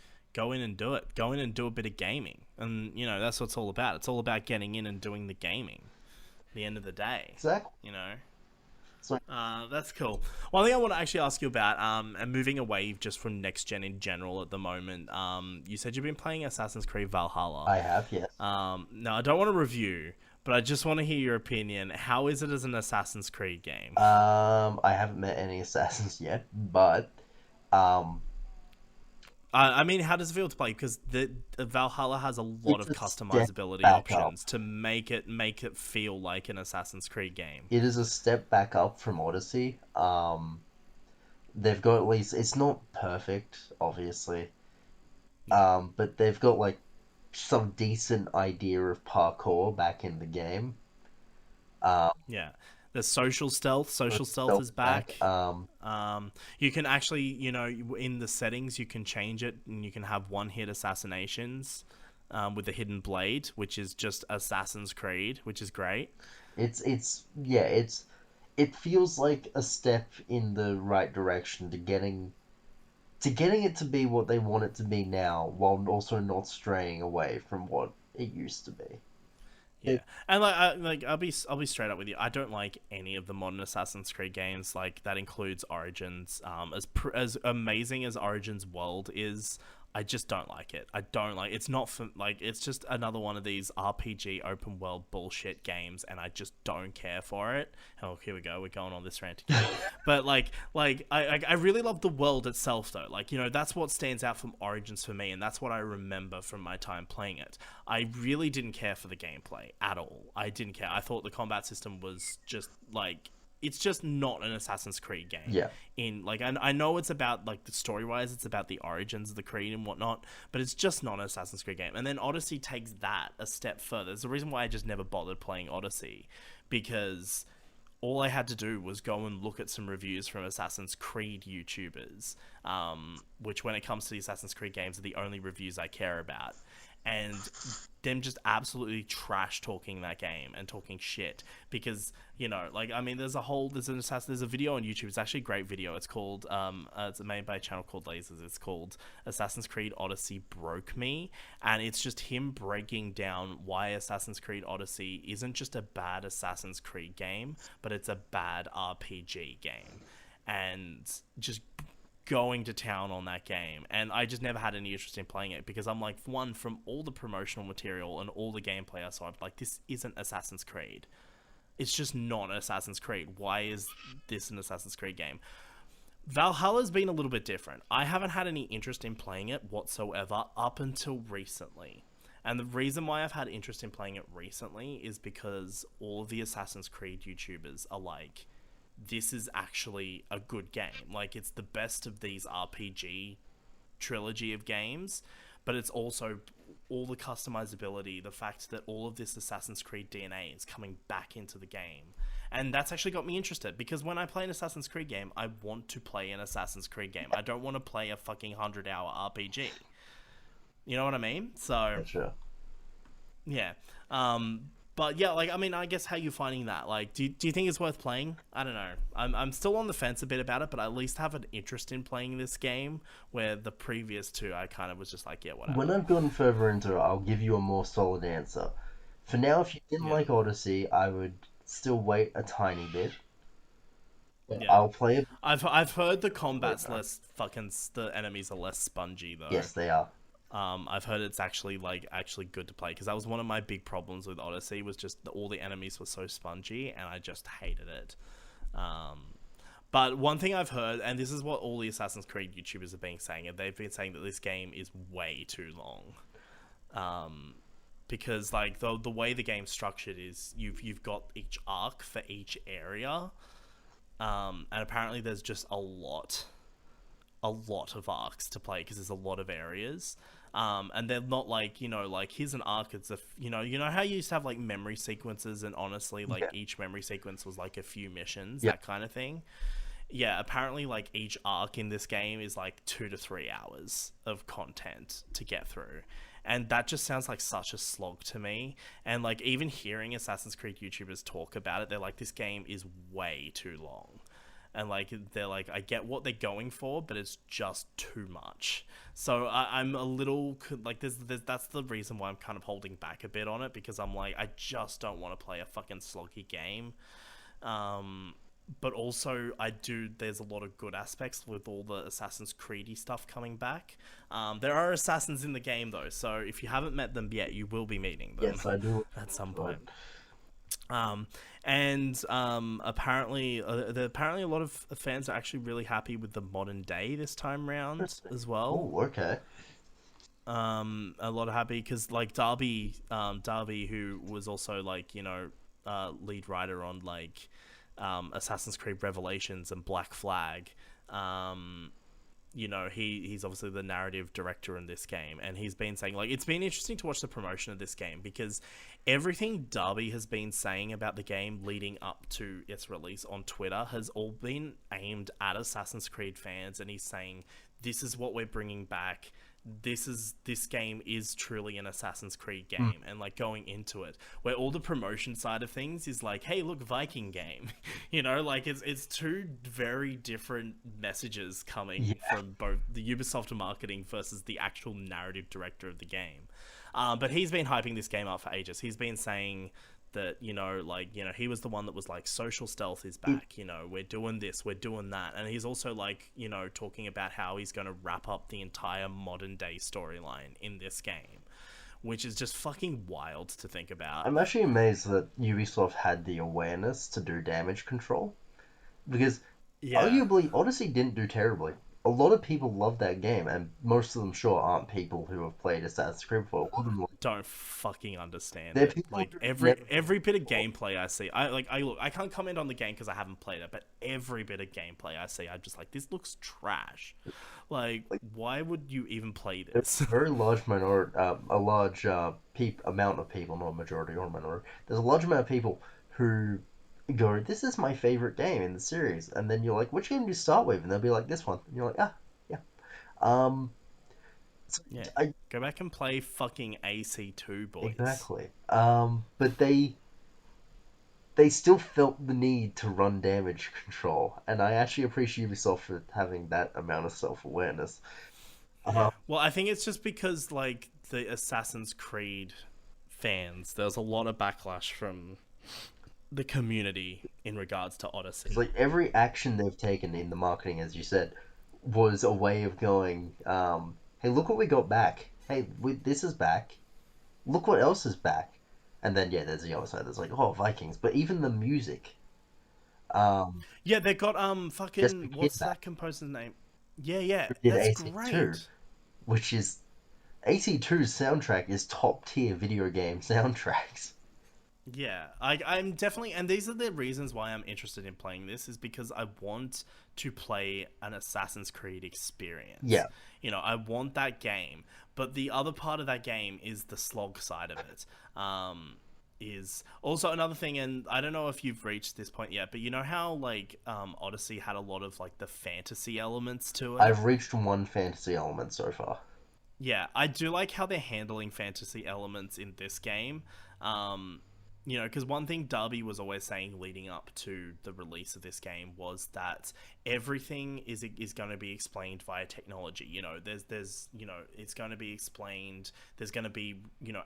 do it. Go in and do a bit of gaming, and you know that's what it's all about. It's all about getting in and doing the gaming. At the end of the day, Exactly. you know. So That's cool. One thing I want to actually ask you about, and moving away just from next gen in general at the moment, you said you've been playing Assassin's Creed Valhalla. I have, yes. Now I don't want to review, but I just want to hear your opinion. How is it as an Assassin's Creed game? I haven't met any assassins yet, but um, I mean, how does it feel to play? Because the Valhalla has a lot it's of a step customizability back up. options to make it feel like an Assassin's Creed game. It is a step back up from Odyssey. They've got at least, it's not perfect, obviously, Yeah. but they've got like some decent idea of parkour back in the game. Um, Yeah. The social stealth. Social stealth Stealth is back. back. You can actually, in the settings, you can change it and you can have one hit assassinations with the hidden blade, which is just Assassin's Creed, which is great. It feels like a step in the right direction to getting it to be what they want it to be now, while also not straying away from what it used to be. Yeah, and I'll be straight up with you. I don't like any of the modern Assassin's Creed games. Like that includes Origins. As amazing as Origins world is, I just don't like it. I don't like. It's not for like. It's just another one of these RPG open world bullshit games, and I just don't care for it. Oh, here we go. We're going on this rant again. But I really love the world itself, though. Like, that's what stands out from Origins for me, and that's what I remember from my time playing it. I really didn't care for the gameplay at all. I didn't care. I thought the combat system was just like, it's just not an Assassin's Creed game. Yeah. I know it's about like the story wise, it's about the origins of the Creed and whatnot, but it's just not an Assassin's Creed game. And then Odyssey takes that a step further. There's the reason why I just never bothered playing Odyssey, because all I had to do was go and look at some reviews from Assassin's Creed YouTubers, which when it comes to the Assassin's Creed games are the only reviews I care about. And them just absolutely trash talking that game and talking shit because there's a video on YouTube. It's actually a great video. It's called it's made by a channel called Lasers. It's called Assassin's Creed Odyssey Broke Me, and it's just him breaking down why Assassin's Creed Odyssey isn't just a bad Assassin's Creed game, but it's a bad RPG game, and just going to town on that game. And I just never had any interest in playing it because I'm like, one, from all the promotional material and all the gameplay I saw, I'm like, this isn't Assassin's Creed. It's just not Assassin's Creed. Why is this an Assassin's Creed game? Valhalla's been a little bit different. I haven't had any interest in playing it whatsoever up until recently. And the reason why I've had interest in playing it recently is because all of the Assassin's Creed YouTubers are like, this is actually a good game. Like, it's the best of these RPG trilogy of games, but it's also all the customizability, the fact that all of this Assassin's Creed DNA is coming back into the game. And that's actually got me interested, because when I play an Assassin's Creed game, I want to play an Assassin's Creed game. I don't want to play a fucking 100-hour RPG. You know what I mean? So, Sure. Yeah. But yeah, I guess how you finding that? Like, do you think it's worth playing? I don't know. I'm still on the fence a bit about it, but I at least have an interest in playing this game, where the previous two, I kind of was just like, yeah, whatever. When I've gone further into it, I'll give you a more solid answer. For now, if you didn't like Odyssey, I would still wait a tiny bit. Yeah. I'll play it. I've heard the combat's less the enemies are less spongy though. Yes, they are. I've heard it's actually good to play, because that was one of my big problems with Odyssey, was just all the enemies were so spongy and I just hated it. But one thing I've heard, and this is what all the Assassin's Creed YouTubers have been saying, and they've been saying that this game is way too long. Because like the way the game's structured is you've got each arc for each area, and apparently there's just a lot of arcs to play because there's a lot of areas. And they're not like, here's an arc, it's you know how you used to have like memory sequences, and honestly each memory sequence was like a few missions, that kind of thing. Yeah, apparently like each arc in this game is like 2 to 3 hours of content to get through. And that just sounds like such a slog to me. And like, even hearing Assassin's Creed YouTubers talk about it, they're like, this game is way too long. And like, they're like, I get what they're going for, but it's just too much. So I'm a little like, that's the reason why I'm kind of holding back a bit on it, because I'm like, I just don't want to play a fucking sloggy game. But also, there's a lot of good aspects with all the Assassin's Creed-y stuff coming back. There are assassins in the game, though, so if you haven't met them yet, you will be meeting them. Yes, I do. At some point. Apparently a lot of fans are actually really happy with the modern day this time round as well. Oh, okay. A lot of happy, because like Darby, who was also like, lead writer on like Assassin's Creed Revelations and Black Flag, he's obviously the narrative director in this game, and he's been saying, like, it's been interesting to watch the promotion of this game, because everything Darby has been saying about the game leading up to its release on Twitter has all been aimed at Assassin's Creed fans, and he's saying, this is what we're bringing back. This game is truly an Assassin's Creed game. And like, going into it, where all the promotion side of things is like, hey, look, Viking game. Like, it's two very different messages coming from both the Ubisoft marketing versus the actual narrative director of the game. But he's been hyping this game up for ages. He's been saying that, he was the one that was like, social stealth is back, we're doing this, we're doing that. And he's also like, talking about how he's going to wrap up the entire modern day storyline in this game, which is just fucking wild to think about. I'm actually amazed that Ubisoft had the awareness to do damage control, because Yeah. arguably Odyssey didn't do terribly. A lot of people love that game, and most of them sure aren't people who have played Assassin's Creed before. Don't fucking understand They're it. people Like who every never every bit of gameplay I see, I can't comment on the game because I haven't played it, but every bit of gameplay I see, I'm just like, this looks trash. Like, why would you even play there's this? a very large minority, a large amount of people, not a majority or minority. There's a large amount of people who go, "This is my favorite game in the series," and then you're like, "Which game do you start with?" And they'll be like, "This one," and you're like, "Ah, yeah." Um, so Yeah, I go back and play fucking AC2, boys. exactly. But they still felt the need to run damage control, and I actually appreciate Ubisoft for having that amount of self awareness. Yeah. Well, I think it's just because like the Assassin's Creed fans, there's a lot of backlash from the community in regards to It's Odyssey. like every action they've taken in the marketing, as you said, was a way of going, "Hey, look what we got back. Hey, this is back. Look what else is back." And then yeah, there's the other side. There's like, oh, Vikings, but even the music, um, Yeah, they got just the fucking, kid what's back that composer's name? Yeah, yeah, who did that's AC2, great. which is AC2's soundtrack is top tier video game soundtracks. Yeah, I'm definitely, and these are the reasons why I'm interested in playing this, is because I want to play an Assassin's Creed experience. Yeah, I want that game, but the other part of that game is the slog side of it. Is also another thing, and I don't know if you've reached this point yet, but you know how like Odyssey had a lot of like the fantasy elements to it. I've reached one fantasy element so far. Yeah, I do like how they're handling fantasy elements in this game. Um, because one thing Darby was always saying leading up to the release of this game was that everything is going to be explained via technology. There's it's going to be explained. There's going to be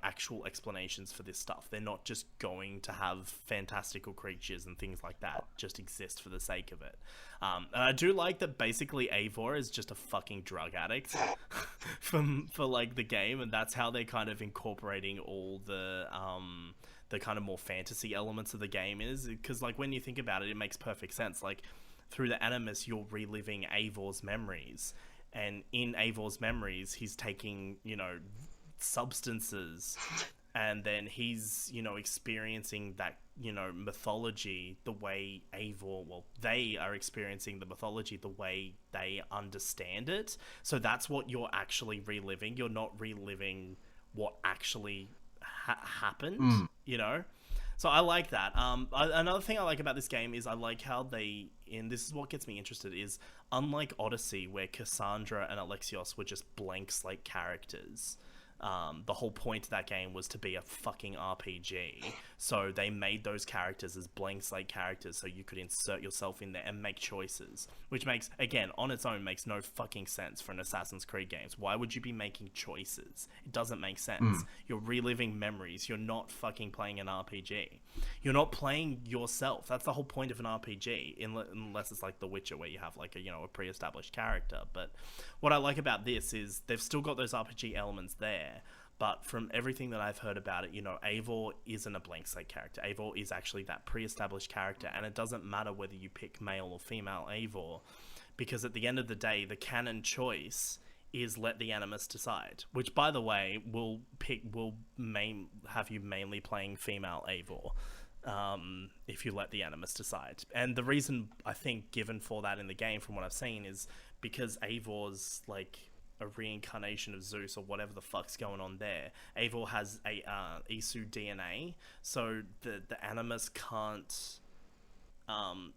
actual explanations for this stuff. They're not just going to have fantastical creatures and things like that just exist for the sake of it. And I do like that basically Eivor is just a fucking drug addict for like the game, and that's how they're kind of incorporating all the kind of more fantasy elements of the game is, because like when you think about it, it makes perfect sense. Like through the Animus, you're reliving Eivor's memories, and in Eivor's memories, he's taking substances, and then he's experiencing that mythology the way they are experiencing the mythology the way they understand it. So that's what you're actually reliving. You're not reliving what actually happened, Mm. So I like that. Another thing I like about this game is I like how and this is what gets me interested, is unlike Odyssey, where Cassandra and Alexios were just blank slate characters. The whole point of that game was to be a fucking RPG. So they made those characters as blank slate characters so you could insert yourself in there and make choices. Which makes, again, on its own, makes no fucking sense for an Assassin's Creed games. Why would you be making choices? It doesn't make sense. Mm. You're reliving memories. You're not fucking playing an RPG. You're not playing yourself. That's the whole point of an RPG, unless it's like The Witcher, where you have like a pre-established character. But what I like about this is they've still got those RPG elements there, but from everything that I've heard about it, Eivor isn't a blank slate character. Eivor is actually that pre-established character, and it doesn't matter whether you pick male or female Eivor, because at the end of the day, the canon choice is let the Animus decide. Which, by the way, will have you mainly playing female Eivor, if you let the Animus decide. And the reason I think given for that in the game, from what I've seen, is because Eivor's like a reincarnation of Zeus or whatever the fuck's going on there. Eivor has a Isu DNA, so the Animus can't.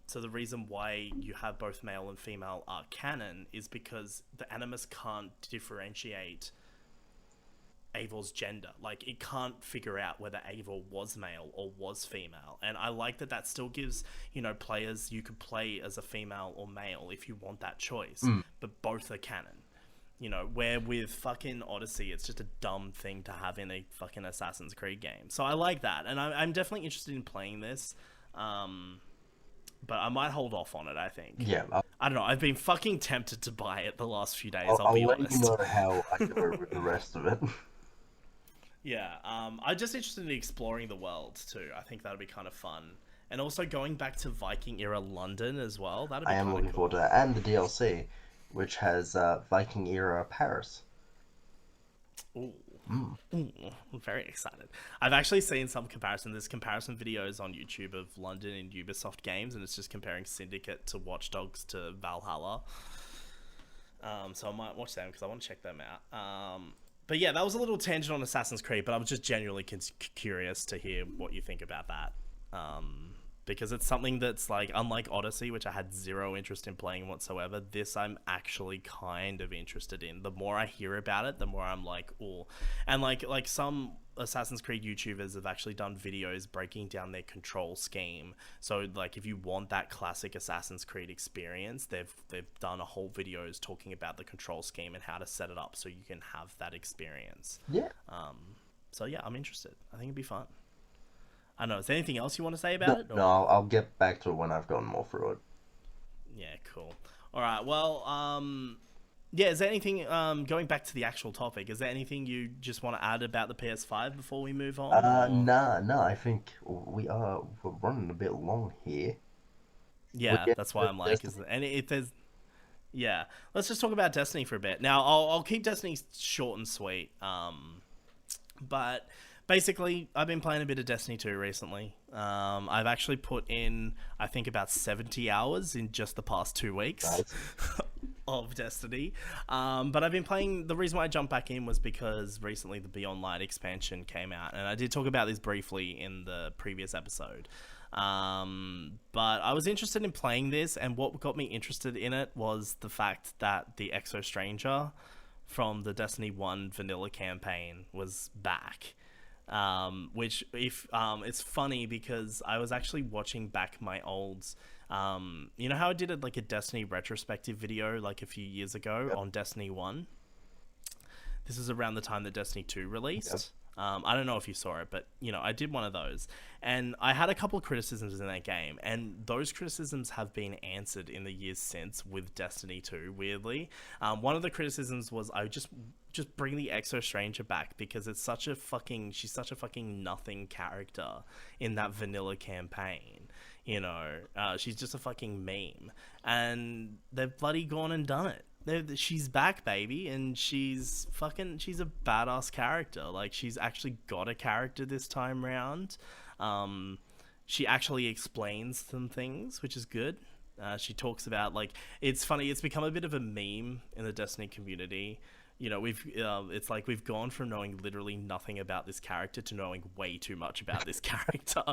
So the reason why you have both male and female are canon is because the Animus can't differentiate Eivor's gender. Like, it can't figure out whether Eivor was male or was female. And I like that still gives, players, you could play as a female or male if you want that choice. Mm. But both are canon. where with fucking Odyssey, it's just a dumb thing to have in a fucking Assassin's Creed game. So I like that, and I'm definitely interested in playing this. But I might hold off on it, I think. Yeah, I don't know. I've been fucking tempted to buy it the last few days, I'll I'll be let you honest. know how I go with the rest of it. Yeah, I'm just interested in exploring the world too. I think that'd be kind of fun. And also going back to Viking era London as well. That'd I be am kind of looking forward to cool. that, and the DLC, which has Viking era Paris. Ooh. Mm. Ooh, I'm very excited. I've actually seen some comparison. There's comparison videos on YouTube of London and Ubisoft games, and it's just comparing Syndicate to Watch Dogs to Valhalla. So I might watch them because I want to check them out. But yeah, that was a little tangent on Assassin's Creed, but I was just genuinely curious to hear what you think about that. Because it's something that's like, unlike Odyssey, which I had zero interest in playing whatsoever, this I'm actually kind of interested in. The more I hear about it, the more I'm like, oh. And like some Assassin's Creed YouTubers have actually done videos breaking down their control scheme. So like if you want that classic Assassin's Creed experience, they've done a whole videos talking about the control scheme and how to set it up so you can have that experience. Yeah. So yeah, I'm interested. I think it'd be fun. I don't know. Is there anything else you want to say No, about it? no, Or I'll get back to it when I've gone more through it. yeah, cool. All right. Well, yeah. Is there anything going back to the actual topic? Is there anything you just want to add about the PS5 before we move on? Or Nah, I think we're running a bit long here. We yeah, get that's why to I'm like, is Destiny. there, and if there's yeah, let's just talk about Destiny for a bit. Now, I'll keep Destiny short and sweet. But basically, I've been playing a bit of Destiny 2 recently. I've actually put in, I think, about 70 hours in just the past 2 weeks Nice. of Destiny. But I've been playing, the reason why I jumped back in was because recently the Beyond Light expansion came out, and I did talk about this briefly in the previous episode. But I was interested in playing this, and what got me interested in it was the fact that the Exo Stranger from the Destiny 1 vanilla campaign was back. Which if it's funny because I was actually watching back my old you know how I did like a Destiny retrospective video like a few years ago Yep, on Destiny 1. This is around the time that Destiny 2 yep. released. I don't know if you saw it, but I did one of those, and I had a couple of criticisms in that game, and those criticisms have been answered in the years since with Destiny 2. Weirdly, one of the criticisms was I just bring the Exo Stranger back because she's such a fucking nothing character in that vanilla campaign. She's just a fucking meme, and they've bloody gone and done it. She's back, baby, and she's a badass character. Like, she's actually got a character this time round. She actually explains some things, which is good. She talks about, like, it's funny, it's become a bit of a meme in the Destiny community. It's like we've gone from knowing literally nothing about this character to knowing way too much about this character.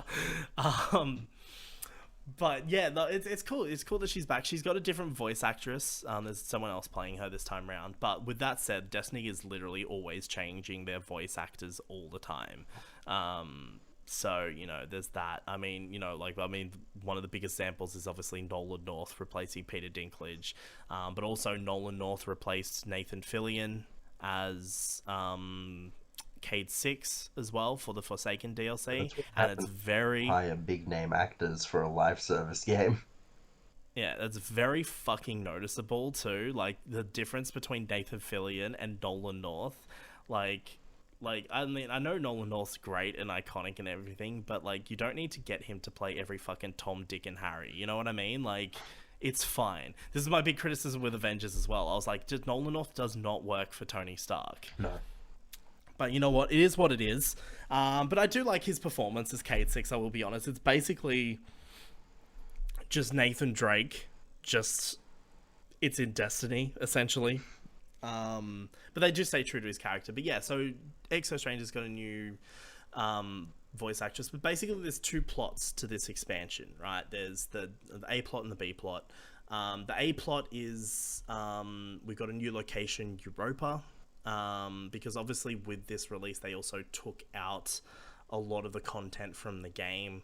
But yeah, no, it's cool. It's cool that she's back. She's got a different voice actress. There's someone else playing her this time round. But with that said, Destiny is literally always changing their voice actors all the time. So there's that. One of the big examples is obviously Nolan North replacing Peter Dinklage, but also Nolan North replaced Nathan Fillion as Cade 6 as well for the Forsaken DLC, That's what and it's happens. very Hire big name actors for a live service game. yeah, that's very fucking noticeable too. Like the difference between Nathan Fillion and Nolan North, like I mean, I know Nolan North's great and iconic and everything, but like you don't need to get him to play every fucking Tom, Dick, and Harry. You know what I mean? Like, it's fine. This is my big criticism with Avengers as well. I was like, just Nolan North does not work for Tony Stark. No. But you know what? It is what it is. But I do like his performance as Cade 6, I will be honest. It's basically just Nathan Drake. It's in Destiny, essentially. But they do stay true to his character. But yeah, so Exo Stranger's got a new voice actress. But basically there's two plots to this expansion, right? There's the A plot and the B plot. The A plot is we've got a new location, Europa. Because obviously with this release they also took out a lot of the content from the game,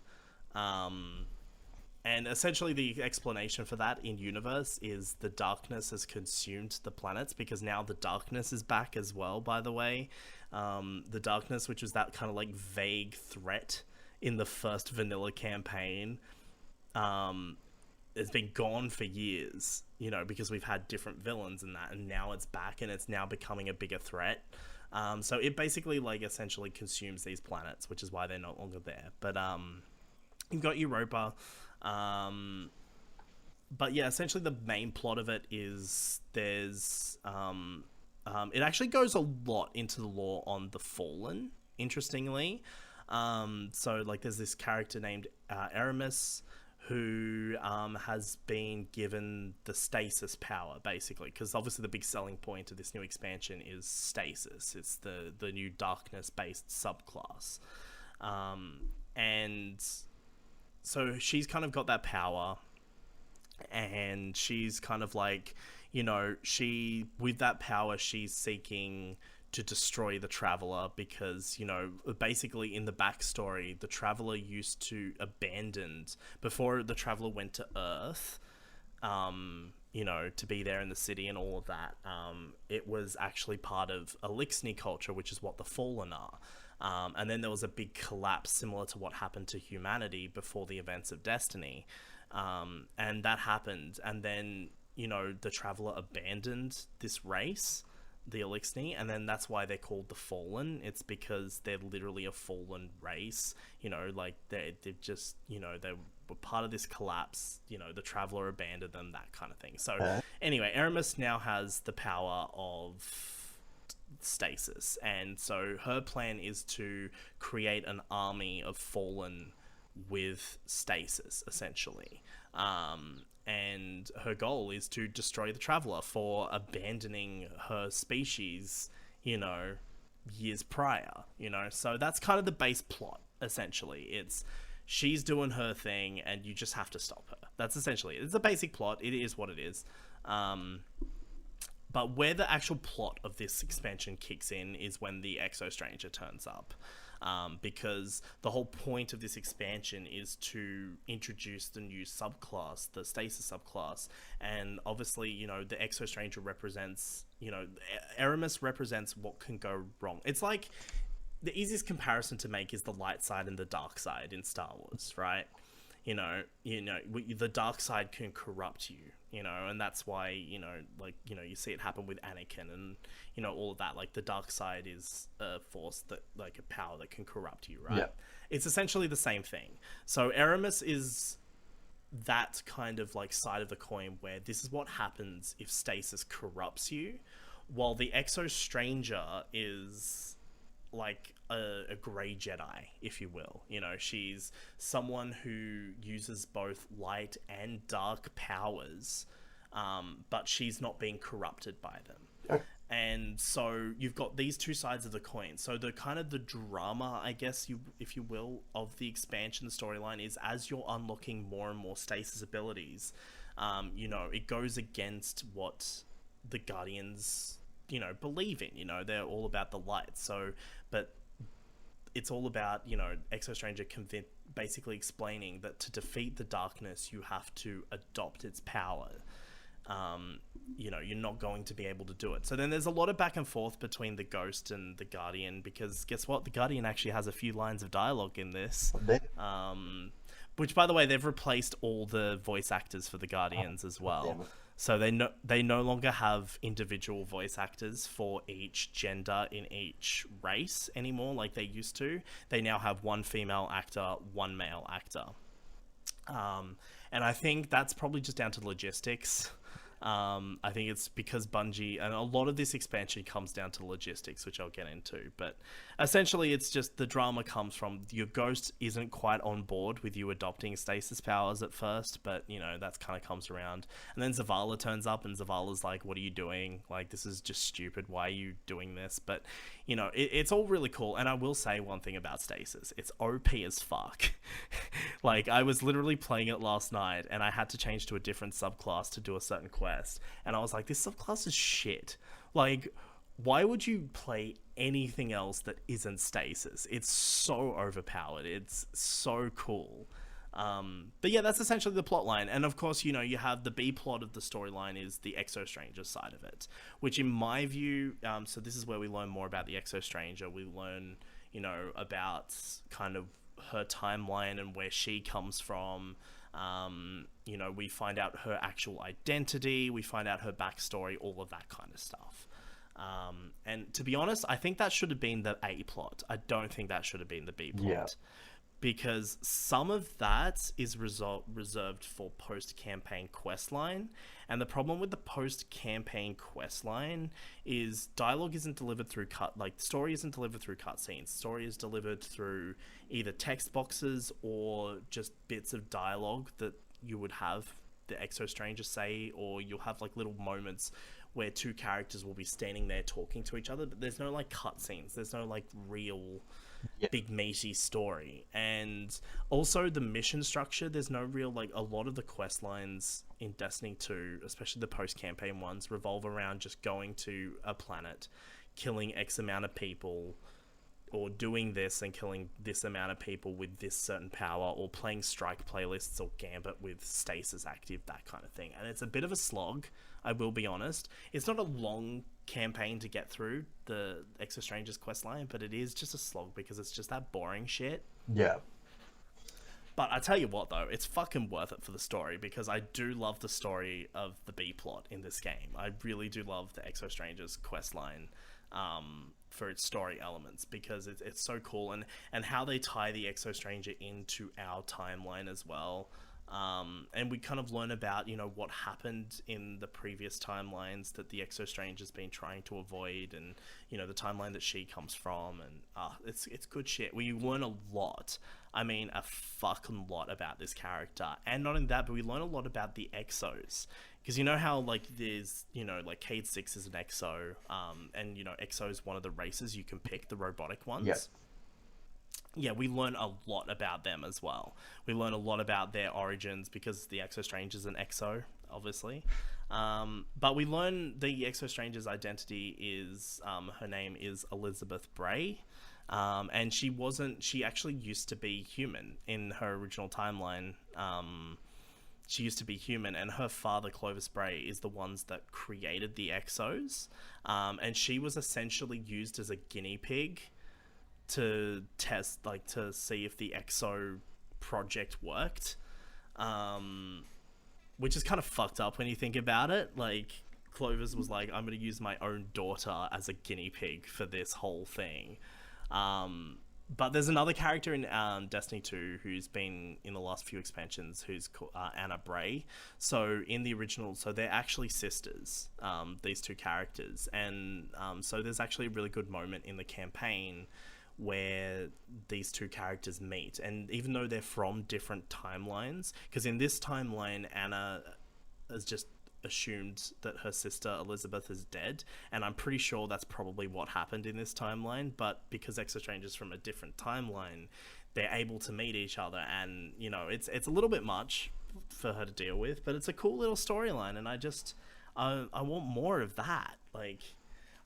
And essentially, the explanation for that in universe is the darkness has consumed the planets because now the darkness is back as well. By the way, the darkness, which was that kind of like vague threat in the first vanilla campaign, has been gone for years. You know, because we've had different villains in that, and now it's back, and it's now becoming a bigger threat. So it basically like essentially consumes these planets, which is why they're no longer there. But you've got Europa. But yeah, essentially the main plot of it is there's it actually goes a lot into the lore on the Fallen, interestingly. So like there's this character named Aramis who has been given the stasis power, basically, because obviously the big selling point of this new expansion is stasis. It's the new darkness based subclass, and so she's kind of got that power, and she's kind of like, you know, with that power, she's seeking to destroy the Traveler because, you know, basically in the backstory, the Traveler used to abandoned, before the Traveler went to Earth, you know, to be there in the city and all of that, it was actually part of Elixni culture, which is what the Fallen are. And then there was a big collapse similar to what happened to humanity before the events of Destiny. And that happened. And then, you know, the Traveler abandoned this race, the Elixni, and then that's why they're called the Fallen. It's because they're literally a fallen race. You know, like they've just, you know, they were part of this collapse. You know, the Traveler abandoned them, that kind of thing. So anyway, Aramis now has the power of stasis, and so her plan is to create an army of Fallen with stasis, essentially, and her goal is to destroy the Traveler for abandoning her species, you know, years prior, you know. So that's kind of the base plot, essentially. It's she's doing her thing and you just have to stop her. That's essentially it. It's a basic plot. It is what it is. But where the actual plot of this expansion kicks in is when the Exo Stranger turns up. Because the whole point of this expansion is to introduce the new subclass, the Stasis subclass. And obviously, you know, the Exo Stranger represents, you know, Aramis represents what can go wrong. It's like, the easiest comparison to make is the light side and the dark side in Star Wars, right? You know, the dark side can corrupt you, you know, and that's why, you know, like, you know, you see it happen with Anakin and, you know, all of that. Like, the dark side is a force that, like, a power that can corrupt you, right? Yeah. It's essentially the same thing. So Aramis is that kind of, like, side of the coin where this is what happens if stasis corrupts you, while the Exo Stranger is like a grey Jedi, if you will. You know, she's someone who uses both light and dark powers, but she's not being corrupted by them. Okay. And so you've got these two sides of the coin. So the kind of the drama, I guess, if you will, of the expansion storyline is as you're unlocking more and more stasis abilities, you know, it goes against what the Guardians, you know, believe in. You know, they're all about the light. So, but it's all about, you know, Exo Stranger basically explaining that to defeat the darkness, you have to adopt its power. You know, you're not going to be able to do it. So then there's a lot of back and forth between the Ghost and the Guardian, because guess what? The Guardian actually has a few lines of dialogue in this. Which, by the way, they've replaced all the voice actors for the Guardians as well. So they no longer have individual voice actors for each gender in each race anymore like they used to. They now have one female actor, one male actor. And I think that's probably just down to logistics. I think it's because Bungie, and a lot of this expansion comes down to logistics, which I'll get into, but essentially it's just the drama comes from your Ghost isn't quite on board with you adopting stasis powers at first, but, you know, that's kind of comes around. And then Zavala turns up and Zavala's like, what are you doing? Like, this is just stupid. Why are you doing this? But, you know, it's all really cool. And I will say one thing about stasis. It's OP as fuck. Like, I was literally playing it last night and I had to change to a different subclass to do a certain quest. And I was like, this subclass is shit. Like, why would you play anything else that isn't stasis? It's so overpowered. It's so cool. But yeah, that's essentially the plot line. And of course, you have the B plot of the storyline is the Exo Stranger side of it, which in my view, so this is where we learn more about the Exo Stranger. We learn, about kind of her timeline and where she comes from. We find out her actual identity, we find out her backstory, all of that kind of stuff. And to be honest, I think that should have been the A plot. I don't think that should have been the B plot. Yeah. Because some of that is reserved for post-campaign questline. And the problem with the post-campaign questline is dialogue isn't delivered through story isn't delivered through cutscenes. Story is delivered through either text boxes or just bits of dialogue that you would have the Exo Stranger say, or you'll have like little moments where two characters will be standing there talking to each other, but there's no like cutscenes. There's no like real big meaty story. And also the mission structure, there's no real like a lot of the quest lines in Destiny 2, especially the post-campaign ones, revolve around just going to a planet, killing X amount of people, or doing this and killing this amount of people with this certain power, or playing strike playlists or Gambit with stasis active, that kind of thing. And it's a bit of a slog, I will be honest. It's not a long campaign to get through the Exo Strangers questline, but it is just a slog because it's just that boring shit. Yeah. But I tell you what, though, it's fucking worth it for the story, because I do love the story of the B plot in this game. I really do love the Exo Strangers questline for its story elements, because it's so cool, and how they tie the Exo Stranger into our timeline as well. And we kind of learn about, what happened in the previous timelines that the Exo Stranger's been trying to avoid, and, the timeline that she comes from, and it's good shit. We learn a lot. I mean, a fucking lot about this character. And not only that, but we learn a lot about the Exos. Because you know how, like, there's, like, Cade 6 is an Exo, and, Exo is one of the races you can pick, the robotic ones. Yeah. Yeah, we learn a lot about them as well. We learn a lot about their origins, because the Exo Stranger's an Exo, obviously. But we learn the Exo Stranger's identity is, her name is Elizabeth Bray. And she actually used to be human in her original timeline. She used to be human, and her father, Clovis Bray, is the ones that created the Exos. And she was essentially used as a guinea pig to test, like, to see if the Exo project worked. Which is kind of fucked up when you think about it. Like, Clovis was like, I'm going to use my own daughter as a guinea pig for this whole thing. But there's another character in Destiny 2 who's been in the last few expansions, who's called Anna Bray. So in the original, so they're actually sisters, these two characters. And so there's actually a really good moment in the campaign where these two characters meet. And even though they're from different timelines, because in this timeline, Anna has just assumed that her sister Elizabeth is dead, and I'm pretty sure that's probably what happened in this timeline. But because Exo Stranger's from a different timeline, they're able to meet each other, and it's a little bit much for her to deal with, but it's a cool little storyline, and I want more of that. Like,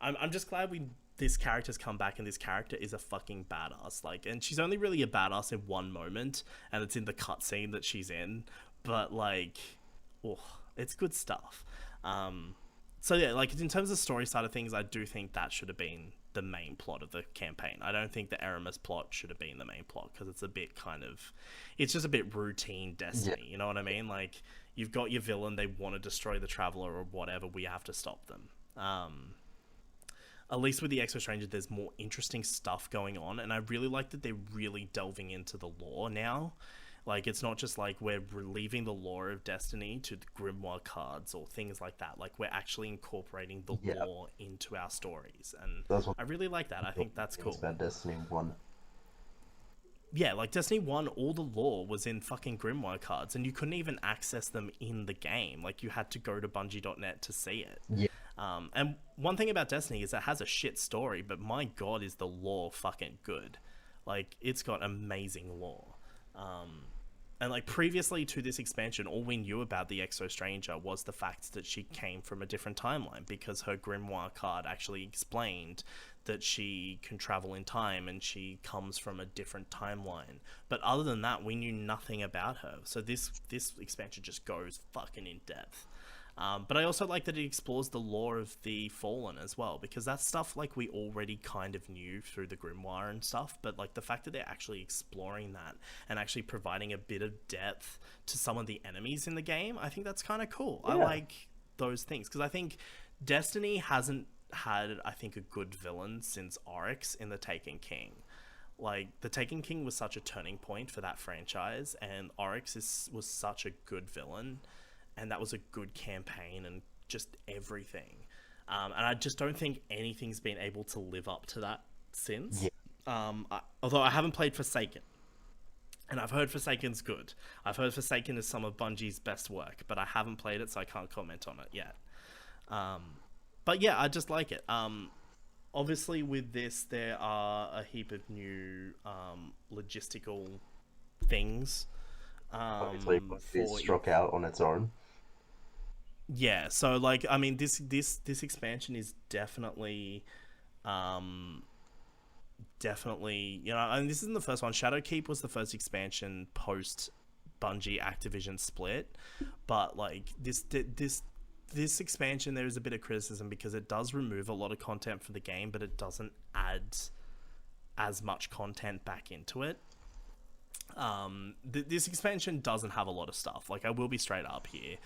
I'm just glad this character's come back, and this character is a fucking badass. Like, and she's only really a badass in one moment, and it's in the cutscene that she's in, but like, oh, it's good stuff. So yeah, like, in terms of story side of things, I do think that should have been the main plot of the campaign. I don't think the Aramis plot should have been the main plot, because it's a bit it's just a bit routine Destiny. Yeah. You know what I mean? Like, you've got your villain, they want to destroy the Traveler or whatever, we have to stop them. At least with the Exo Stranger, there's more interesting stuff going on, and I really like that they're really delving into the lore now. Like, it's not just like we're leaving the lore of Destiny to the Grimoire cards or things like that. Like, we're actually incorporating the lore into our stories, and I really like that. I think that's cool. About Destiny 1. Yeah, like Destiny 1, all the lore was in fucking Grimoire cards, and you couldn't even access them in the game. Like, you had to go to Bungie.net to see it. Yeah. And one thing about Destiny is it has a shit story, but my god, is the lore fucking good. Like, it's got amazing lore. And like previously to this expansion, all we knew about the Exo Stranger was the fact that she came from a different timeline because her grimoire card actually explained that she can travel in time and she comes from a different timeline. But other than that, we knew nothing about her. So this expansion just goes fucking in depth. But I also like that it explores the lore of the Fallen as well, because that's stuff like we already kind of knew through the grimoire and stuff. But like the fact that they're actually exploring that and actually providing a bit of depth to some of the enemies in the game, I think that's kind of cool. Yeah. I like those things because I think Destiny hasn't had, I think, a good villain since Oryx in the Taken King. Like the Taken King was such a turning point for that franchise, and was such a good villain, and that was a good campaign and just everything. And I just don't think anything's been able to live up to that since. Yeah. Although I haven't played Forsaken, and I've heard Forsaken's good. I've heard Forsaken is some of Bungie's best work, but I haven't played it, so I can't comment on it yet. But yeah, I just like it. Obviously, with this, there are a heap of new logistical things. Obviously, it's struck out on its own. Yeah, so like I mean this expansion is definitely definitely, you know, and this isn't the first one. Shadowkeep was the first expansion post Bungie Activision split, but like this expansion there is a bit of criticism because it does remove a lot of content from the game, but it doesn't add as much content back into it. This expansion doesn't have a lot of stuff. Like I will be straight up here.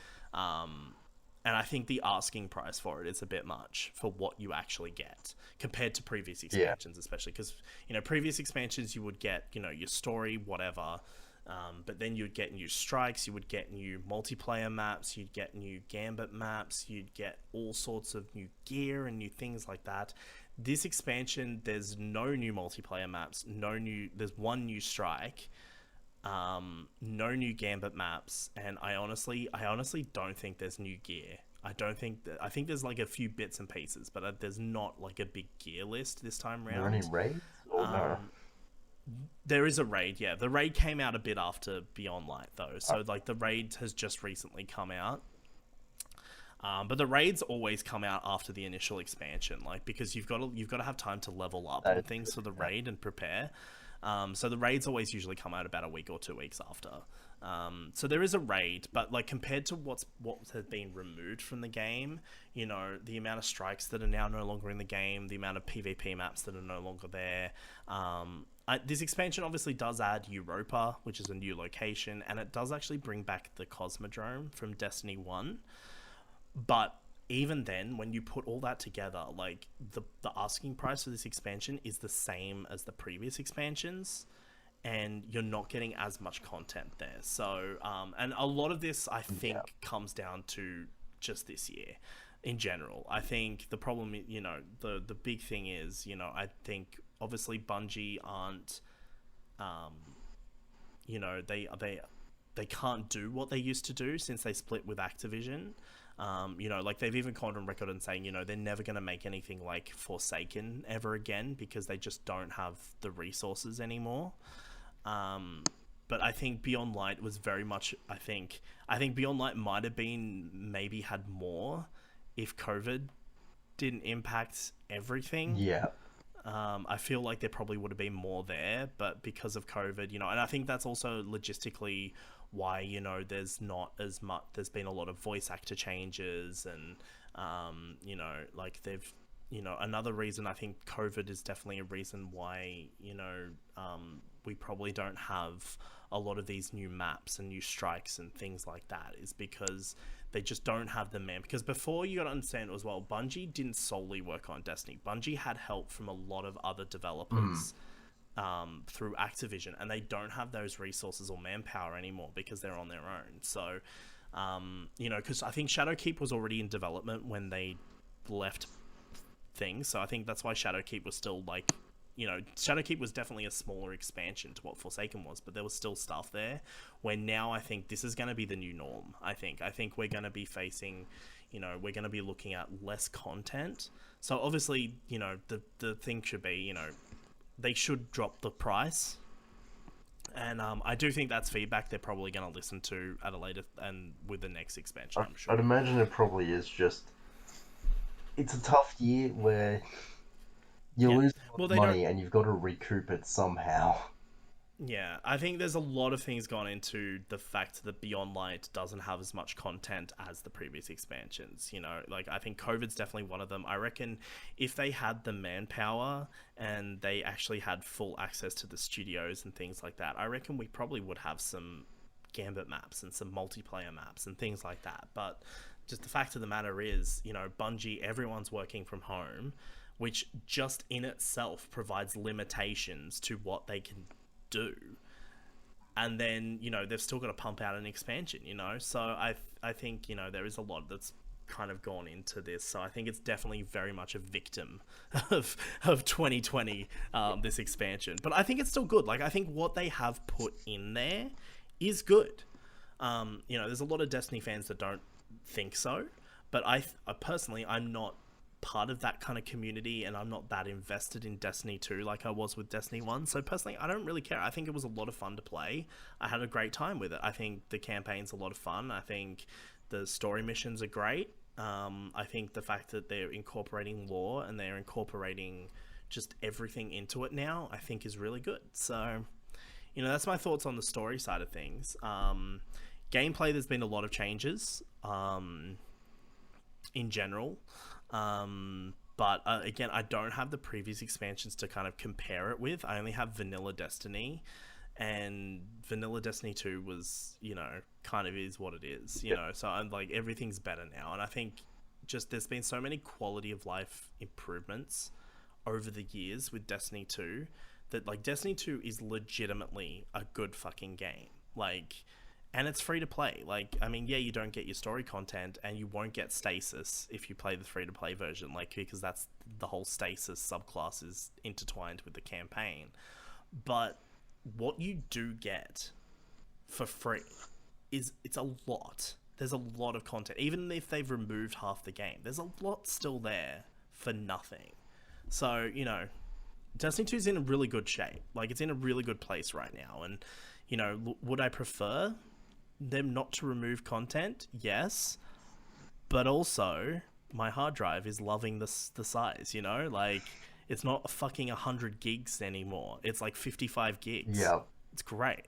And I think the asking price for it is a bit much for what you actually get compared to previous expansions, especially because, you know, previous expansions you would get, you know, your story, whatever, but then you would get new strikes, you would get new multiplayer maps, you'd get new gambit maps, you'd get all sorts of new gear and new things like that. This expansion, there's no new multiplayer maps, there's one new strike, no new gambit maps, and I honestly don't think there's new gear. I think there's like a few bits and pieces, but there's not like a big gear list this time Are there around. any raids? Or no? There is a raid, yeah. The raid came out a bit after Beyond Light though, so like the raid has just recently come out. But the raids always come out after the initial expansion, like because you've got to have time to level up and things for the raid and prepare. So the raids always usually come out about a week or 2 weeks after. So there is a raid, but like compared to what has been removed from the game, you know, the amount of strikes that are now no longer in the game, the amount of PvP maps that are no longer there. This expansion obviously does add Europa, which is a new location, and it does actually bring back the Cosmodrome from Destiny 1. But even then, when you put all that together, like the asking price for this expansion is the same as the previous expansions, and you're not getting as much content there. So, and a lot of this, I think, comes down to just this year in general. I think the problem, you know, the big thing is, you know, I think obviously Bungie aren't, you know, they can't do what they used to do since they split with Activision. You know, like they've even gone on record and saying, you know, they're never going to make anything like Forsaken ever again because they just don't have the resources anymore. But I think Beyond Light was very much, I think Beyond Light might have been, maybe had more if COVID didn't impact everything. Yeah. I feel like there probably would have been more there, but because of COVID, you know, and I think that's also logistically why, you know, there's not as much, there's been a lot of voice actor changes and, you know, like they've, you know, another reason I think COVID is definitely a reason why, you know, we probably don't have a lot of these new maps and new strikes and things like that is because they just don't have the man. Because before, you got to understand as well, Bungie didn't solely work on Destiny. Bungie had help from a lot of other developers through Activision, and they don't have those resources or manpower anymore because they're on their own. So, you know, because I think Shadowkeep was already in development when they left things. So I think that's why Shadowkeep was still like, you know, Shadowkeep was definitely a smaller expansion to what Forsaken was, but there was still stuff there. Where now I think this is going to be the new norm. I think we're going to be facing, you know, we're going to be looking at less content. So obviously, you know, the thing should be, you know, they should drop the price And I do think that's feedback they're probably going to listen to at a later and with the next expansion, I'm I'd sure. imagine it probably is just. It's a tough year where you Yeah. lose a lot Well, of they don't. money and you've got to recoup it somehow. Yeah, I think there's a lot of things gone into the fact that Beyond Light doesn't have as much content as the previous expansions. You know, like I think COVID's definitely one of them. I reckon if they had the manpower and they actually had full access to the studios and things like that, I reckon we probably would have some Gambit maps and some multiplayer maps and things like that. But just the fact of the matter is, you know, Bungie, everyone's working from home, which just in itself provides limitations to what they can do. And then, you know, they've still got to pump out an expansion, you know. So I think, you know, there is a lot that's kind of gone into this. So I think it's definitely very much a victim of 2020, this expansion. But I think it's still good. Like, I think what they have put in there is good. You know, there's a lot of Destiny fans that don't think so, but I personally, I'm not part of that kind of community, and I'm not that invested in Destiny 2 like I was with Destiny 1. So personally, I don't really care. I think it was a lot of fun to play. I had a great time with it. I think the campaign's a lot of fun. I think the story missions are great. I think the fact that they're incorporating lore and they're incorporating just everything into it now, I think is really good. So, you know, that's my thoughts on the story side of things. Gameplay, there's been a lot of changes in general. But again, I don't have the previous expansions to kind of compare it with. I only have Vanilla Destiny, and Vanilla Destiny 2 was, you know, kind of is what it is, you know. So I'm like, everything's better now, and I think just there's been so many quality of life improvements over the years with Destiny 2 that, like, Destiny 2 is legitimately a good fucking game. Like, and it's free to play. Like, I mean, yeah, you don't get your story content, and you won't get stasis if you play the free to play version, like, because that's the whole stasis subclass is intertwined with the campaign. But what you do get for free is, it's a lot. There's a lot of content. Even if they've removed half the game, there's a lot still there for nothing. So, you know, Destiny 2 is in a really good shape. Like, it's in a really good place right now. And, you know, would I prefer them not to remove content? Yes. But also, my hard drive is loving the size, you know? Like, it's not fucking 100 gigs anymore. It's like 55 gigs. Yeah. It's great.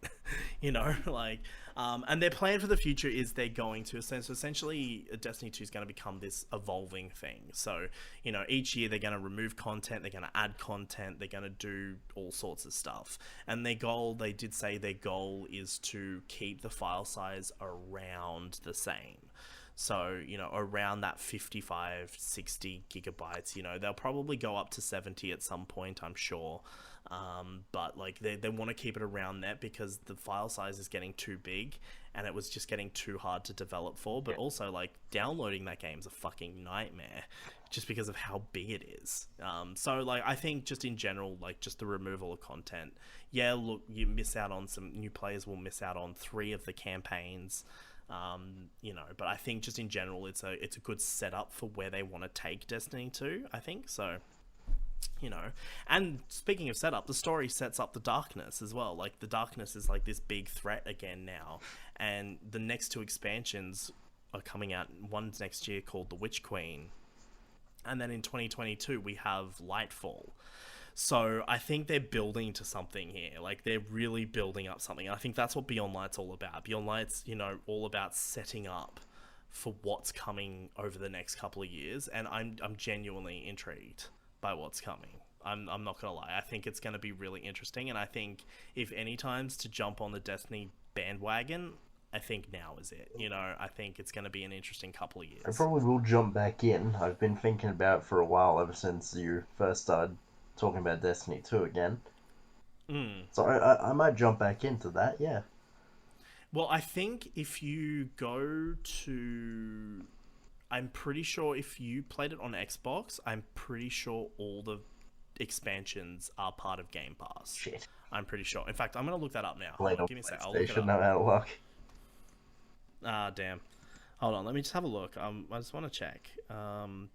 You know, like, and their plan for the future is they're going to, so essentially Destiny 2 is going to become this evolving thing. So, you know, each year they're going to remove content, they're going to add content, they're going to do all sorts of stuff. And their goal, they did say their goal is to keep the file size around the same. So, you know, around that 55, 60 gigabytes, you know, they'll probably go up to 70 at some point, I'm sure. But like they want to keep it around that because the file size is getting too big and it was just getting too hard to develop for. But also, like, downloading that game is a fucking nightmare just because of how big it is. So like, I think just in general, like, just the removal of content. Yeah, look, you miss out on some new players will miss out on 3 of the campaigns. You know, but I think just in general, it's a good setup for where they want to take Destiny 2, I think. So, you know, and speaking of setup, the story sets up the darkness as well. Like, the darkness is like this big threat again now, and the next 2 expansions are coming out. One's next year called The Witch Queen, and then in 2022 we have Lightfall. So I think they're building to something here. Like, they're really building up something. And I think that's what Beyond Light's all about. Beyond Light's, you know, all about setting up for what's coming over the next couple of years. And I'm genuinely intrigued by what's coming. I'm not going to lie. I think it's going to be really interesting. And I think if any times to jump on the Destiny bandwagon, I think now is it. You know, I think it's going to be an interesting couple of years. I probably will jump back in. I've been thinking about it for a while, ever since you first started talking about Destiny 2 again. So I might jump back into that, yeah. Well, I think if you go to... I'm pretty sure if you played it on Xbox, I'm pretty sure all the expansions are part of Game Pass. Shit. I'm pretty sure. In fact, I'm going to look that up now. Played on Give me a sec. I'll look it PlayStation, up. no matter luck. Ah, damn. Hold on, let me just have a look. I just want to check.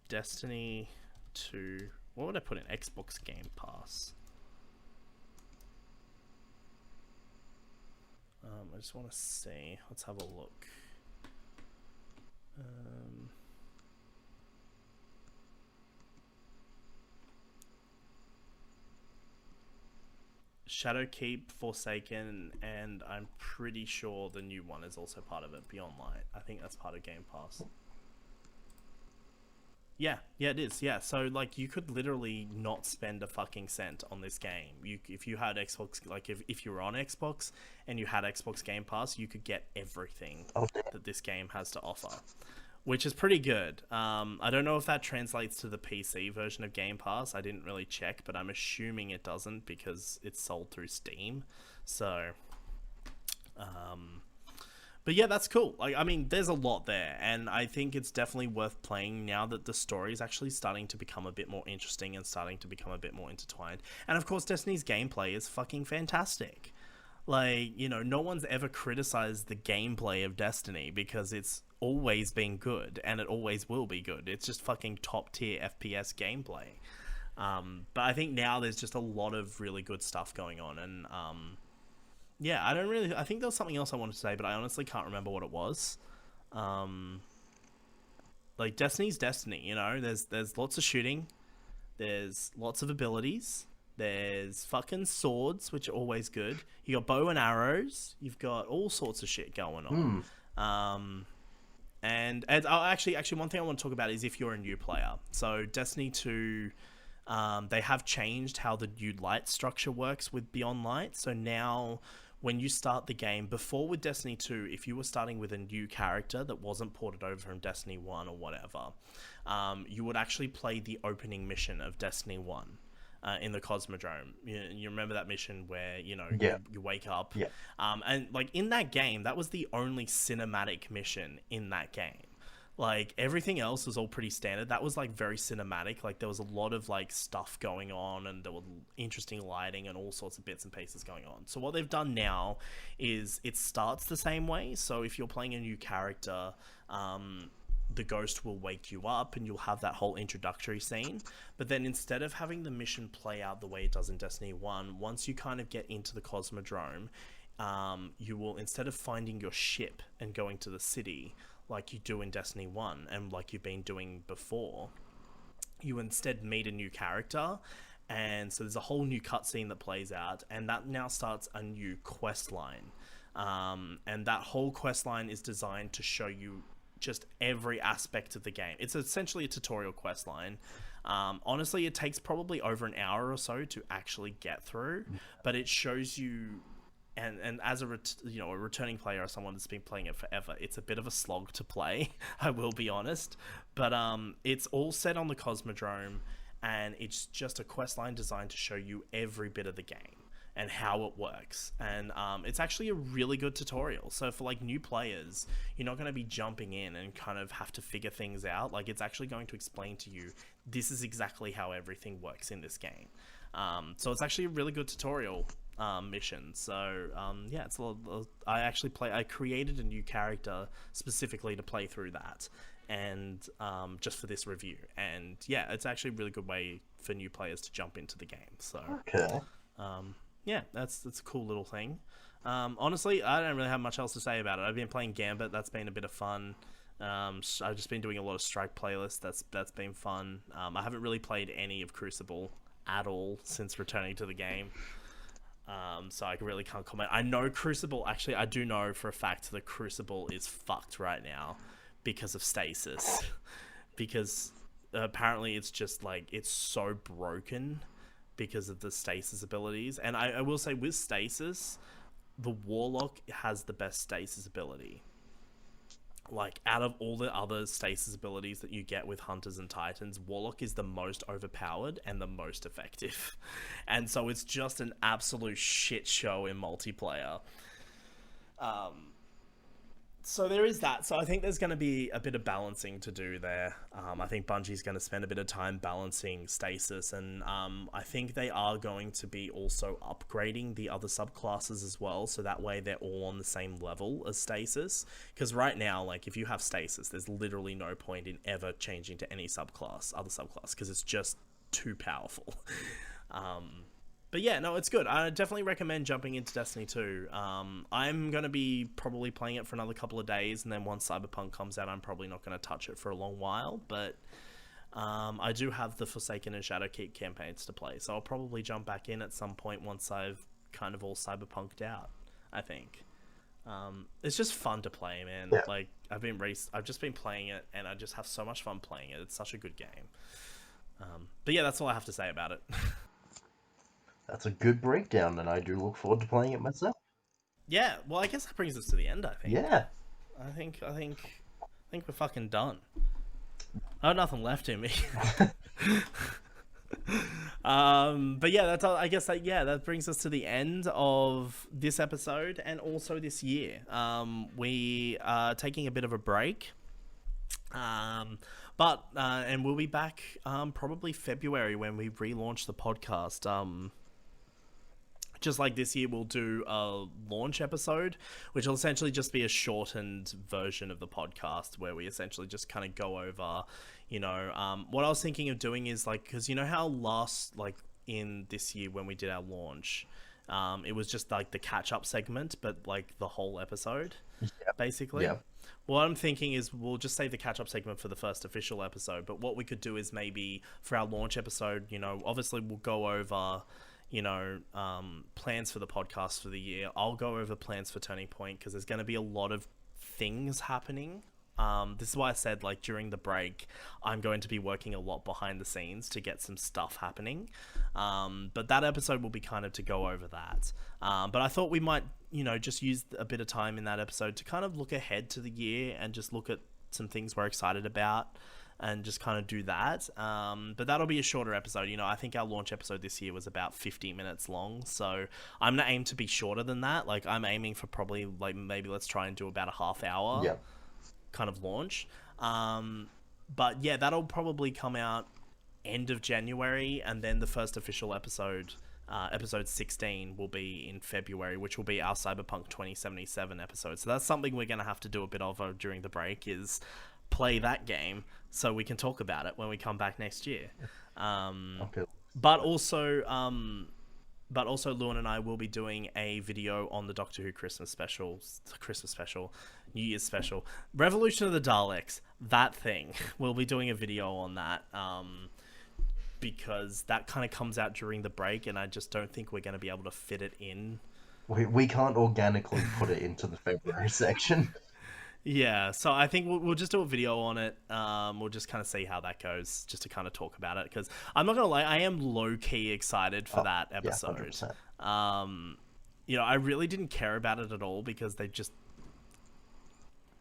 Destiny 2... What would I put in Xbox Game Pass? I just want to see. Let's have a look. Um, Shadowkeep, Forsaken, and I'm pretty sure the new one is also part of it, Beyond Light. I think that's part of Game Pass. Yeah, it is. Yeah, so like you could literally not spend a fucking cent on this game. If you had Xbox, like if you were on Xbox and you had Xbox Game Pass, you could get everything Oh, damn. that this game has to offer, which is pretty good. I don't know if that translates to the PC version of Game Pass. I didn't really check, but I'm assuming it doesn't because it's sold through Steam. So, um, but yeah, that's cool. Like, I mean, there's a lot there, and I think it's definitely worth playing now that the story is actually starting to become a bit more interesting and starting to become a bit more intertwined. And of course, Destiny's gameplay is fucking fantastic. Like, no one's ever criticized the gameplay of Destiny because it's always been good and it always will be good. It's just fucking top tier FPS gameplay. But I think now there's just a lot of really good stuff going on, and yeah, I think there was something else I wanted to say, but I honestly can't remember what it was. Um, like Destiny's Destiny, there's lots of shooting, there's lots of abilities, there's fucking swords, which are always good. You got bow and arrows, you've got all sorts of shit going on. Um, and actually, one thing I want to talk about is if you're a new player. So Destiny 2, they have changed how the new light structure works with Beyond Light. So now when you start the game, before with Destiny 2, if you were starting with a new character that wasn't ported over from Destiny 1 or whatever, you would actually play the opening mission of Destiny 1. In the Cosmodrome, you remember that mission where Yeah. you wake up, Yeah. and like in that game, that was the only cinematic mission in that game. Like everything else was all pretty standard. That was like very cinematic. Like there was a lot of like stuff going on, and there was interesting lighting and all sorts of bits and pieces going on. So what they've done now is it starts the same way. So if you're playing a new character, the ghost will wake you up and you'll have that whole introductory scene. But then instead of having the mission play out the way it does in Destiny 1, once you kind of get into the Cosmodrome, you will, instead of finding your ship and going to the city like you do in Destiny 1 and like you've been doing before, you instead meet a new character. And so there's a whole new cutscene that plays out, and that now starts a new quest line. And that whole quest line is designed to show you just every aspect of the game. It's essentially a tutorial quest line. Honestly, it takes probably over an hour or so to actually get through, but it shows you, and as a returning player or someone that's been playing it forever, it's a bit of a slog to play. I will be honest, but it's all set on the Cosmodrome, and it's just a quest line designed to show you every bit of the game and how it works. And it's actually a really good tutorial. So for like new players, you're not going to be jumping in and kind of have to figure things out. Like it's actually going to explain to you, this is exactly how everything works in this game. So it's actually a really good tutorial mission. So yeah, it's a lot. I created a new character specifically to play through that, and just for this review. And yeah, it's actually a really good way for new players to jump into the game. So Okay. yeah, that's a cool little thing. Honestly, I don't really have much else to say about it. I've been playing Gambit. That's been a bit of fun. I've just been doing a lot of Strike playlists. That's been fun. I haven't really played any of Crucible at all since returning to the game. So I really can't comment. I know Crucible, actually, I do know for a fact that Crucible is fucked right now because of stasis. Because apparently it's just like, it's so broken because of the stasis abilities. And I will say with stasis, the Warlock has the best stasis ability. Like, out of all the other stasis abilities that you get with Hunters and Titans, Warlock is the most overpowered and the most effective. And so it's just an absolute shit show in multiplayer. So there is that. So I think there's going to be a bit of balancing to do there. I think Bungie's going to spend a bit of time balancing stasis, and I think they are going to be also upgrading the other subclasses as well, so that way they're all on the same level as stasis. Because right now, like, if you have stasis, there's literally no point in ever changing to any other subclass, because it's just too powerful. But yeah, no, it's good. I definitely recommend jumping into Destiny 2. I'm going to be probably playing it for another couple of days, and then once Cyberpunk comes out, I'm probably not going to touch it for a long while. But I do have the Forsaken and Shadowkeep campaigns to play, so I'll probably jump back in at some point once I've kind of all cyberpunked out, I think. It's just fun to play, man. Yeah, Like I've just been playing it, and I just have so much fun playing it. It's such a good game. But yeah, that's all I have to say about it. that's a good breakdown, and I do look forward to playing it myself. Yeah, well, I guess that brings us to the end. I think. Yeah. I think we're fucking done. I have nothing left in me. But yeah, that's all, I guess that yeah, that brings us to the end of this episode and also this year. We are taking a bit of a break. But and we'll be back probably February when we relaunch the podcast. Just like this year, we'll do a launch episode, which will essentially just be a shortened version of the podcast where we essentially just kind of go over, what I was thinking of doing is like, because you know how last, like in this year when we did our launch, it was just like the catch up segment, but like the whole episode, basically. Yeah. What I'm thinking is we'll just save the catch up segment for the first official episode, but what we could do is maybe for our launch episode, obviously we'll go over plans for the podcast for the year. I'll go over plans for Turning Point because there's going to be a lot of things happening. This is why I said, like, during the break, I'm going to be working a lot behind the scenes to get some stuff happening. But that episode will be kind of to go over that. But I thought we might, just use a bit of time in that episode to kind of look ahead to the year and just look at some things we're excited about and just kind of do that. But that'll be a shorter episode. I think our launch episode this year was about 50 minutes long. So I'm going to aim to be shorter than that. Like, I'm aiming for probably, like, maybe let's try and do about a half hour Yeah. kind of launch. But yeah, that'll probably come out end of January. And then the first official episode, episode 16, will be in February, which will be our Cyberpunk 2077 episode. So that's something we're going to have to do a bit of during the break, is play that game so we can talk about it when we come back next year. Okay. But also Lewin and I will be doing a video on the Doctor Who Christmas special, New Year's special, Revolution of the Daleks, that thing. We'll be doing a video on that because that kind of comes out during the break, and I just don't think we're going to be able to fit it in. We can't organically put it into the February section. Yeah, so I think we'll just do a video on it. We'll just kind of see how that goes, just to kind of talk about it. Because I'm not going to lie, I am low-key excited for that episode. Yeah, 100%. I really didn't care about it at all because they just...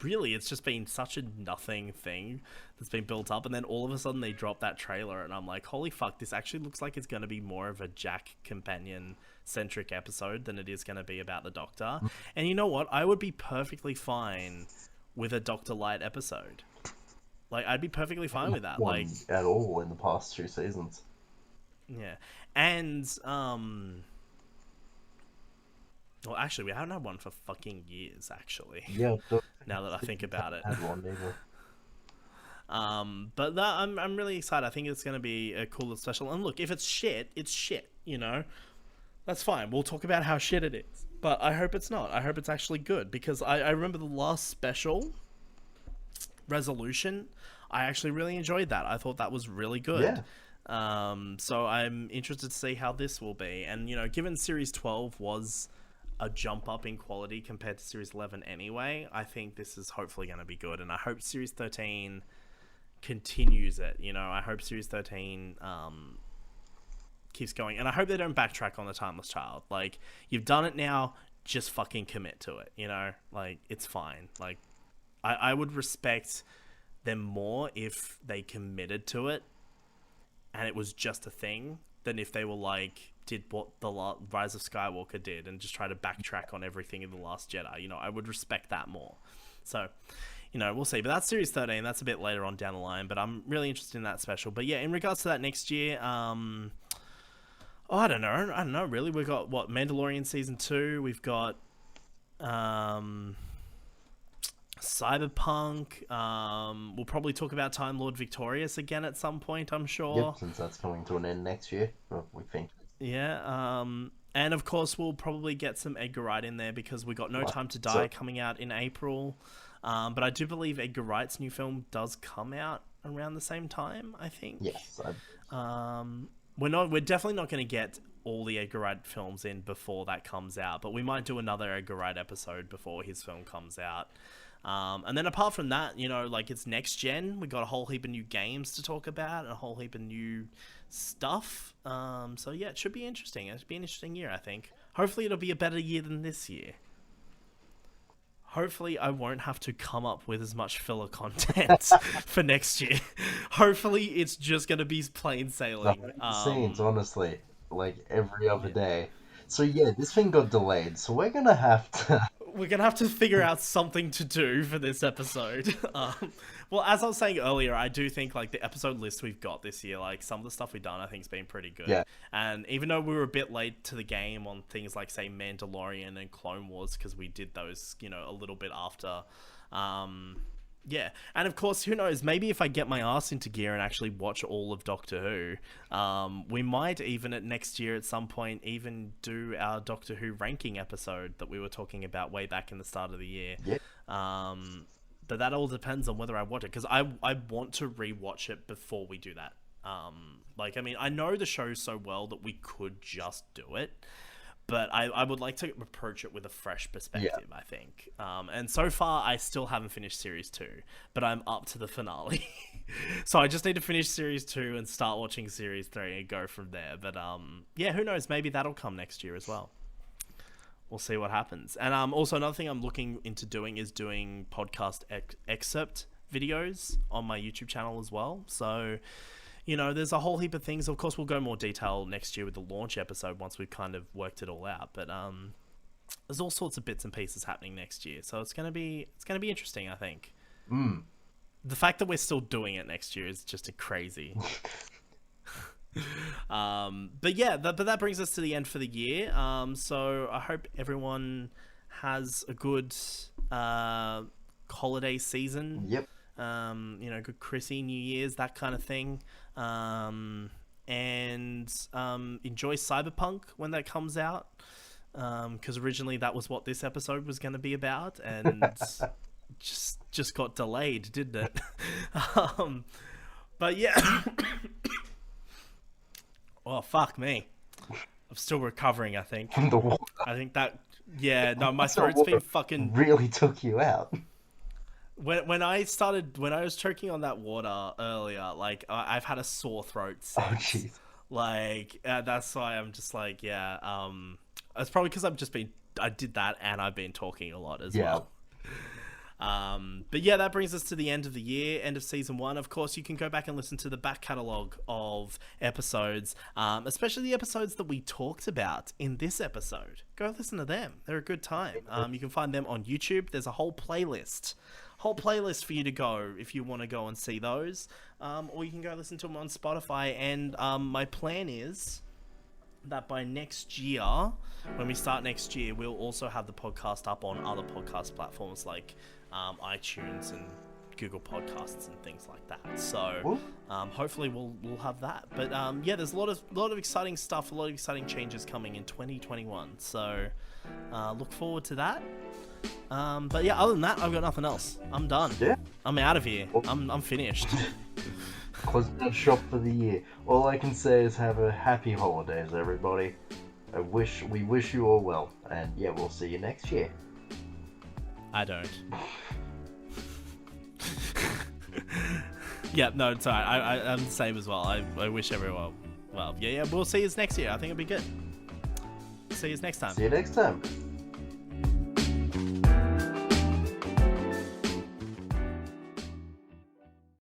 Really, it's just been such a nothing thing that's been built up. And then all of a sudden they drop that trailer and I'm like, holy fuck, this actually looks like it's going to be more of a Jack companion-centric episode than it is going to be about the Doctor. And you know what? I would be perfectly fine with a Doctor Light episode. Like, I'd be perfectly fine with that. Like, at all in the past 2 seasons. yeah. And, well, actually, we haven't had one for fucking years, actually. Yeah. Now that I think about it. Had one either. But that, I'm really excited. I think it's going to be a cool and special. And look, if it's shit, it's shit, That's fine. We'll talk about how shit it is. But I hope it's not. I hope it's actually good. Because I remember the last special, Resolution, I actually really enjoyed that. I thought that was really good. Yeah. So I'm interested to see how this will be. And, given Series 12 was a jump up in quality compared to Series 11 anyway, I think this is hopefully going to be good. And I hope Series 13 continues it. I hope Series 13... keeps going, and I hope they don't backtrack on the Timeless Child. Like, you've done it now, just fucking commit to it, like, it's fine. Like, I would respect them more if they committed to it and it was just a thing than if they were like, did what the Rise of Skywalker did and just try to backtrack on everything in The Last Jedi. I would respect that more. So, we'll see. But that's Series 13. That's a bit later on down the line, but I'm really interested in that special. But yeah, in regards to that next year, I don't know, really. We've got, Mandalorian Season 2. We've got Cyberpunk. We'll probably talk about Time Lord Victorious again at some point, I'm sure. Yep, since that's coming to an end next year. Well, we think. Yeah. And of course, we'll probably get some Edgar Wright in there because we got No Time to Die coming out in April. But I do believe Edgar Wright's new film does come out around the same time, I think. Yes. We're definitely not going to get all the Edgar Wright films in before that comes out, but we might do another Edgar Wright episode before his film comes out. And then apart from that, you know, like, it's next gen. We got a whole heap of new games to talk about and a whole heap of new stuff. So yeah, it should be interesting. It should be an interesting year, I think. Hopefully it'll be a better year than this year. Hopefully I won't have to come up with as much filler content for next year. Hopefully it's just going to be plain sailing. Scenes, honestly, like every other day. So yeah, this thing got delayed, so we're gonna have to... We're going to have to figure out something to do for this episode. Well, as I was saying earlier, I do think, like, the episode list we've got this year, like, some of the stuff we've done, I think has been pretty good. Yeah. And even though we were a bit late to the game on things like, say, Mandalorian and Clone Wars, because we did those, you know, a little bit after... Yeah, and of course, who knows, maybe if I get my ass into gear and actually watch all of Doctor Who, we might even at next year at some point even do our Doctor Who ranking episode that we were talking about way back in the start of the year. Yeah. But that all depends on whether I watch it, because I want to rewatch it before we do that. Like, I mean, I know the show so well that we could just do it, but I would like to approach it with a fresh perspective, I think. And so far, I still haven't finished Series 2, but I'm up to the finale. So I just need to finish Series 2 and start watching Series 3 and go from there. But yeah, who knows? Maybe that'll come next year as well. We'll see what happens. And also, another thing I'm looking into doing is doing podcast excerpt videos on my YouTube channel as well. So... you know, there's a whole heap of things. Of course, we'll go more detail next year with the launch episode once we've kind of worked it all out. But there's all sorts of bits and pieces happening next year, so it's gonna be interesting, I think. The fact that we're still doing it next year is just crazy. But yeah, but that brings us to the end for the year. So I hope everyone has a good holiday season. Yep. You know, good Chrissy, New Year's, that kind of thing. And enjoy Cyberpunk when that comes out. Because originally that was what this episode was going to be about, and just got delayed, didn't it? But yeah. Oh, fuck me. I'm still recovering, I think. From the water. I think that... yeah, no, my throat's been fucking... really took you out. When I was choking on that water earlier, like, I've had a sore throat since. Oh, jeez. Like, that's why I'm just like, yeah, it's probably because I did that and I've been talking a lot as well. But yeah, that brings us to the end of the year, end of season 1. Of course, you can go back and listen to the back catalogue of episodes, especially the episodes that we talked about in this episode. Go listen to them. They're a good time. You can find them on YouTube. There's a whole playlist for you to go if you want to go and see those, or you can go listen to them on Spotify. And my plan is that by next year, when we start next year, we'll also have the podcast up on other podcast platforms like iTunes and Google Podcasts and things like that. So hopefully we'll have that. But yeah, there's a lot of exciting stuff, a lot of exciting changes coming in 2021. So look forward to that. But yeah, other than that, I've got nothing else. I'm done. Yeah. I'm out of here. I'm finished. Closing up shop for the year. All I can say is have a happy holidays, everybody. We wish you all well, and yeah, we'll see you next year. I don't. Yeah, no, it's alright. I'm the same as well. I wish everyone well. Yeah, we'll see you next year. I think it'll be good. See you next time. See you next time.